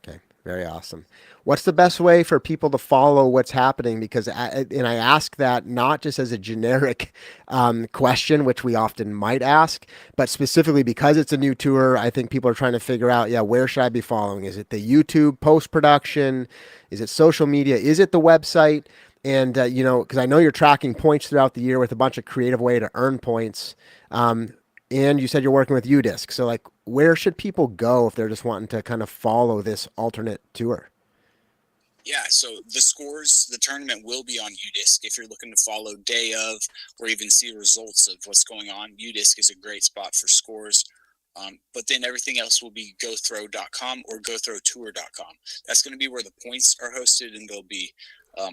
Okay, very awesome. What's the best way for people to follow what's happening? Because I ask that not just as a generic question, which we often might ask, but specifically because it's a new tour. I think people are trying to figure out, where should I be following? Is it the YouTube post-production? Is it social media? Is it the website? And, because I know you're tracking points throughout the year with a bunch of creative way to earn points. And you said you're working with UDisc. So, where should people go if they're just wanting to kind of follow this alternate tour? Yeah, so the tournament will be on UDisc. If you're looking to follow day of or even see results of what's going on, UDisc is a great spot for scores. But then everything else will be gothrow.com or gothrowtour.com. That's going to be where the points are hosted, and there'll be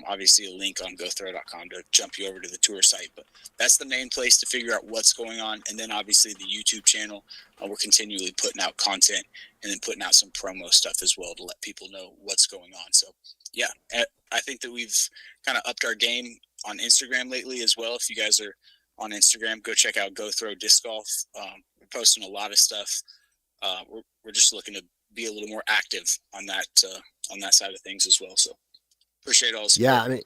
obviously a link on gothrow.com to jump you over to the tour site. But that's the main place to figure out what's going on. And then obviously the YouTube channel, we're continually putting out content and then putting out some promo stuff as well to let people know what's going on. So yeah, I think that we've kind of upped our game on Instagram lately as well. If you guys are on Instagram, go check out Go Throw Disc Golf. We're posting a lot of stuff. We're just looking to be a little more active on that side of things as well. So appreciate all the support.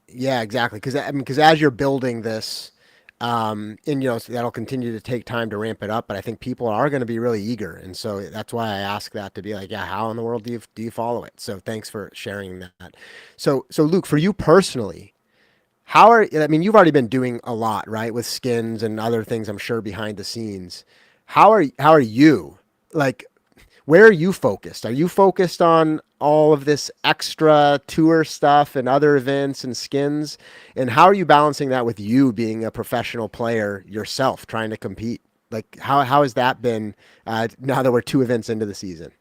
Yeah, exactly. Because as you're building this, and so that'll continue to take time to ramp it up. But I think people are going to be really eager, and so that's why I ask that, to be like, how in the world do you follow it? So thanks for sharing that. So Luke, for you personally, you've already been doing a lot, right, with skins and other things, I'm sure, behind the scenes. How are you? Where are you focused? Are you focused on all of this extra tour stuff and other events and skins? And how are you balancing that with you being a professional player yourself, trying to compete? How has that been now that we're 2 events into the season?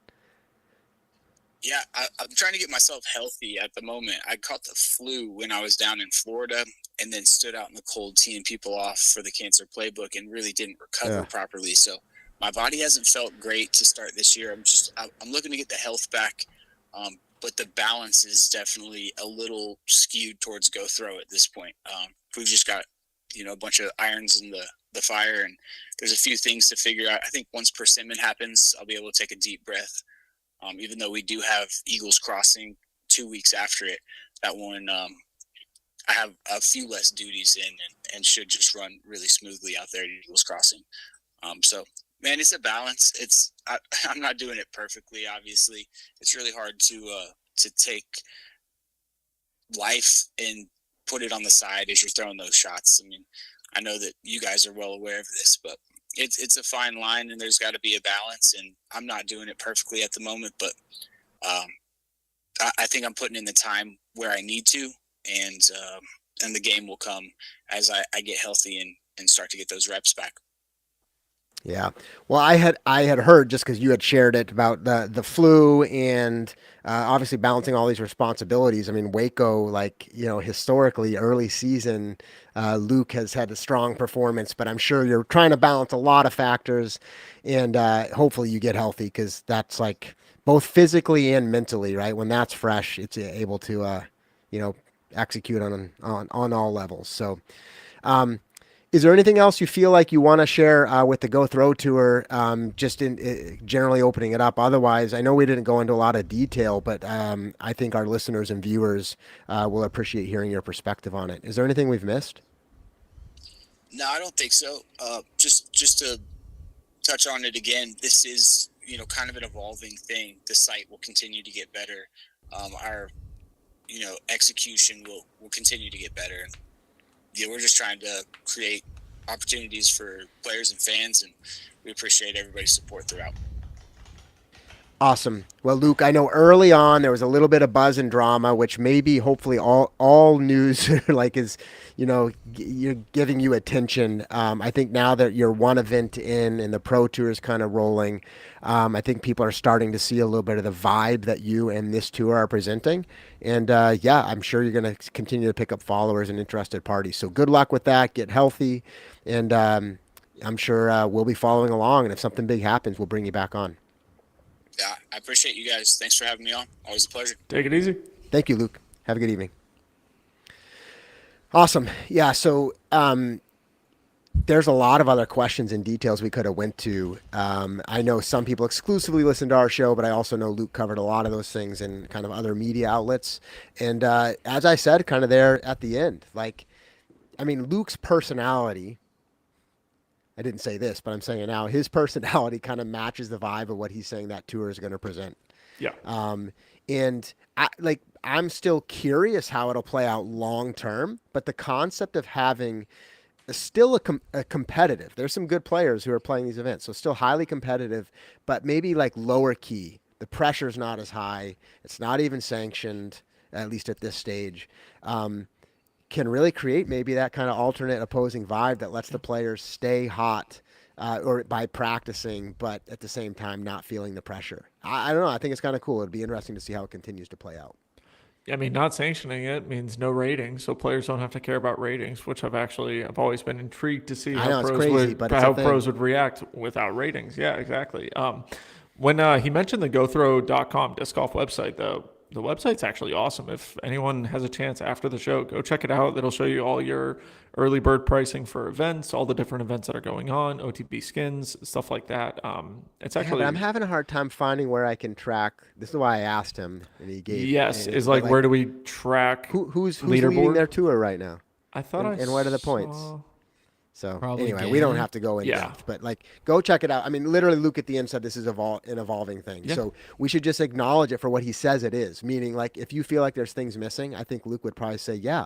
Yeah, I'm trying to get myself healthy at the moment. I caught the flu when I was down in Florida and then stood out in the cold teeing people off for the cancer playbook and really didn't recover properly. So my body hasn't felt great to start this year. I'm looking to get the health back, but the balance is definitely a little skewed towards Go Throw at this point. We've just got a bunch of irons in the fire, and there's a few things to figure out. I think once Persimmon happens, I'll be able to take a deep breath. Even though we do have Eagles Crossing 2 weeks after it, that one I have a few less duties in and should just run really smoothly out there at Eagles Crossing. So, man, it's a balance. I'm not doing it perfectly, obviously. It's really hard to take life and put it on the side as you're throwing those shots. I mean, I know that you guys are well aware of this, but it's a fine line, and there's got to be a balance, and I'm not doing it perfectly at the moment, but I think I'm putting in the time where I need to, and the game will come as I get healthy and start to get those reps back. Yeah. Well, I had heard, just because you had shared it, about the flu and obviously balancing all these responsibilities. I mean, Waco, like, historically early season, Luke has had a strong performance, but I'm sure you're trying to balance a lot of factors, and hopefully you get healthy, because that's like both physically and mentally, right? When that's fresh, it's able to execute on all levels. So. Is there anything else you feel like you want to share with the Go Throw Tour, just in generally opening it up? Otherwise, I know we didn't go into a lot of detail, but I think our listeners and viewers will appreciate hearing your perspective on it. Is there anything we've missed? No, I don't think so. Just to touch on it again, this is kind of an evolving thing. The site will continue to get better. Our execution will continue to get better. We're just trying to create opportunities for players and fans, and we appreciate everybody's support throughout. Awesome. Well, Luke, I know early on there was a little bit of buzz and drama, which maybe hopefully all news like is, you're giving you attention. I think now that you're one event in and the Pro Tour is kind of rolling, I think people are starting to see a little bit of the vibe that you and this tour are presenting. And I'm sure you're going to continue to pick up followers and interested parties. So good luck with that. Get healthy. And I'm sure we'll be following along. And if something big happens, we'll bring you back on. Yeah, I appreciate you guys. Thanks for having me on. Always a pleasure. Take it easy. Thank you, Luke. Have a good evening. Awesome. Yeah. So there's a lot of other questions and details we could have went to. I know some people exclusively listen to our show, but I also know Luke covered a lot of those things in kind of other media outlets. And as I said, kind of there at the end, Luke's personality, I didn't say this, but I'm saying it now, his personality kind of matches the vibe of what he's saying that tour is going to present. Yeah. And I'm still curious how it'll play out long term, but the concept of having still a competitive, there's some good players who are playing these events, so still highly competitive, but maybe like lower key. The pressure's not as high. It's not even sanctioned, at least at this stage. Can really create maybe that kind of alternate opposing vibe that lets the players stay hot or by practicing, but at the same time not feeling the pressure. I don't know. I think it's kind of cool. It'd be interesting to see how it continues to play out. I mean, not sanctioning it means no ratings, so players don't have to care about ratings, which I've always been intrigued to see how pros would react without ratings. Yeah, exactly. When he mentioned the GoThrow.com disc golf website, though, the website's actually awesome. If anyone has a chance after the show, go check it out. It'll show you all your early bird pricing for events, all the different events that are going on, OTB skins, stuff like that. It's actually. But I'm having a hard time finding where I can track. This is why I asked him, and he gave. Yes, is like where do we track? Who's leaderboard? leading their tour right now? I thought and what are the points? So Probably anyway, we don't have to go in depth, but go check it out. I mean, literally, Luke at the end said this is an evolving thing. Yeah. So we should just acknowledge it for what he says it is. Meaning, like, if you feel like there's things missing, I think Luke would probably say, yeah,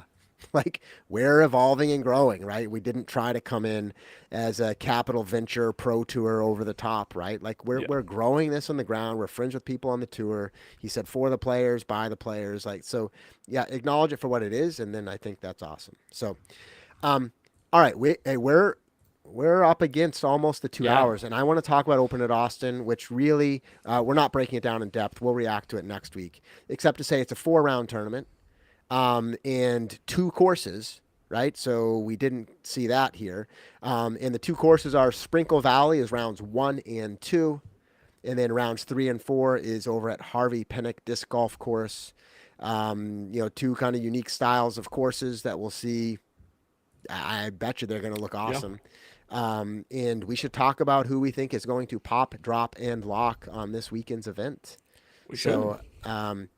like we're evolving and growing, right? We didn't try to come in as a capital venture pro tour over the top, right? Like we're growing this on the ground. We're friends with people on the tour. He said for the players, by the players, acknowledge it for what it is, and then I think that's awesome. So, all right, we're up against almost the 2 hours, and I want to talk about Open at Austin, which really we're not breaking it down in depth. We'll react to it next week, except to say it's a 4-round tournament and 2 courses, right? So we didn't see that here. And the 2 courses are Sprinkle Valley is rounds 1 and 2, and then rounds 3 and 4 is over at Harvey Pinnock Disc Golf Course. 2 kind of unique styles of courses that we'll see. I bet you they're going to look awesome. Yeah. And we should talk about who we think is going to pop, drop, and lock on this weekend's event. So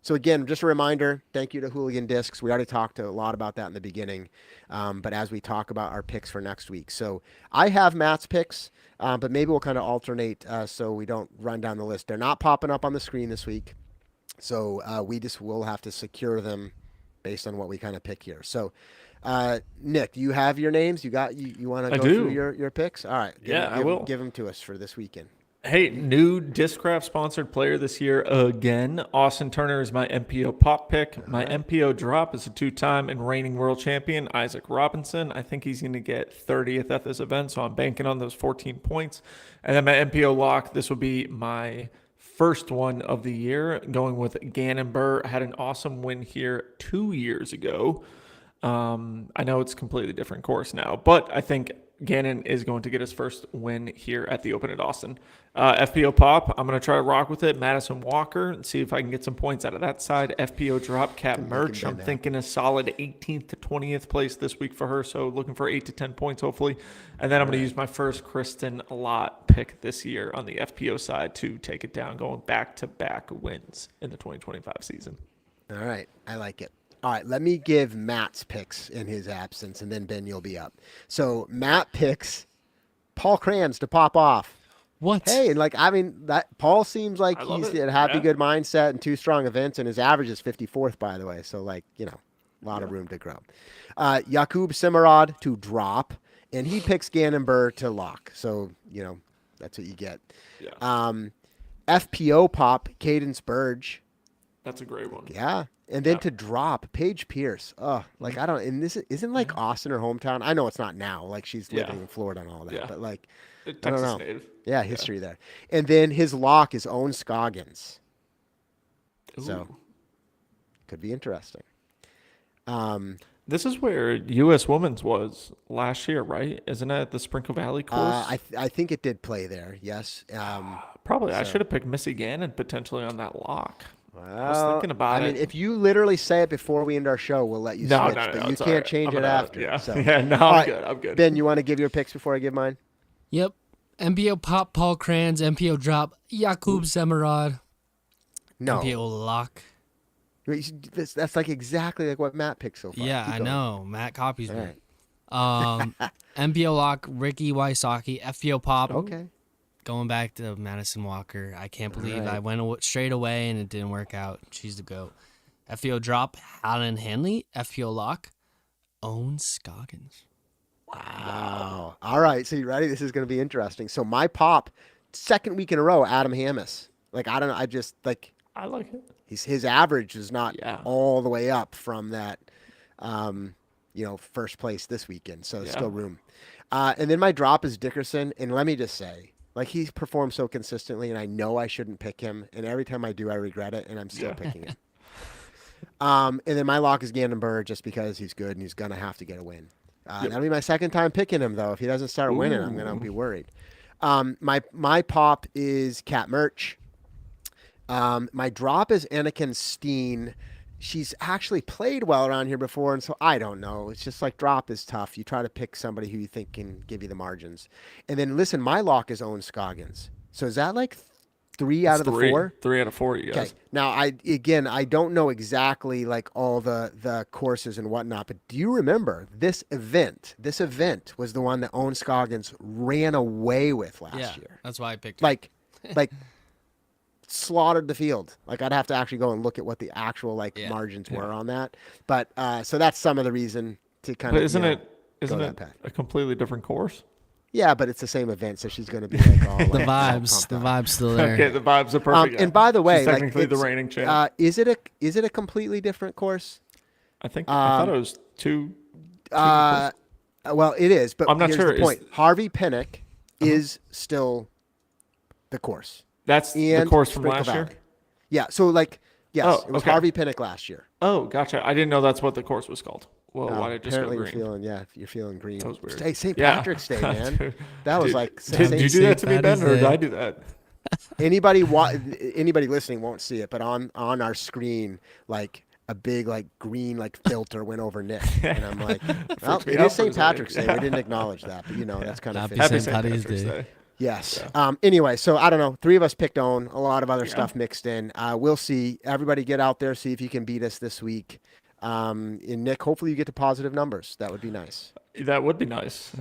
again, just a reminder, thank you to Hooligan Discs. We already talked a lot about that in the beginning. But as we talk about our picks for next week. So I have Matt's picks, but maybe we'll kind of alternate so we don't run down the list. They're not popping up on the screen this week. So we just will have to secure them based on what we kind of pick here. So Nick, do you have your names? You want to go through your picks? All right. I will. Give them to us for this weekend. Hey, new Discraft sponsored player this year again. Austin Turner is my MPO pop pick. My MPO drop is a 2-time and reigning world champion, Isaac Robinson. I think he's going to get 30th at this event, so I'm banking on those 14 points. And then my MPO lock, this will be my first one of the year, going with Gannon Burr. Had an awesome win here 2 years ago. I know it's a completely different course now, but I think Gannon is going to get his first win here at the Open at Austin. FPO pop, I'm going to try to rock with it. Madison Walker, and see if I can get some points out of that side. FPO drop, Cat Merch. I'm thinking a solid 18th to 20th place this week for her, so looking for 8 to 10 points hopefully. And then I'm going to use my first Kristen Lott pick this year on the FPO side to take it down, going back-to-back wins in the 2025 season. All right, I like it. All right, let me give Matt's picks in his absence, and then Ben, you'll be up. So Matt picks Paul Krans to pop off. What? Hey, and like, I mean, that Paul seems like I love he's it. a happy, Yeah. good mindset and 2 strong events, and his average is 54th, by the way. So, like, you know, a lot of room to grow. Jakub Simarad to drop, and he picks Gannon Burr to lock. So, you know, that's what you get. Yeah, FPO pop, Cadence Burge. that's a great one. Yeah. And then to drop, Paige Pierce. Oh, like, I don't, and this isn't like Austin her hometown. I know it's not now. Like, she's living in Florida and all that. Yeah. But, like, Texas know. native. yeah, history there. And then his lock is Owen Scoggins. So, Ooh. could be interesting. This is where U.S. Women's was last year, right? Isn't it at the Sprinkle Valley course? I think it did play there. Yes. Probably. I should have picked Missy Gannon potentially on that lock. Well, I was thinking about I it. mean, if you literally say it before we end our show, we'll let you No, switch. no, no, but you it's all can't right. change I'm it gonna- after. Yeah, So. yeah. No, All I'm right, good. I'm good. Ben, you want to give your picks before I give mine? Yep. MPO pop, Paul Krans. MPO drop, Jakub Semerad. No. MPO lock. That's like exactly like what Matt picked so far. Yeah, Keep I going. know. Matt copies All me. right. MPO lock, Ricky Wysocki. FPO pop. Okay. Going back to Madison Walker. I can't believe right. I went straight away and it didn't work out. She's the GOAT. FPO drop, Hallen Hanley. FPO lock, Owen Scoggins. Wow. All right. So you ready? This is going to be interesting. So my pop, second week in a row, Adam Hammis. Like, I don't know. I just like I like it. his average is not Yeah. all the way up from that, first place this weekend. So there's Yeah. still room. And then my drop is Dickerson. And let me just say, like, he's performed so consistently, and I know I shouldn't pick him. And every time I do, I regret it, and I'm still picking him. And then my lock is Gannon Burr just because he's good and he's going to have to get a win. That'll be my second time picking him, though. If he doesn't start winning, I'm going to be worried. My pop is Cat Merch. My drop is Anakin Steen. She's actually played well around here before, and so I don't know. It's just like drop is tough. You try to pick somebody who you think can give you the margins. And then, listen, my lock is Owen Scoggins. So is that like 3 out of the 4? 3 out of 4, you guys. Okay. Now, I don't know exactly like all the courses and whatnot, but do you remember this event? This event was the one that Owen Scoggins ran away with last year. That's why I picked him. Like slaughtered the field. Like, I'd have to actually go and look at what the actual margins were on that. But so that's some of the reason to kind But of isn't it that path. a completely different course? Yeah, but it's the same event, so she's going to be like all the like, vibes. all The pumped up. vibes still there. Okay, the vibes are perfect. And by the way, She's like, technically the it's, reigning champ. is it a completely different course? I thought it was two. Well, it is, but I'm not here's sure. the point. Harvey Pinnock is still the course. That's the And course from Sprinkle last year. Valley. Yeah, so yes, Oh, it was okay. Harvey Pinnock last year. Oh, gotcha. I didn't know that's what the course was called. Well, why did it just go Apparently green? you're feeling green. That was weird. Hey, St. Yeah. Patrick's Day, man. Dude, That was dude, like Did you do that to me, Ben, Patty's or did Day. I do that? anybody listening won't see it, but on our screen, like a big green filter went over Nick, and I'm like, well, Freaked me it out is for a St. Patrick's Day. second. We didn't acknowledge that, but that's kind of Happy fitting. Happy St. St. Patty's Patrick's Day. Day. Yes. Anyway, so I don't know. 3 of us picked Owen. A lot of other stuff mixed in. We'll see. Everybody get out there, see if you can beat us this week. And Nick, hopefully you get to positive numbers. That would be nice. That would be nice.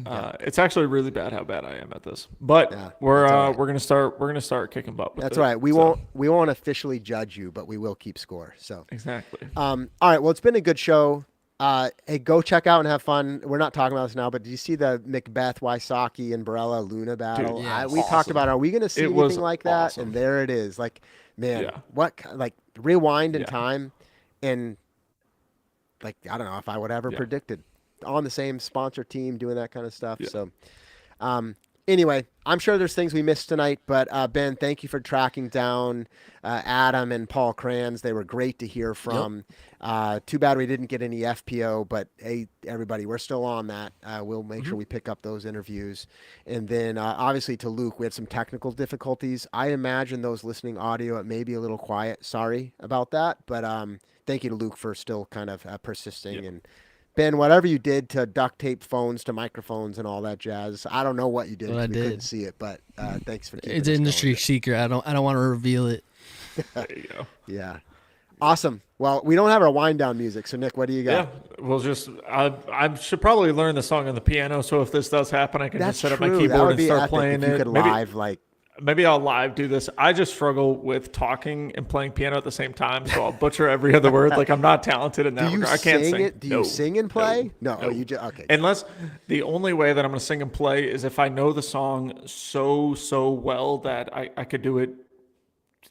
It's actually really bad how bad I am at this, but Yeah, we're that's all right. we're gonna start kicking butt. With That's it, all right. We so- won't officially judge you, but we will keep score. So exactly. all right. Well, it's been a good show. Hey, go check out and have fun. We're not talking about this now, but did you see the Macbeth, Wysocki, and Barella Luna battle? Dude, yes. We talked about, are we going to see It was anything like that? awesome. And there it is. Like, man, Yeah. like rewind in Yeah. time, and like I don't know if I would ever predicted on the same sponsor team doing that kind of stuff. Yeah. So, anyway, I'm sure there's things we missed tonight, but Ben, thank you for tracking down Adam and Paul Krans. They were great to hear from. Too bad we didn't get any FPO, but hey, everybody, we're still on that. We'll make sure we pick up those interviews. And then obviously to Luke, we had some technical difficulties. I imagine those listening audio, it may be a little quiet. Sorry about that, but thank you to Luke for still kind of persisting. And Ben, whatever you did to duct tape phones to microphones and all that jazz, I don't know what you did. What I We did. couldn't see it, but thanks for keeping It's us an industry going. secret. I don't want to reveal it. There you go. Yeah. Awesome. Well, we don't have our wind down music, so Nick, what do you got? Yeah, we'll just. I should probably learn the song on the piano. So if this does happen, I can That's just set up true. my That keyboard would and be start epic playing if you it. could live like. Maybe I'll live do this. I just struggle with talking and playing piano at the same time, so I'll butcher every other word. Like I'm not talented in that Do you regard. I can't sing sing it? Do you sing and play? No. Oh, you just okay. Unless the only way that I'm going to sing and play is if I know the song so well that I could do it.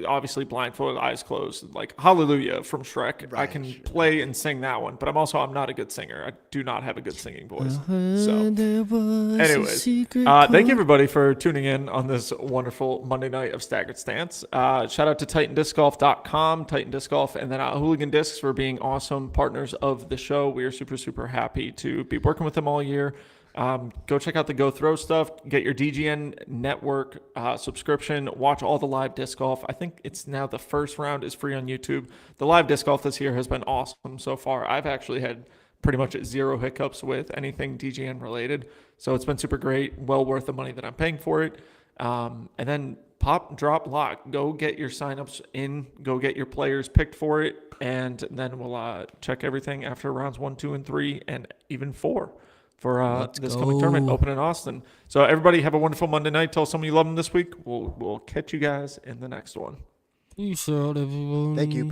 Obviously blindfolded, eyes closed, like Hallelujah from Shrek. I can play and sing that one, but I'm not a good singer. I do not have a good singing voice. So, anyways, thank you everybody for tuning in on this wonderful Monday night of Staggered Stance. Shout out to TitanDiscGolf.com, Titan Disc Golf, and then Hooligan Discs for being awesome partners of the show. We are super happy to be working with them all year. Go check out the Go Throw stuff. Get your DGN network subscription. Watch all the live disc golf. I think it's now the first round is free on YouTube. The live disc golf this year has been awesome so far. I've actually had pretty much 0 hiccups with anything DGN related. So it's been super great. Well worth the money that I'm paying for it. And then pop, drop, lock. Go get your signups in. Go get your players picked for it. And then we'll check everything after rounds 1, 2, and 3, and even 4. For this coming tournament, open in Austin. So everybody have a wonderful Monday night. Tell someone you love them this week. We'll catch you guys in the next one. Peace out, everyone. Thank you. Peace out.